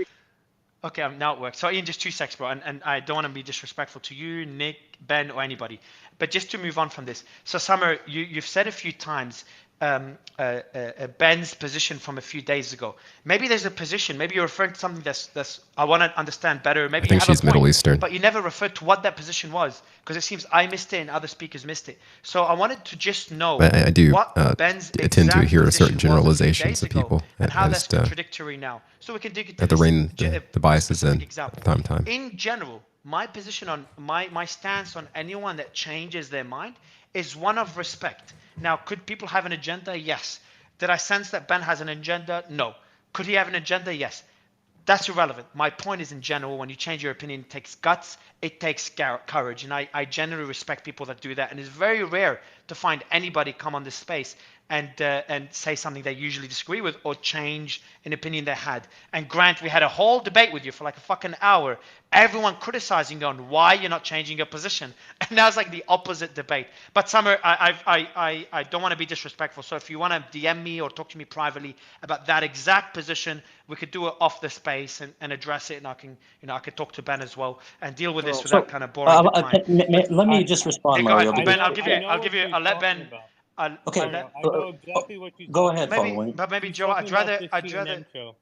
Okay, now it works. So Ian, just 2 seconds, bro, and I don't want to be disrespectful to you, Nick, Ben, or anybody. But just to move on from this. So Summer, you've said a few times Ben's position from a few days ago. Maybe there's a position. Maybe you're referring to something that's I want to understand better. Maybe I think she's Middle Eastern. But you never referred to what that position was because it seems I missed it and other speakers missed it. So I wanted to just know I do what Ben's tend to hear certain generalizations of people and how that's contradictory now. So we can dig into to rein the biases in from time. In general, my position on my stance on anyone that changes their mind is one of respect. Now, could people have an agenda? Yes. Did I sense that Ben has an agenda? No. Could he have an agenda? Yes. that's irrelevant. My point is, in general, when you change your opinion, it takes guts, it takes courage, and I generally respect people that do that. And it's very rare to find anybody come on this space and say something they usually disagree with or change an opinion they had. And Grant, we had a whole debate with you for like a fucking hour, everyone criticizing you on why you're not changing your position, and now it's like the opposite debate. But Summer, I don't want to be disrespectful, so if you want to DM me or talk to me privately about that exact position, we could do it off the space and address it, and I can talk to Ben as well and deal with this without kind of boring the time. Let me just respond, Mario. Ben, I'll let Ben. Okay, know exactly what you're go talking ahead, about. following. But maybe He's Joe, talking about the CNN show.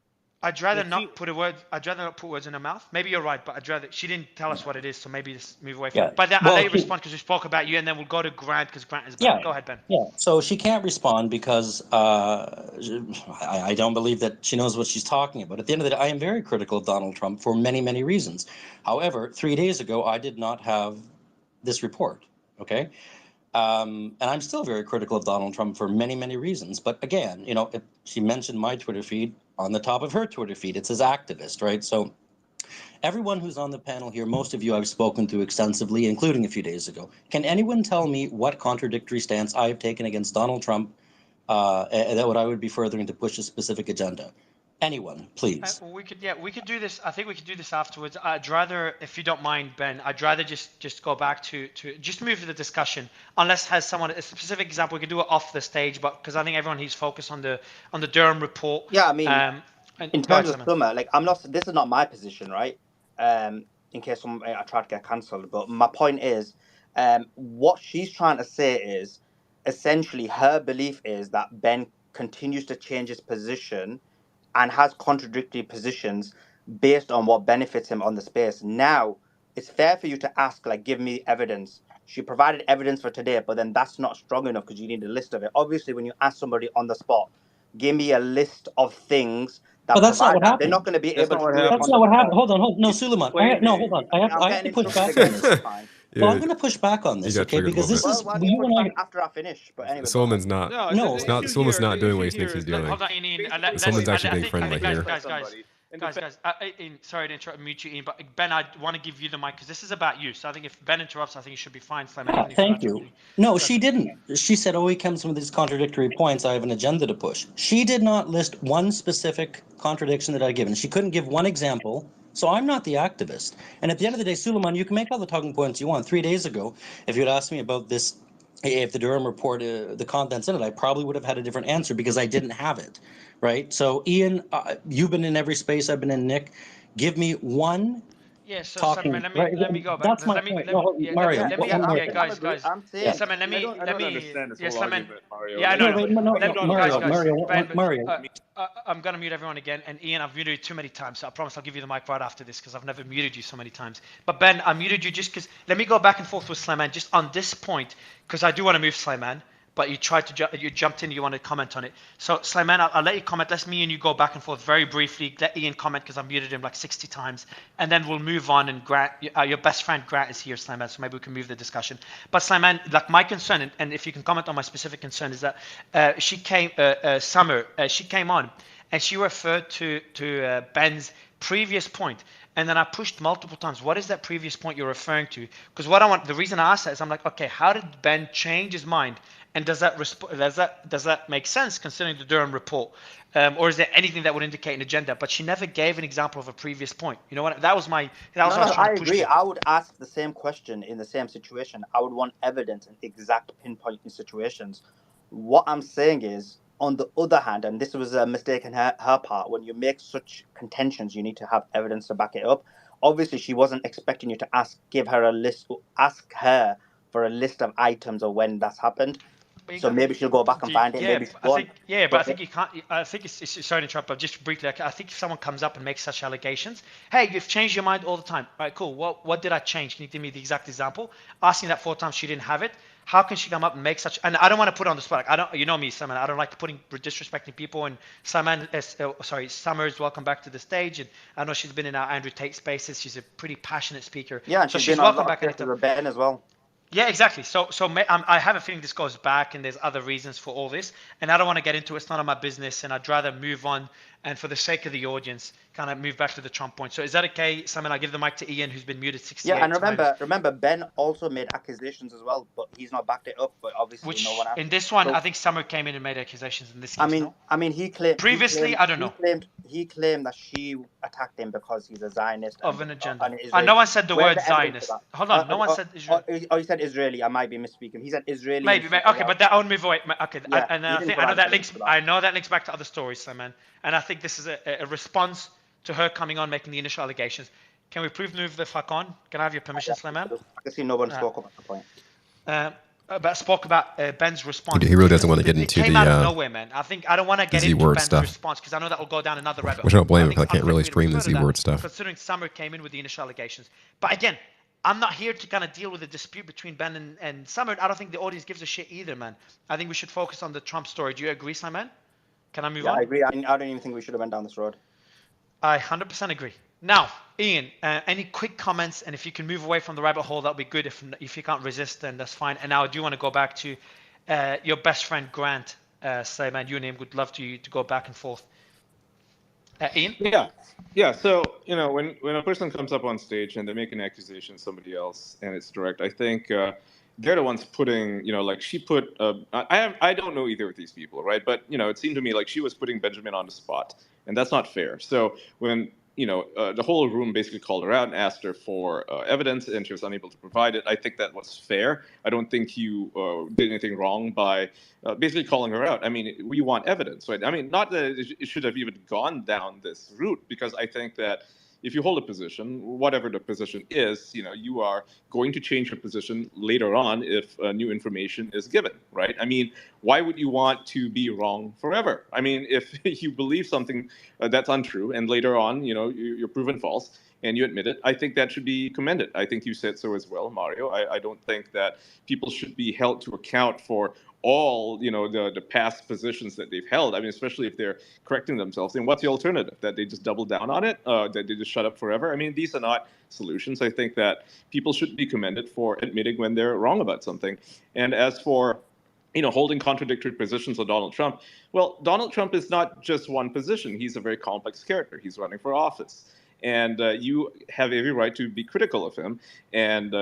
I'd rather not put words in her mouth. Maybe you're right, but she didn't tell us what it is, so maybe just move away from it. But I'll let you respond because we spoke about you, and then we'll go to Grant because Grant is back. Go ahead, Ben. Yeah, so she can't respond because I don't believe that she knows what she's talking about. At the end of the day, I am very critical of Donald Trump for many, many reasons. However, 3 days ago, I did not have this report, okay? And I'm still very critical of Donald Trump for many, many reasons. But again, she mentioned my Twitter feed. On the top of her Twitter feed, it says activist, right? So everyone who's on the panel here, most of you I've spoken to extensively, including a few days ago. Can anyone tell me what contradictory stance I have taken against Donald Trump that I would be furthering to push a specific agenda? Anyone, please. We could do this. I think we could do this afterwards. I'd rather, if you don't mind, Ben, I'd rather just go back to just move to the discussion. Unless has someone a specific example, we could do it off the stage, but because I think everyone he's focused on the Durham report. Yeah, I mean, in terms of Summer, like this is not my position, right? In case I try to get cancelled, but my point is, what she's trying to say is, essentially, her belief is that Ben continues to change his position and has contradictory positions based on what benefits him on the space. Now, it's fair for you to ask, like, give me evidence. She provided evidence for today, but then that's not strong enough because you need a list of it. Obviously, when you ask somebody on the spot, give me a list of things that But that's not what happened. They're not going to be able to do it. That's not what happened. Hold on. No, Suleiman. Hold on. I have to push back on this. Well, I'm going to push back on this, okay? Because this is you and I. After I finish, but anyway. Solomon's not. No, Solomon's not doing what he thinks he's doing. Hold on, Ian. Solomon's actually being friendly here. Guys. Sorry to interrupt, mute you, Ian, but Ben, I want to give you the mic because this is about you. So I think if Ben interrupts, I think you should be fine. Thank you. No, she didn't. She said, "Oh, he comes with these contradictory points. I have an agenda to push." She did not list one specific contradiction that I'd given. She couldn't give one example. So I'm not the activist. And at the end of the day, Suleiman, you can make all the talking points you want. 3 days ago, if you'd asked me about this, if the Durham report, the contents in it, I probably would have had a different answer because I didn't have it, right? So Ian, you've been in every space I've been in, Nick. Give me one. Yeah, so talking, let me go back. That's my point. Mario, guys. Yeah, Simon, let me understand this whole argument, Mario. Yeah, I know. Mario. I'm gonna mute everyone again, and Ian, I've muted you too many times, so I promise I'll give you the mic right after this because I've never muted you so many times. But Ben, I muted you just because. Let me go back and forth with Slayman just on this point because I do want to move Slayman. But you tried to you jumped in. You want to comment on it. So Slayman, I'll let you comment. Let's me and you go back and forth very briefly. Let Ian comment because I muted him like 60 times, and then we'll move on. And Grant, your best friend Grant is here, Slayman. So maybe we can move the discussion. But Slayman, like my concern, and if you can comment on my specific concern, is that she came on, and she referred to Ben's previous point. And then I pushed multiple times. What is that previous point you're referring to? Because the reason I asked that is I'm like, okay, how did Ben change his mind? And does that make sense considering the Durham report? Or is there anything that would indicate an agenda? But she never gave an example of a previous point. You know what? That was what I was trying to push. I agree. I would ask the same question in the same situation. I would want evidence and exact pinpointing situations. What I'm saying is, on the other hand, and this was a mistake on her part, when you make such contentions, you need to have evidence to back it up. Obviously, she wasn't expecting you to ask her for a list of items or when that's happened. So maybe she'll go back and find it. Maybe but I think you can't. I think it's sorry to interrupt, but just briefly, I think if someone comes up and makes such allegations, hey, you've changed your mind all the time. All right, cool. What did I change? Can you give me the exact example? Asking that 4 times, she didn't have it. How can she come up and make such? And I don't want to put her on the spot. You know me, Simon. I don't like disrespecting people. And Summers, welcome back to the stage. And I know she's been in our Andrew Tate spaces. She's a pretty passionate speaker. Yeah, and so she's welcome back to Ben as well. Yeah, exactly. So I have a feeling this goes back, and there's other reasons for all this, and I don't want to get into it. It's none of my business, and I'd rather move on and for the sake of the audience, kind of move back to the Trump point. So is that okay, Simon? I'll give the mic to Ian, who's been muted 68 Yeah, and times. remember, Ben also made accusations as well, but he's not backed it up. But obviously, no one. In this one, so, I think Summer came in and made accusations. In this case, he claimed previously. I don't know. He claimed that she attacked him because he's a Zionist of an agenda. No one said the Where's word the Zionist. Hold on, no one said Israel. Oh, he said Israeli. I might be misspeaking. He said Israeli. Maybe. Okay, but that won't move away. Okay, Yeah, and I know that links. I know that links back to other stories, Simon. And I think this is a response to her coming on, making the initial allegations. Can we move the fuck on? Can I have your permission, Sleman? I can see no one spoke about the point. Spoke about Ben's response. He really doesn't want to get into it came out of nowhere, man. I don't want to get into Ben's stuff. response because I know that will go down another rabbit hole. Which I don't blame him because I can't really stream the Z-word stuff. Considering Summer came in with the initial allegations. But again, I'm not here to kind of deal with the dispute between Ben and Summer. I don't think the audience gives a shit either, man. I think we should focus on the Trump story. Do you agree, Simon? Can I move on? I agree. I don't even think we should have went down this road. I 100% agree. Now, Ian, any quick comments? And if you can move away from the rabbit hole, that would be good. If you can't resist, then that's fine. And now I do want to go back to your best friend, Grant. Say, man, you and him would love to go back and forth. Ian? Yeah. So, when a person comes up on stage and they make an accusation of somebody else and it's direct, I think they're the ones putting, like she put, I don't know either of these people, right? But, it seemed to me like she was putting Benjamin on the spot, and that's not fair. So when, the whole room basically called her out and asked her for evidence, and she was unable to provide it, I think that was fair. I don't think you did anything wrong by basically calling her out. I mean, we want evidence, right? I mean, not that it should have even gone down this route, because I think that if you hold a position, whatever the position is, you are going to change your position later on if new information is given, right? I mean, why would you want to be wrong forever? I mean, if you believe something that's untrue and later on, you're proven false and you admit it, I think that should be commended. I think you said so as well, Mario. I don't think that people should be held to account for all the past positions that they've held. I mean, especially if they're correcting themselves. And what's the alternative? That they just double down on it? That they just shut up forever? I mean, these are not solutions. I think that people should be commended for admitting when they're wrong about something. And as for holding contradictory positions on Donald Trump, well, Donald Trump is not just one position. He's a very complex character. He's running for office. And you have every right to be critical of him and,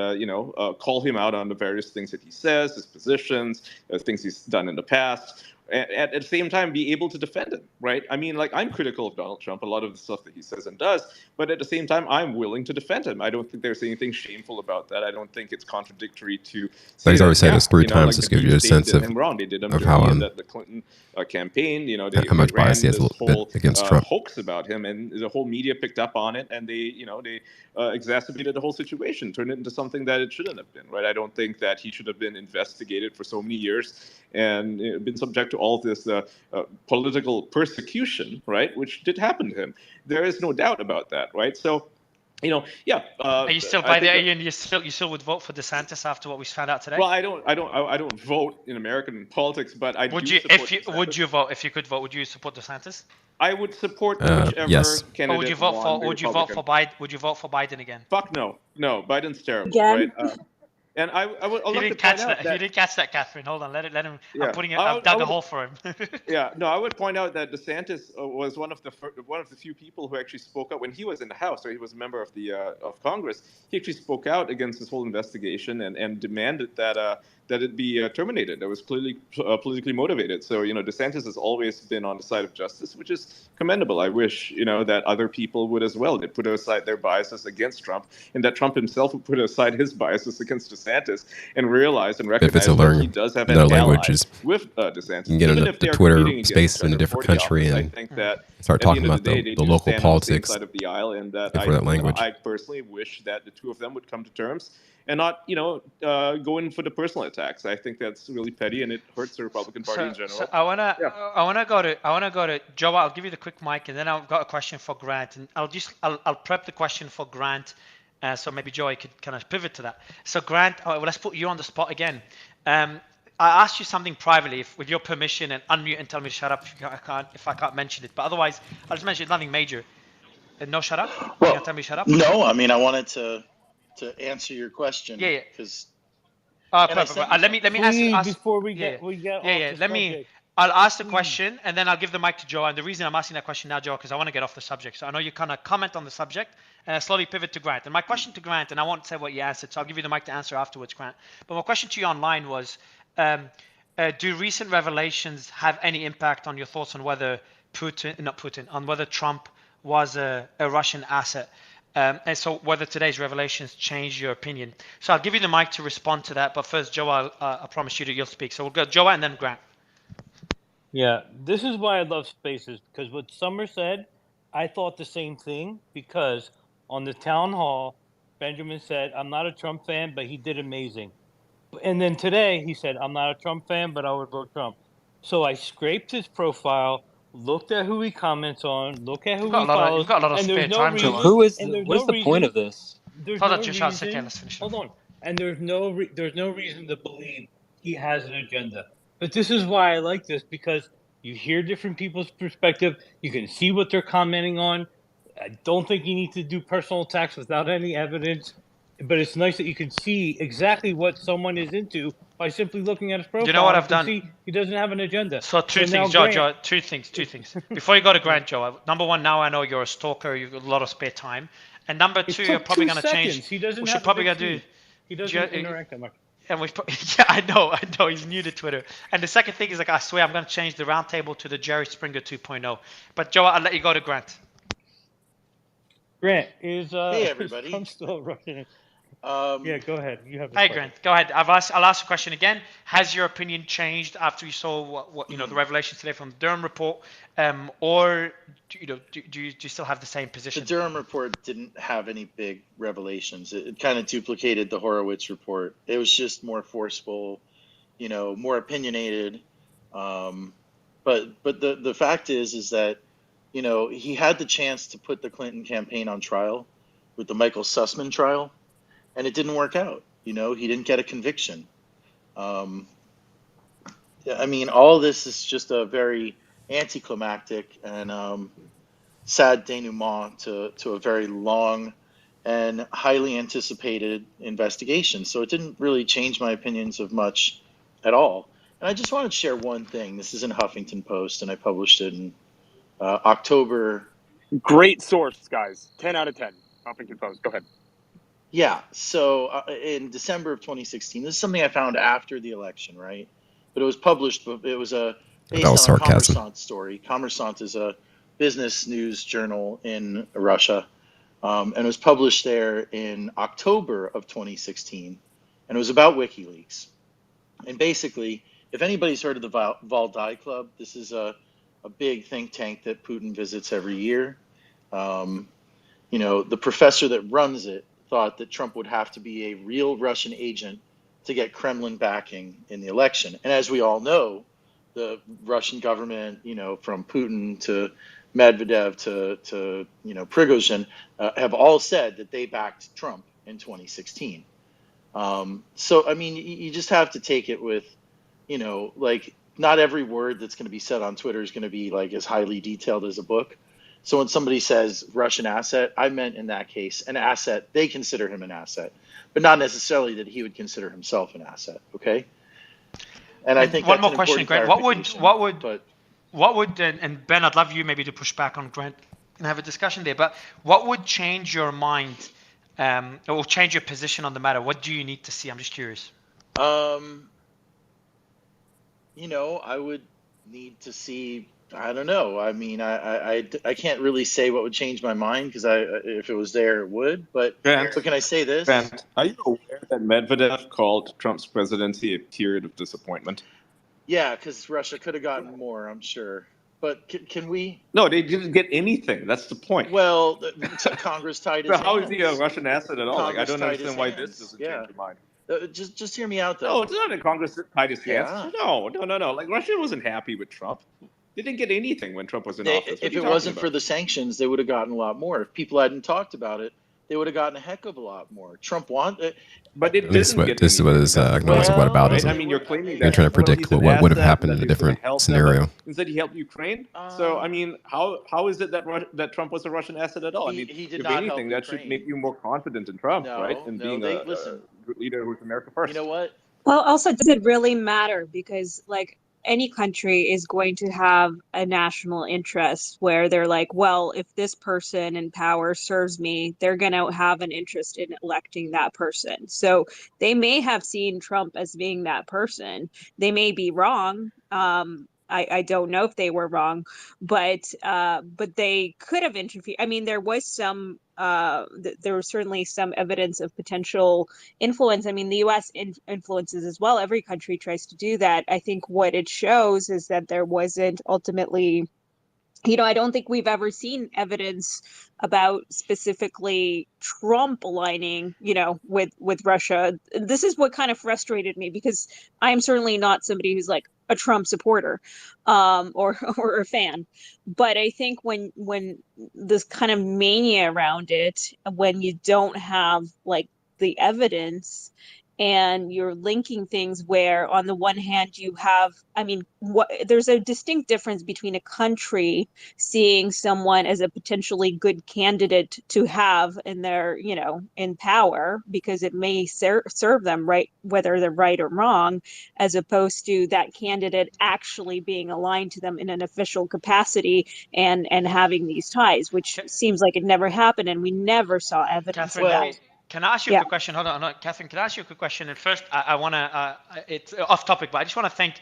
call him out on the various things that he says, his positions, things he's done in the past. At the same time, be able to defend him, right? I mean, I'm critical of Donald Trump, a lot of the stuff that he says and does, but at the same time, I'm willing to defend him. I don't think there's anything shameful about that. I don't think it's contradictory to say but he's already said this 3 times. Like this gives you a sense of how the Clinton campaign, how much bias he has a little bit against Trump. Hoax about him, and the whole media picked up on it, and they exacerbated the whole situation, turned it into something that it shouldn't have been, right? I don't think that he should have been investigated for so many years and been subject to all this political persecution, right? Which did happen to him. There is no doubt about that, right? So, are you still by there, Ian? You still would vote for DeSantis after what we found out today? Well, I don't vote in American politics, but I would you vote if you could vote? Would you support DeSantis? I would support whichever candidate. Would you vote for? Would you vote for Biden? Would you vote for Biden again? Fuck no, Biden's terrible, Again? right? And I would. You didn't catch that. You didn't catch that, Catherine. Hold on. Let him. Yeah. I've dug a hole for him. Yeah. No, I would point out that DeSantis was one of the few people who actually spoke out when he was in the House, or he was a member of the of Congress. He actually spoke out against this whole investigation and demanded that it be terminated. That was clearly politically motivated. So DeSantis has always been on the side of justice, which is commendable. I wish that other people would as well. They put aside their biases against Trump, and that Trump himself would put aside his biases against DeSantis and realize and recognize that he does have an ally with DeSantis. You can get into the Twitter space in a different country and start talking about the local politics side of the aisle, and that for that language. I personally wish that the two of them would come to terms and not, go in for the personal attacks. I think that's really petty, and it hurts the Republican Party in general. So I wanna go to Joe. I'll give you the quick mic, and then I've got a question for Grant, and I'll prep the question for Grant. So maybe Joe, I could kind of pivot to that. So Grant, let's put you on the spot again. I asked you something privately, with your permission, and unmute and tell me to shut up if I can't mention it. But otherwise, I'll just mention nothing major. No, shut up. Well, you tell me to shut up. No, I mean I wanted to answer your question. Yeah. Because perfect. Let me ask before we get Let me I'll ask the question, and then I'll give the mic to Joe. And the reason I'm asking that question now, Joe, because I want to get off the subject. So I know you kind of comment on the subject, and I slowly pivot to Grant. And my question to Grant, and I won't say what you answered, so I'll give you the mic to answer afterwards, Grant. But my question to you online was, do recent revelations have any impact on your thoughts on whether on whether Trump was a Russian asset? And so whether today's revelations change your opinion. So I'll give you the mic to respond to that. But first, Joe, I promise you that you'll speak. So we'll go Joe and then Grant. Yeah, this is why I love Spaces, because what Summer said, I thought the same thing, because on the town hall, Benjamin said, I'm not a Trump fan, but he did amazing. And then today he said, I'm not a Trump fan, but I would vote Trump. So I scraped his profile, looked at who he comments on, look at who he follows. You've got a lot of and spare there's no time, reason. Joe. Who is and the, there's what no is the reason, point of this? There's Hold no on, Joshua, reason. okay, let's finish. Hold on. And there's no reason to believe he has an agenda. But this is why I like this, because you hear different people's perspective. You can see what they're commenting on. I don't think you need to do personal attacks without any evidence. But it's nice that you can see exactly what someone is into by simply looking at his profile. You know what I've you can done? See he doesn't have an agenda. So two things, Joe, two things. Before you go to Grant, Joe, number one, now I know you're a stalker, you've got a lot of spare time. And number two, you're probably going to change. He doesn't we have should probably going to do. He doesn't interact that much. And yeah, I know, he's new to Twitter. And the second thing is, like, I swear I'm going to change the roundtable to the Jerry Springer 2.0. But Joe, I'll let you go to Grant. Grant, is hey everybody. Trump still Russian? Yeah, go ahead. You have. Hey, Grant, go ahead. I'll ask the question again. Has your opinion changed after you saw what the revelations today from the Durham report, or do you still have the same position? The Durham report didn't have any big revelations. It kind of duplicated the Horowitz report. It was just more forceful, more opinionated. But the fact is that he had the chance to put the Clinton campaign on trial with the Michael Sussman trial. And it didn't work out. He didn't get a conviction. I mean, all this is just a very anticlimactic and sad denouement to a very long and highly anticipated investigation. So it didn't really change my opinions of much at all. And I just wanted to share one thing. This is in Huffington Post, and I published it in October. Great source, guys. 10 out of 10. Huffington Post. Go ahead. Yeah, so in December of 2016, this is something I found after the election, right? But it was published, it was based on a Kommersant story. Kommersant is a business news journal in Russia, and it was published there in October of 2016, and it was about WikiLeaks. And basically, if anybody's heard of the Valdai Club, this is a big think tank that Putin visits every year. The professor that runs it thought that Trump would have to be a real Russian agent to get Kremlin backing in the election. And as we all know, the Russian government, from Putin to Medvedev to Prigozhin, have all said that they backed Trump in 2016. So, I mean, you just have to take it with, not every word that's going to be said on Twitter is going to be as highly detailed as a book. So when somebody says Russian asset, I meant in that case an asset. They consider him an asset, but not necessarily that he would consider himself an asset. Okay. And I think one that's more question, Grant. What would and Ben, I'd love you maybe to push back on Grant and have a discussion there. But what would change your mind, or change your position on the matter? What do you need to see? I'm just curious. I would need to see. I don't know. I mean, I can't really say what would change my mind because if it was there, it would. But can I say this? Grant, are you aware that Medvedev called Trump's presidency a period of disappointment? Yeah, because Russia could have gotten more, I'm sure. But can we? No, they didn't get anything. That's the point. Well, Congress tied his hands. How is he a Russian asset at all? I don't understand why this doesn't change your mind. Just hear me out, though. No, it's not that Congress tied his hands. No. Russia wasn't happy with Trump. They didn't get anything when Trump was in office. If it wasn't for the sanctions, they would have gotten a lot more. If people hadn't talked about it, they would have gotten a heck of a lot more. Trump wanted, but it this is what is what about is. I mean, you're claiming you're trying to predict what would have happened in a different scenario. Instead, he helped Ukraine. So I mean, how is it that Trump was a Russian asset at all? I mean, he did if not anything, that should make you more confident in Trump, right? And being a leader who's America first. You know what? Well, also, does it really matter? Because any country is going to have a national interest where they're like, well, if this person in power serves me, they're going to have an interest in electing that person. So they may have seen Trump as being that person. They may be wrong. I don't know if they were wrong, but they could have interfered. I mean, there was there was certainly some evidence of potential influence. I mean, the U.S. influences as well. Every country tries to do that. I think what it shows is that there wasn't ultimately, I don't think we've ever seen evidence about specifically Trump aligning, with Russia. This is what kind of frustrated me, because I'm certainly not somebody who's like a Trump supporter, or or a fan. But I think when this kind of mania around it, when you don't have like the evidence, and you're linking things where on the one hand you have, I mean, there's a distinct difference between a country seeing someone as a potentially good candidate to have in their, in power, because it may serve them right, whether they're right or wrong, as opposed to that candidate actually being aligned to them in an official capacity and having these ties, which seems like it never happened, and we never saw evidence Catherine, of that. can I ask you a quick question? Hold on, Catherine, can I ask you a quick question? And first, I want to, it's off topic, but I just want to thank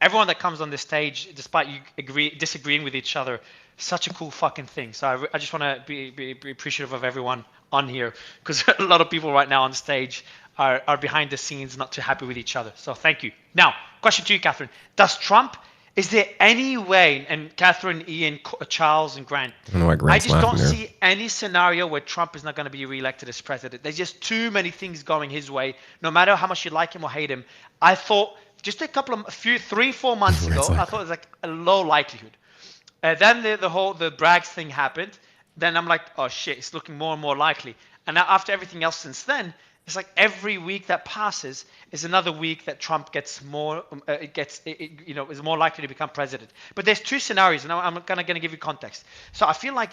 everyone that comes on this stage, despite you disagreeing with each other. Such a cool fucking thing. So I just want to be appreciative of everyone on here, because a lot of people right now on stage are behind the scenes, not too happy with each other. So thank you. Now, question to you, Catherine. Is there any way, and Catherine, Ian, Charles, and Grant, I don't know why Grant's I just don't laughing there. see any scenario where Trump is not going to be reelected as president. There's just too many things going his way, no matter how much you like him or hate him. I thought just a 3-4 months ago, I thought it was like a low likelihood. Then the Braggs thing happened. Then I'm like, oh shit, it's looking more and more likely. And now after everything else since then, it's like every week that passes is another week that Trump gets more, is more likely to become president. But there's two scenarios, and I'm going to give you context. So I feel like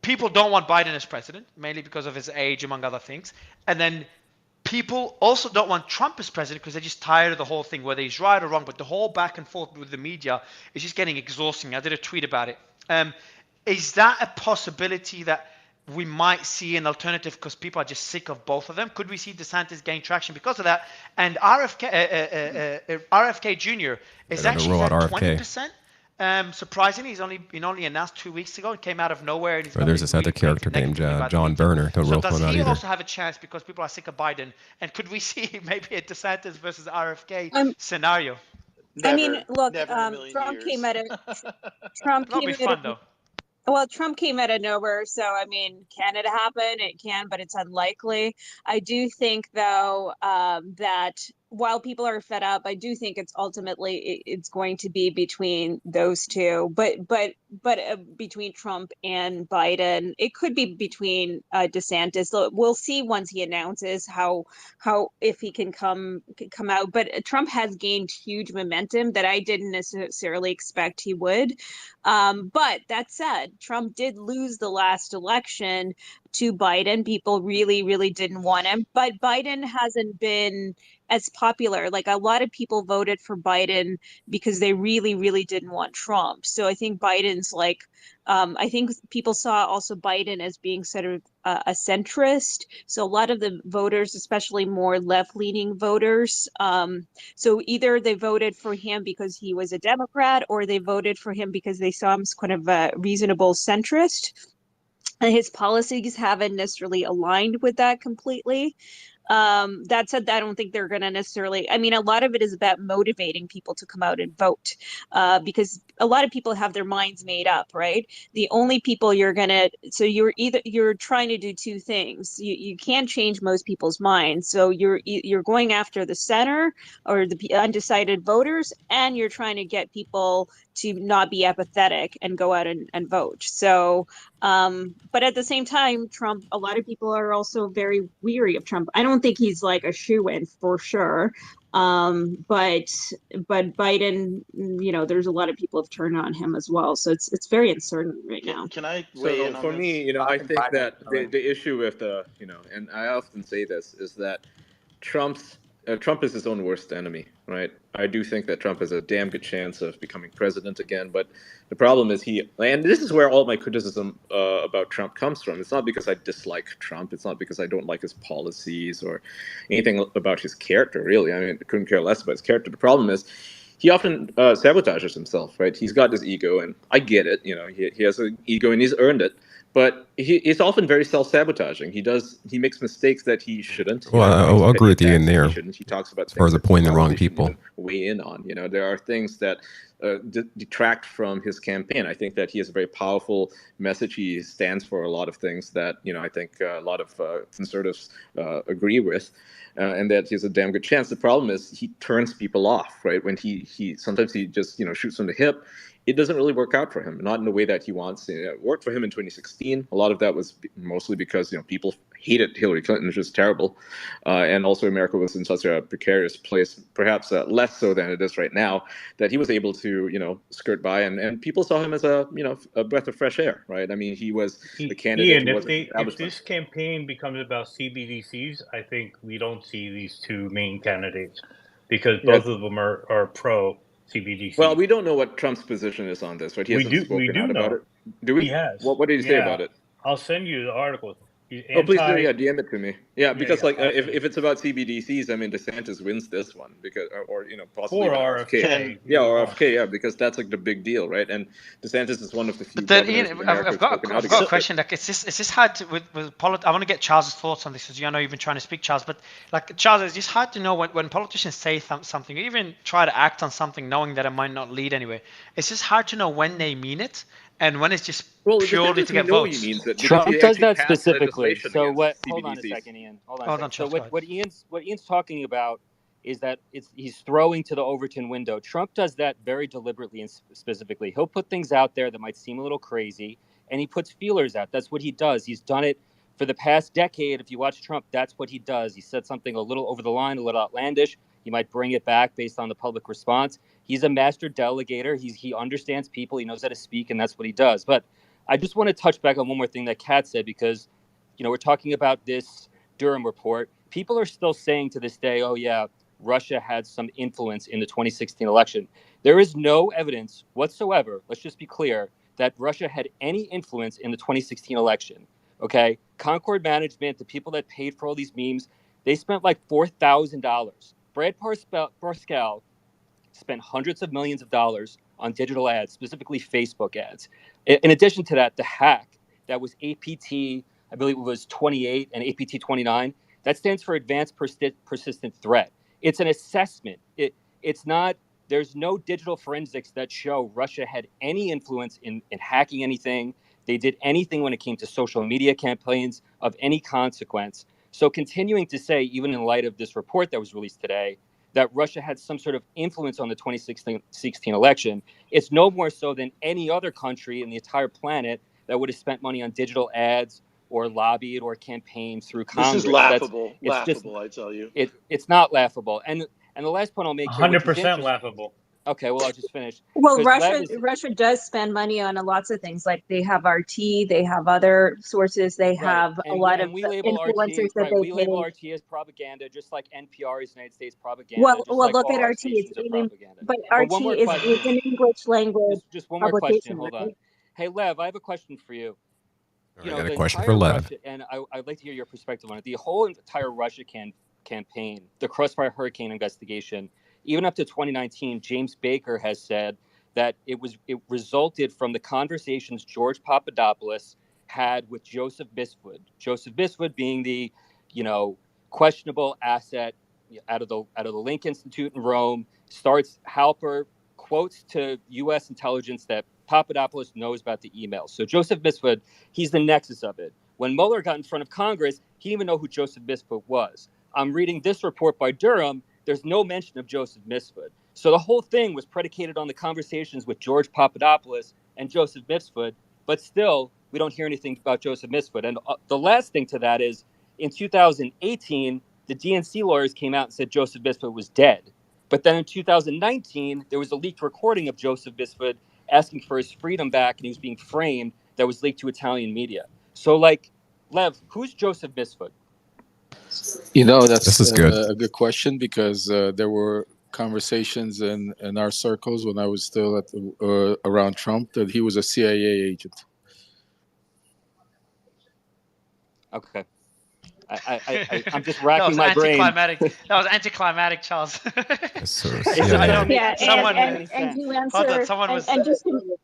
people don't want Biden as president, mainly because of his age, among other things. And then people also don't want Trump as president because they're just tired of the whole thing, whether he's right or wrong. But the whole back and forth with the media is just getting exhausting. I did a tweet about it. Is that a possibility that we might see an alternative because people are just sick of both of them? Could we see DeSantis gain traction because of that? And RFK Jr. is actually at 20%. Surprisingly, he only announced 2 weeks ago and came out of nowhere. And There's this other character named John Berner. Don't roll for him out either. Does he also have a chance because people are sick of Biden? And could we see maybe a DeSantis versus RFK scenario? I mean, look, Trump came at it. Trump That'll came be at fun it. though. Well, Trump came out of nowhere, so I mean, can it happen? It can, but it's unlikely. I do think, though, that while people are fed up, I do think it's ultimately it's going to be between those two. But between Trump and Biden, it could be between DeSantis. So we'll see once he announces how if he can come out. But Trump has gained huge momentum that I didn't necessarily expect he would. But that said, Trump did lose the last election to Biden. People really, really didn't want him. But Biden hasn't been as popular. Like, a lot of people voted for Biden because they really, really didn't want Trump. So I think Biden's like, I think people saw also Biden as being sort of a centrist. So a lot of the voters, especially more left-leaning voters, so either they voted for him because he was a Democrat, or they voted for him because they saw him as kind of a reasonable centrist. And his policies haven't necessarily aligned with that completely. That said, I don't think they're going to necessarily, I mean, a lot of it is about motivating people to come out and vote, because a lot of people have their minds made up, right? The only people so you're trying to do two things. You can't change most people's minds. So you're going after the center or the undecided voters, and you're trying to get people to not be apathetic and go out and vote. So, but at the same time, Trump, a lot of people are also very weary of Trump. I don't think he's like a shoo-in for sure. But Biden, there's a lot of people have turned on him as well. So it's very uncertain right now. Can I weigh in on for this? me, I think that the issue with and I often say this, is that Trump's Trump is his own worst enemy, right? I do think that Trump has a damn good chance of becoming president again, but the problem is and this is where all my criticism about Trump comes from. It's not because I dislike Trump. It's not because I don't like his policies or anything about his character, really. I mean, I couldn't care less about his character. The problem is he often sabotages himself, right? He's got this ego, and I get it. He has an ego and he's earned it. But he's often very self-sabotaging. He makes mistakes that he shouldn't. Well, I'll agree with you in there. He talks about as far as things that appointing the wrong probably shouldn't people. even weigh in on. There are things that detract from his campaign. I think that he has a very powerful message. He stands for a lot of things that I think a lot of conservatives agree with. And that he has a damn good chance. The problem is he turns people off, right? When he sometimes he just shoots from the hip. It doesn't really work out for him, not in the way that he wants. It worked for him in 2016. A lot of that was mostly because people hated Hillary Clinton, which was terrible, and also America was in such a precarious place, perhaps less so than it is right now, that he was able to skirt by, and people saw him as a breath of fresh air, right? I mean, he was a candidate. Ian, who if this campaign becomes about CBDCs, I think we don't see these two main candidates because both of them are pro CBDC. Well, we don't know what Trump's position is on this, right? He hasn't spoken out about it. Do we? He has. What did he say about it? I'll send you the article. Please do. Yeah, DM it to me. Yeah, because if it's about CBDCs, I mean, DeSantis wins this one because, or possibly RFK. Or RFK. Yeah, because that's like the big deal, right? And DeSantis is one of the few. But then, Ian, I've got a question. Like, is this hard to, with I want to get Charles's thoughts on this because I know you've been trying to speak, Charles. But like, Charles, it's just hard to know when politicians say something, or even try to act on something, knowing that it might not lead anywhere. It's just hard to know when they mean it and when it's just purely to get votes. Trump does that specifically. So what? Hold on a second, Ian. Hold on a second. So what Ian's talking about is that he's throwing to the Overton window. Trump does that very deliberately and specifically. He'll put things out there that might seem a little crazy, and he puts feelers out. That's what he does. He's done it for the past decade. If you watch Trump, that's what he does. He said something a little over the line, a little outlandish. He might bring it back based on the public response. He's a master delegator. He understands people. He knows how to speak, and that's what he does. But I just want to touch back on one more thing that Kat said, because, we're talking about this Durham report. People are still saying to this day, oh, yeah, Russia had some influence in the 2016 election. There is no evidence whatsoever, let's just be clear, that Russia had any influence in the 2016 election. Okay? Concord Management, the people that paid for all these memes, they spent like $4,000. Brad Parscale spent hundreds of millions of dollars on digital ads, specifically Facebook ads. In addition to that, the hack that was APT, I believe it was 28 and APT 29, that stands for Advanced Persistent Threat. It's an assessment. It's not, there's no digital forensics that show Russia had any influence in hacking anything. They did anything when it came to social media campaigns of any consequence. So continuing to say, even in light of this report that was released today, that Russia had some sort of influence on the 2016 election, it's no more so than any other country in the entire planet that would have spent money on digital ads or lobbied or campaigned through Congress. This is laughable. I tell you. It's not laughable. And the last point I'll make here, 100% laughable. Okay, well, I'll just finish. Well, Russia does spend money on lots of things. Like they have RT, they have other sources, they have a lot of influencers that they we label RT as propaganda, just like NPR is United States propaganda. Well, look at RT. But RT is an English language. Just one more question. Hold on. Hey, Lev, I have a question for you. I got a question for Lev. Russia, and I'd like to hear your perspective on it. The whole entire Russia campaign, the Crossfire Hurricane investigation, even up to 2019, James Baker has said that it resulted from the conversations George Papadopoulos had with Joseph Biswood. Joseph Biswood being the, questionable asset out of the Link Institute in Rome. Starts Halper quotes to U.S. intelligence that Papadopoulos knows about the emails. So Joseph Biswood, he's the nexus of it. When Mueller got in front of Congress, he didn't even know who Joseph Biswood was. I'm reading this report by Durham. There's no mention of Joseph Biswood. So the whole thing was predicated on the conversations with George Papadopoulos and Joseph Biswood, but still, we don't hear anything about Joseph Biswood. And the last thing to that is, in 2018, the DNC lawyers came out and said Joseph Biswood was dead. But then in 2019, there was a leaked recording of Joseph Biswood asking for his freedom back, and he was being framed, that was leaked to Italian media. So, Lev, who's Joseph Biswood? This That's is good. a good question because there were conversations in our circles when I was still at around Trump that he was a CIA agent. Okay. I'm just racking my brain. That was anticlimactic, Charles. So I don't make, Yeah, someone, and to answer, someone was. and just to,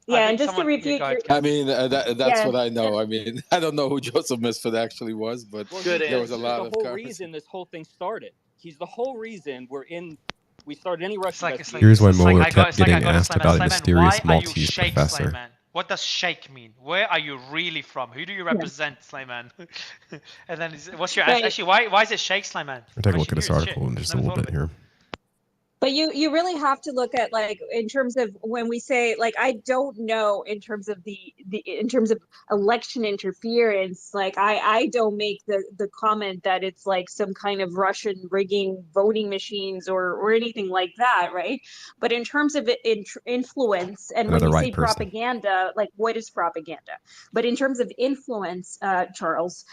yeah, and just to someone, refute go your, ahead, I mean, that's yeah, what I know. I mean, I don't know who Joseph Misfit actually was, but there was a lot the of whole reason this whole thing started. He's the whole reason we started any Russian investigation. Here's when Mueller kept getting asked about a mysterious why are you Maltese Sheikh professor. Slayman? What does Sheikh mean? Where are you really from? Who do you represent, Slayman? And then what's your right. actually? Why is it Sheikh Slayman? I'll take a look at this article in just a little bit here. But you really have to look at, like, in terms of when we say, like, I don't know in terms of in terms of election interference, like I don't make the comment that it's like some kind of Russian rigging voting machines or anything like that, right? But in terms of influence, and when you say propaganda, like, what is propaganda? But in terms of influence, Charles,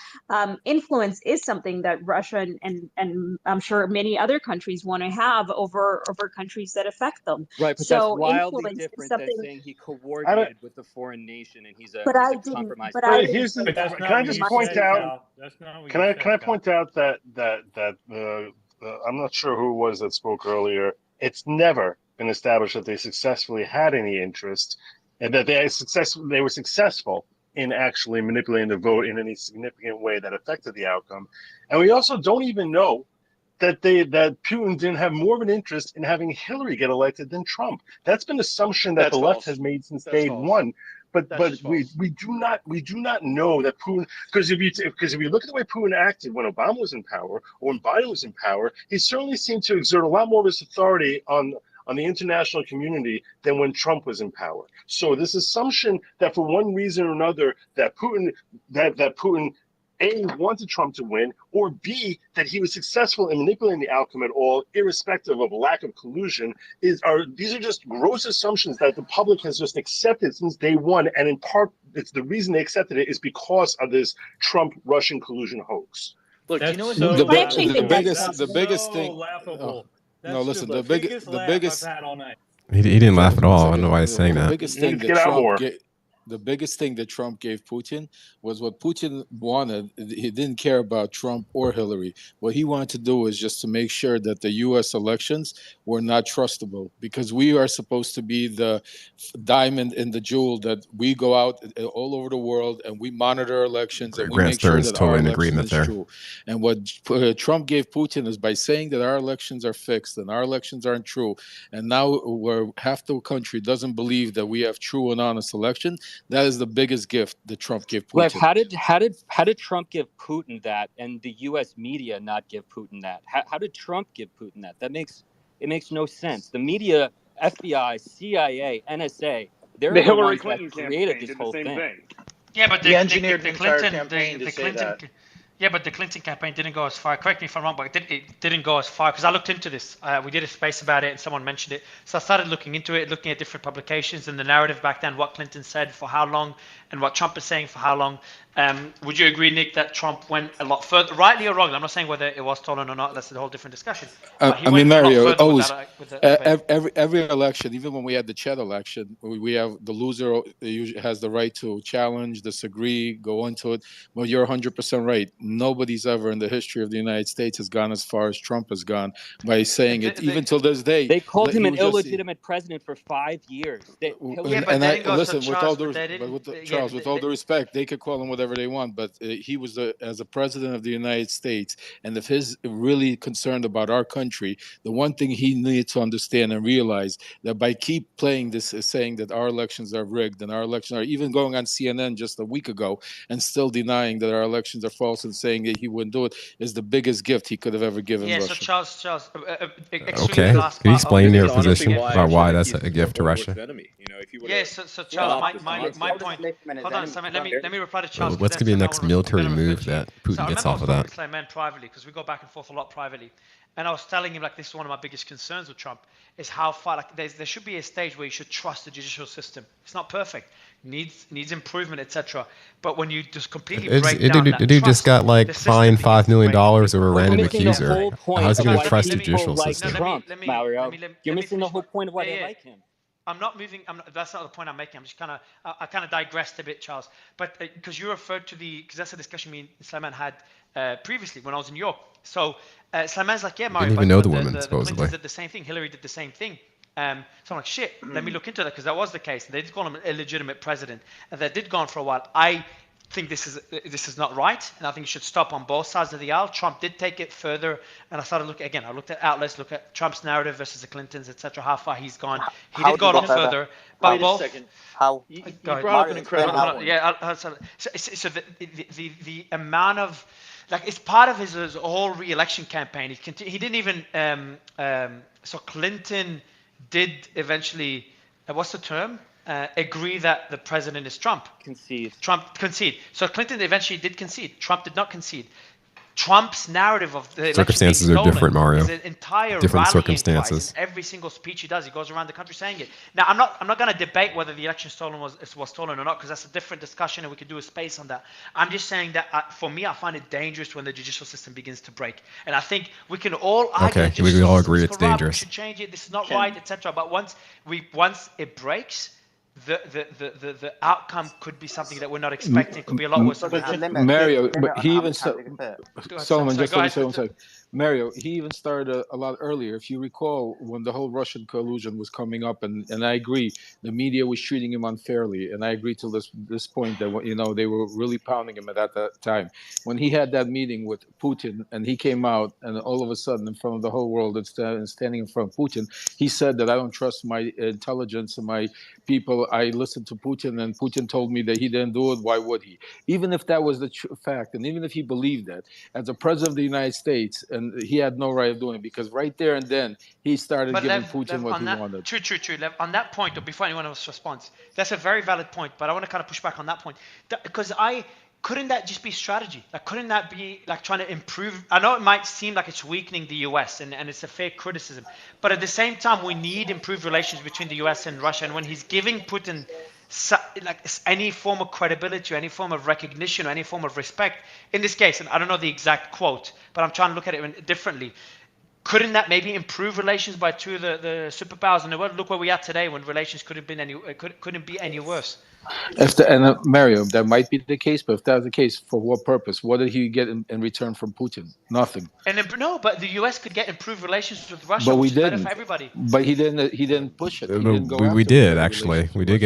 influence is something that Russia and I'm sure many other countries want to have over countries that affect them. Right, but so that's wildly influence different is something than saying he coordinated with a foreign nation and he's a compromised. But here's the. That's Can not I what just you point said, out? Cal. That's not what Can you I said, can I Cal. point out that I'm not sure who it was that spoke earlier. It's never been established that they successfully had any interest, and that they were successful in actually manipulating the vote in any significant way that affected the outcome. And we also don't even know that Putin didn't have more of an interest in having Hillary get elected than Trump. That's been an assumption that the left has made since day one. But we do not know that Putin, because if you look at the way Putin acted when Obama was in power or when Biden was in power, he certainly seemed to exert a lot more of his authority on the international community than when Trump was in power. So this assumption that for one reason or another that Putin A, wanted Trump to win, or B, that he was successful in manipulating the outcome at all, irrespective of a lack of collusion, these are just gross assumptions that the public has just accepted since day one, and in part, it's the reason they accepted it is because of this Trump-Russian collusion hoax. Look, do you know what? The biggest thing. Laughable. No, listen. The biggest laugh I've had all night. He didn't laugh at all. I don't know why he's saying that. The biggest thing that Trump gave Putin was what Putin wanted. He didn't care about Trump or Hillary. What he wanted to do was just to make sure that the U.S. elections were not trustable, because we are supposed to be the diamond in the jewel that we go out all over the world and we monitor elections and we Grant make sure Stern's that totally our in election agreement is there. true. And what Trump gave Putin is by saying that our elections are fixed and our elections aren't true, and now where half the country doesn't believe that we have true and honest election, that is the biggest gift that Trump gave Putin. Lev, how did Trump give Putin that and the U.S. media not give Putin that? How did Trump give Putin that? It makes no sense. The media, FBI, CIA, NSA, they're the Hillary ones Clinton that created this did whole the same thing. Yeah, but the engineered the entire campaign to say Clinton, that. Yeah, but the Clinton campaign didn't go as far. Correct me if I'm wrong, but it didn't go as far, because I looked into this. We did a space about it, and someone mentioned it. So I started looking into it, looking at different publications and the narrative back then, what Clinton said for how long, and what Trump is saying for how long. Would you agree, Nick, that Trump went a lot further, rightly or wrongly? I'm not saying whether it was stolen or not. That's a whole different discussion. But he went Mario, a lot further always with that. every election, even when we had the Chet election, we have the loser usually has the right to challenge, disagree, go into it. Well, you're 100% right. Nobody's ever in the history of the United States has gone as far as Trump has gone by saying it. Even till this day, they called him an illegitimate president for 5 years. Listen, with all due respect, they could call him whatever they want, but he was as a president of the United States, and if he's really concerned about our country, the one thing he needs to understand and realize that by keep playing this, saying that our elections are rigged and our elections are, even going on CNN just a week ago and still denying that our elections are false and saying that he wouldn't do it, is the biggest gift he could have ever given Russia. So Charles, okay. Can you explain your position about why that's a gift to Russia? So Charles, my point. Hold on, Simon, let me reply to Charles. What's going to be the next military move that Putin gets off of that? Slayman privately, because we go back and forth a lot privately. And I was telling him, like, this is one of my biggest concerns with Trump, is how far, like, there should be a stage where you should trust the judicial system. It's not perfect, needs improvement, etc. But when you just completely break down that Dude just trust, got like the system fined begins $5 to million break. over a random missing the accuser. whole point How's he of going why to trust the people judicial like system? Trump, Mario. You're missing the whole point of why they like him. I'm not moving. That's not the point I'm making. I'm just kind of. I kind of digressed a bit, Charles. But because you referred to because that's a discussion me and Sulaiman had previously when I was in New York. So Sulaiman's like, yeah, Mario, Didn't even know the woman, the supposedly. Clintons did the same thing. Hillary did the same thing. So I'm like, shit. Let me look into that because that was the case. They did call him an illegitimate president, and that did go on for a while. I think this is not right, and I think it should stop on both sides of the aisle. Trump did take it further, and I started looking again. I looked at outlets, look at Trump's narrative versus the Clintons, etc. How far he's gone. He did go a lot further. But Wait both. a second. How you brought up an incredible point. Yeah. So the amount of, like, it's part of his whole re-election campaign. He didn't even. So Clinton did eventually. What's the term? Agree that the president is Trump. Trump concede. So Clinton eventually did concede. Trump did not concede. Trump's narrative of the circumstances election being are different, Mario. is an entire Different rallying circumstances. cry. In every single speech he does, he goes around the country saying it. Now, I'm not going to debate whether the election was stolen or not, because that's a different discussion, and we could do a space on that. I'm just saying that for me, I find it dangerous when the judicial system begins to break. And I think we can all argue that we all agree it's corrupt, dangerous. we should change it. This is not right, etc. But once it breaks, the outcome could be something that we're not expecting. It could be a lot worse than we have. Mario, but he even Solomon, just let me say one second. second. Mario, he even started a lot earlier. If you recall, when the whole Russian collusion was coming up, and I agree, the media was treating him unfairly, and I agree to this point that they were really pounding him at that time. When he had that meeting with Putin, and he came out, and all of a sudden, in front of the whole world, and standing in front of Putin, he said that I don't trust my intelligence and my people. I listened to Putin, and Putin told me that he didn't do it. Why would he? Even if that was the fact, and even if he believed that, as a president of the United States, and he had no right of doing it, because right there and then he started giving Putin what he wanted. True. Lev, on that point, before anyone else responds, that's a very valid point, but I want to kind of push back on that point. Because couldn't that just be strategy? Like, couldn't that be like trying to improve? I know it might seem like it's weakening the US, and it's a fair criticism, but at the same time, we need improved relations between the US and Russia. And when he's giving Putin like any form of credibility, or any form of recognition, or any form of respect, in this case, and I don't know the exact quote, but I'm trying to look at it differently. Couldn't that maybe improve relations by two of the superpowers in the world? Look where we are today, when relations couldn't be any worse. Mario, that might be the case, but if that's the case, for what purpose? What did he get in return from Putin? Nothing. But the U.S. could get improved relations with Russia, but which is better for everybody. But he didn't push it. He didn't go we did actually. We did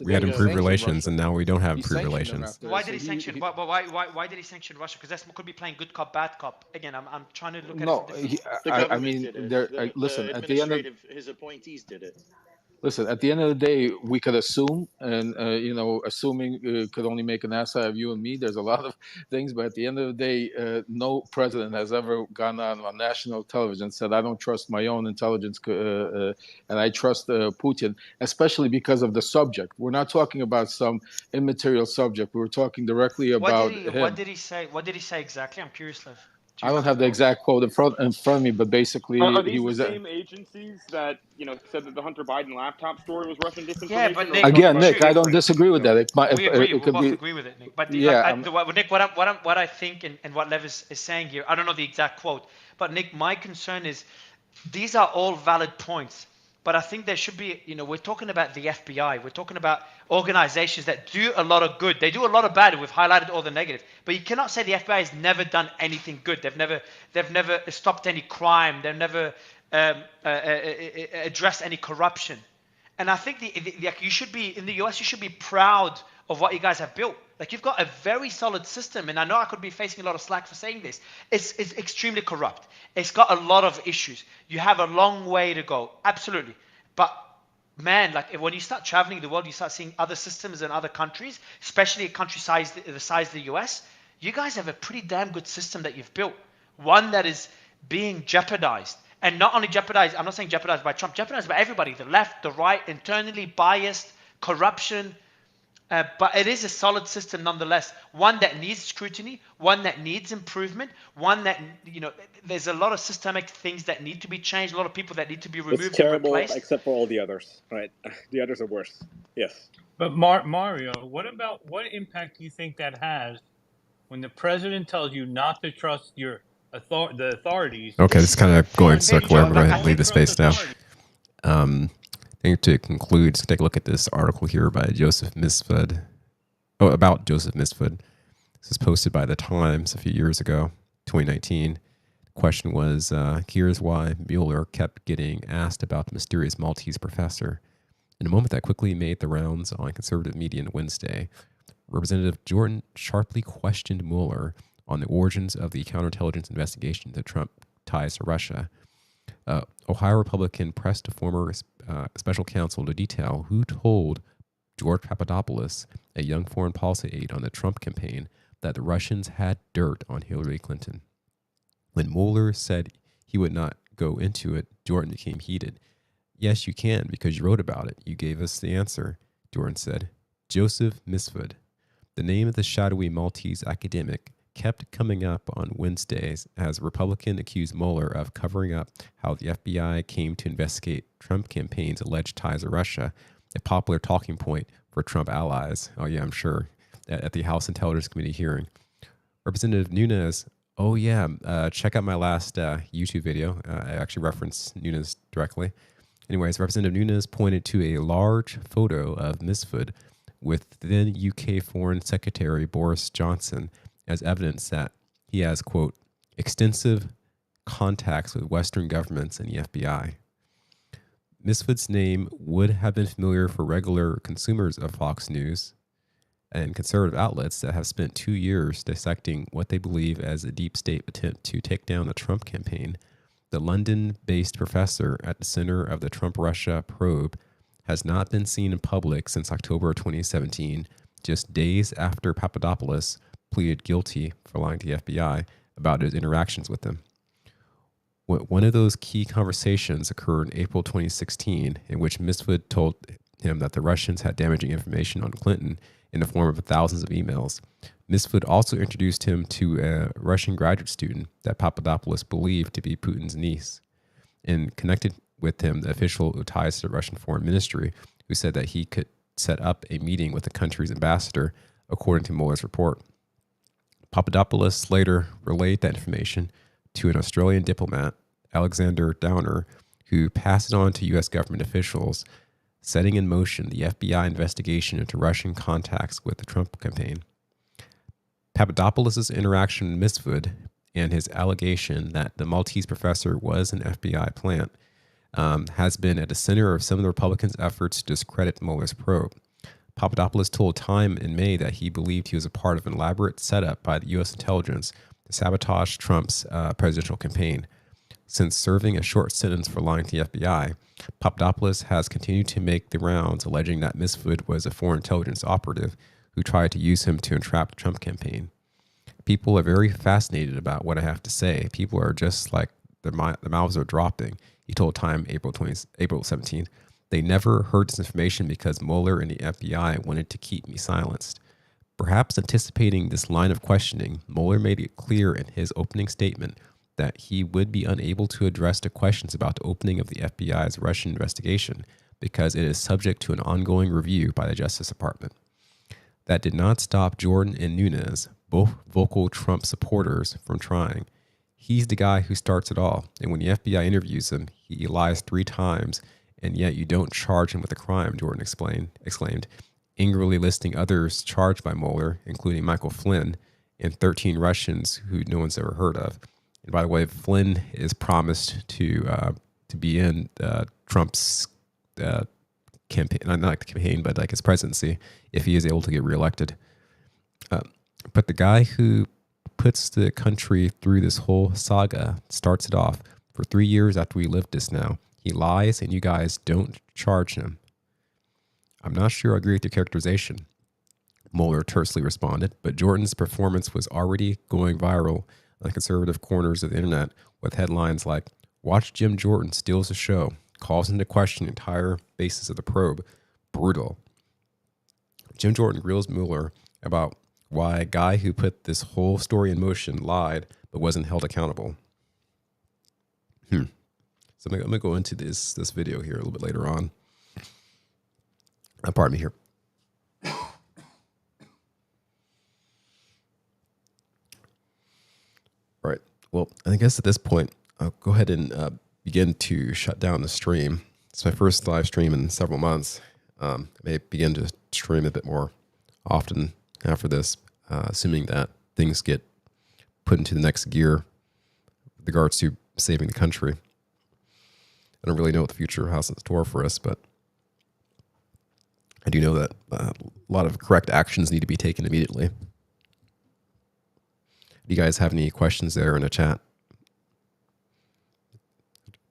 we had improved relations, and now we don't have improved relations. Why did he sanction? Why did he sanction Russia? Because that could be playing good cop, bad cop. Again, I'm trying to look at it. The government did it. Listen, the at the end of his appointees did it. Listen, at the end of the day, we could assume, and assuming could only make an ass out of you and me. There's a lot of things, but at the end of the day, no president has ever gone on national television and said, "I don't trust my own intelligence, and I trust Putin," especially because of the subject. We're not talking about some immaterial subject. We're talking directly about him. What did he say? What did he say exactly? I'm curious, Lev. I don't have the exact quote in front of me, but basically he was the same agencies that said that the Hunter Biden laptop story was Russian disinformation. Yeah, but Nick, again, Nick, I don't disagree with that. We agree. We both agree with it, Nick. But Nick, what I think and what Lev is saying here, I don't know the exact quote, but Nick, my concern is these are all valid points. But I think there should be, we're talking about the FBI. We're talking about organizations that do a lot of good. They do a lot of bad. We've highlighted all the negative. But you cannot say the FBI has never done anything good. They've never stopped any crime. They've never addressed any corruption. And I think you should be, in the US, you should be proud of what you guys have built. Like, you've got a very solid system, and I know I could be facing a lot of slack for saying this. It's extremely corrupt. It's got a lot of issues. You have a long way to go, absolutely. But man, like, when you start traveling the world, you start seeing other systems in other countries, especially a country the size of the US. You guys have a pretty damn good system that you've built, one that is being jeopardized. And not only jeopardized, I'm not saying jeopardized by Trump, jeopardized by everybody, the left, the right, internally biased, corruption. But it is a solid system nonetheless, one that needs scrutiny, one that needs improvement, one that, there's a lot of systemic things that need to be changed, a lot of people that need to be removed It's terrible, and replaced. except for all the others, right? The others are worse. Yes. But Mario, what impact do you think that has when the president tells you not to trust the authorities? Okay, this is kind of going circular. I'm going to leave the space now. I think to conclude, take a look at this article here by Joseph Misfud. Oh, about Joseph Misfud. This was posted by The Times a few years ago, 2019. The question was, here's why Mueller kept getting asked about the mysterious Maltese professor. In a moment that quickly made the rounds on conservative media on Wednesday, Representative Jordan sharply questioned Mueller on the origins of the counterintelligence investigation into Trump ties to Russia. Ohio Republican pressed a former special counsel to detail who told George Papadopoulos, a young foreign policy aide on the Trump campaign, that the Russians had dirt on Hillary Clinton. When Mueller said he would not go into it, Jordan became heated. Yes, you can, because you wrote about it. You gave us the answer, Jordan said. Joseph Misfud, the name of the shadowy Maltese academic, kept coming up on Wednesdays as a Republican accused Mueller of covering up how the FBI came to investigate Trump campaign's alleged ties to Russia, a popular talking point for Trump allies. Oh yeah, I'm sure, at the House Intelligence Committee hearing. Representative Nunes, check out my last YouTube video. I actually referenced Nunes directly. Anyways, Representative Nunes pointed to a large photo of Misfud with then UK Foreign Secretary Boris Johnson as evidence that he has, quote, extensive contacts with Western governments and the FBI. Misfud's name would have been familiar for regular consumers of Fox News and conservative outlets that have spent 2 years dissecting what they believe as a deep state attempt to take down the Trump campaign. The London-based professor at the center of the Trump-Russia probe has not been seen in public since October 2017, just days after Papadopoulos pleaded guilty for lying to the FBI about his interactions with them. One of those key conversations occurred in April 2016, in which Misfud told him that the Russians had damaging information on Clinton in the form of thousands of emails. Misfud also introduced him to a Russian graduate student that Papadopoulos believed to be Putin's niece, and connected with him the official who ties to the Russian Foreign Ministry, who said that he could set up a meeting with the country's ambassador, according to Mueller's report. Papadopoulos later relayed that information to an Australian diplomat, Alexander Downer, who passed it on to U.S. government officials, setting in motion the FBI investigation into Russian contacts with the Trump campaign. Papadopoulos' interaction with Misfud and his allegation that the Maltese professor was an FBI plant has been at the center of some of the Republicans' efforts to discredit Mueller's probe. Papadopoulos told Time in May that he believed he was a part of an elaborate setup by the U.S. intelligence to sabotage Trump's presidential campaign. Since serving a short sentence for lying to the FBI, Papadopoulos has continued to make the rounds, alleging that Misfud was a foreign intelligence operative who tried to use him to entrap the Trump campaign. People are very fascinated about what I have to say. People are just like, the mouths are dropping, he told Time April 17th. They never heard this information because Mueller and the FBI wanted to keep me silenced. Perhaps anticipating this line of questioning, Mueller made it clear in his opening statement that he would be unable to address the questions about the opening of the FBI's Russian investigation because it is subject to an ongoing review by the Justice Department. That did not stop Jordan and Nunes, both vocal Trump supporters, from trying. He's the guy who starts it all, and when the FBI interviews him, he lies 3 times, and yet you don't charge him with a crime, Jordan exclaimed, angrily listing others charged by Mueller, including Michael Flynn, and 13 Russians who no one's ever heard of. And by the way, Flynn is promised to be in Trump's campaign, not the campaign, but like his presidency, if he is able to get reelected. But the guy who puts the country through this whole saga starts it off. For 3 years after we lived this now, he lies and you guys don't charge him. I'm not sure I agree with your characterization, Mueller tersely responded, but Jordan's performance was already going viral on conservative corners of the internet with headlines like, "Watch Jim Jordan steals the show, calls into question the entire basis of the probe, brutal." Jim Jordan grills Mueller about why a guy who put this whole story in motion lied but wasn't held accountable. So I'm gonna go into this video here a little bit later on. Pardon me here. All right. Well, I guess at this point, I'll go ahead and begin to shut down the stream. It's my first live stream in several months. I may begin to stream a bit more often after this, assuming that things get put into the next gear with regards to saving the country. I don't really know what the future has in store for us, but I do know that a lot of correct actions need to be taken immediately. Do you guys have any questions there in the chat?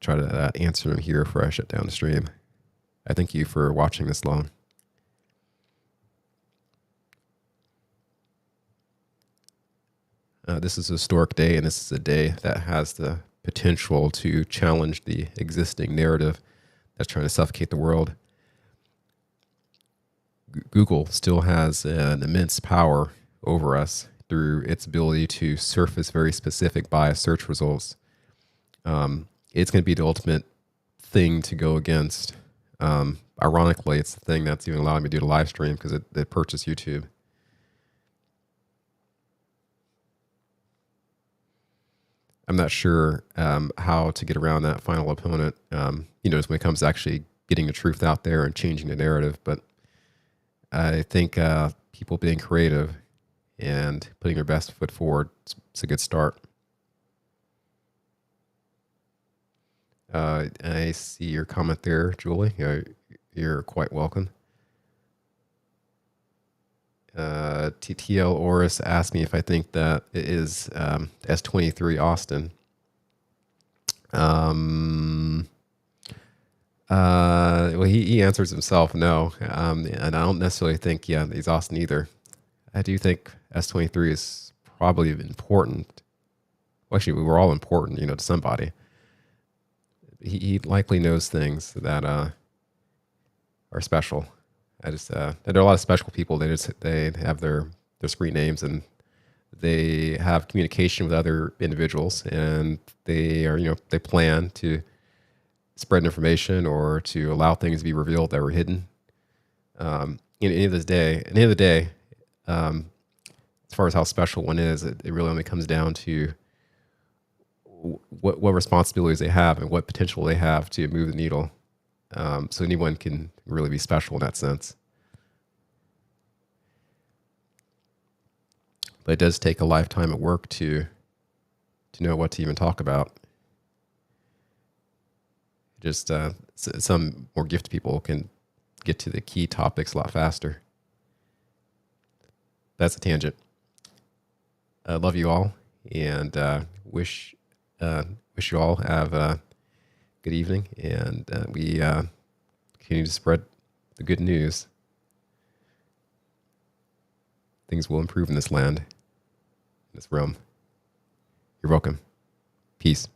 Try to answer them here before I shut down the stream. I thank you for watching this long. This is a historic day, and this is a day that has the potential to challenge the existing narrative that's trying to suffocate the world. Google still has an immense power over us through its ability to surface very specific biased search results. It's going to be the ultimate thing to go against. Ironically, it's the thing that's even allowing me to do the live stream because it purchased YouTube. I'm not sure how to get around that final opponent, when it comes to actually getting the truth out there and changing the narrative. But I think people being creative and putting their best foot forward is a good start. I see your comment there, Julie. You're quite welcome. TTL Oris asked me if I think that it is S23 Austin. Well, he answers himself no, and I don't necessarily think he's Austin either. I do think S23 is probably important. Well, actually, we were all important, to somebody. He likely knows things that are special. There are a lot of special people. They have their screen names, and they have communication with other individuals, and they plan to spread information or to allow things to be revealed that were hidden. At the end of the day, as far as how special one is, it really only comes down to what responsibilities they have and what potential they have to move the needle. So anyone can really be special in that sense. But it does take a lifetime of work to know what to even talk about. Just some more gifted people can get to the key topics a lot faster. That's a tangent. I love you all, and wish you all have a good evening, and we continue to spread the good news. Things will improve in this land, in this realm. You're welcome. Peace.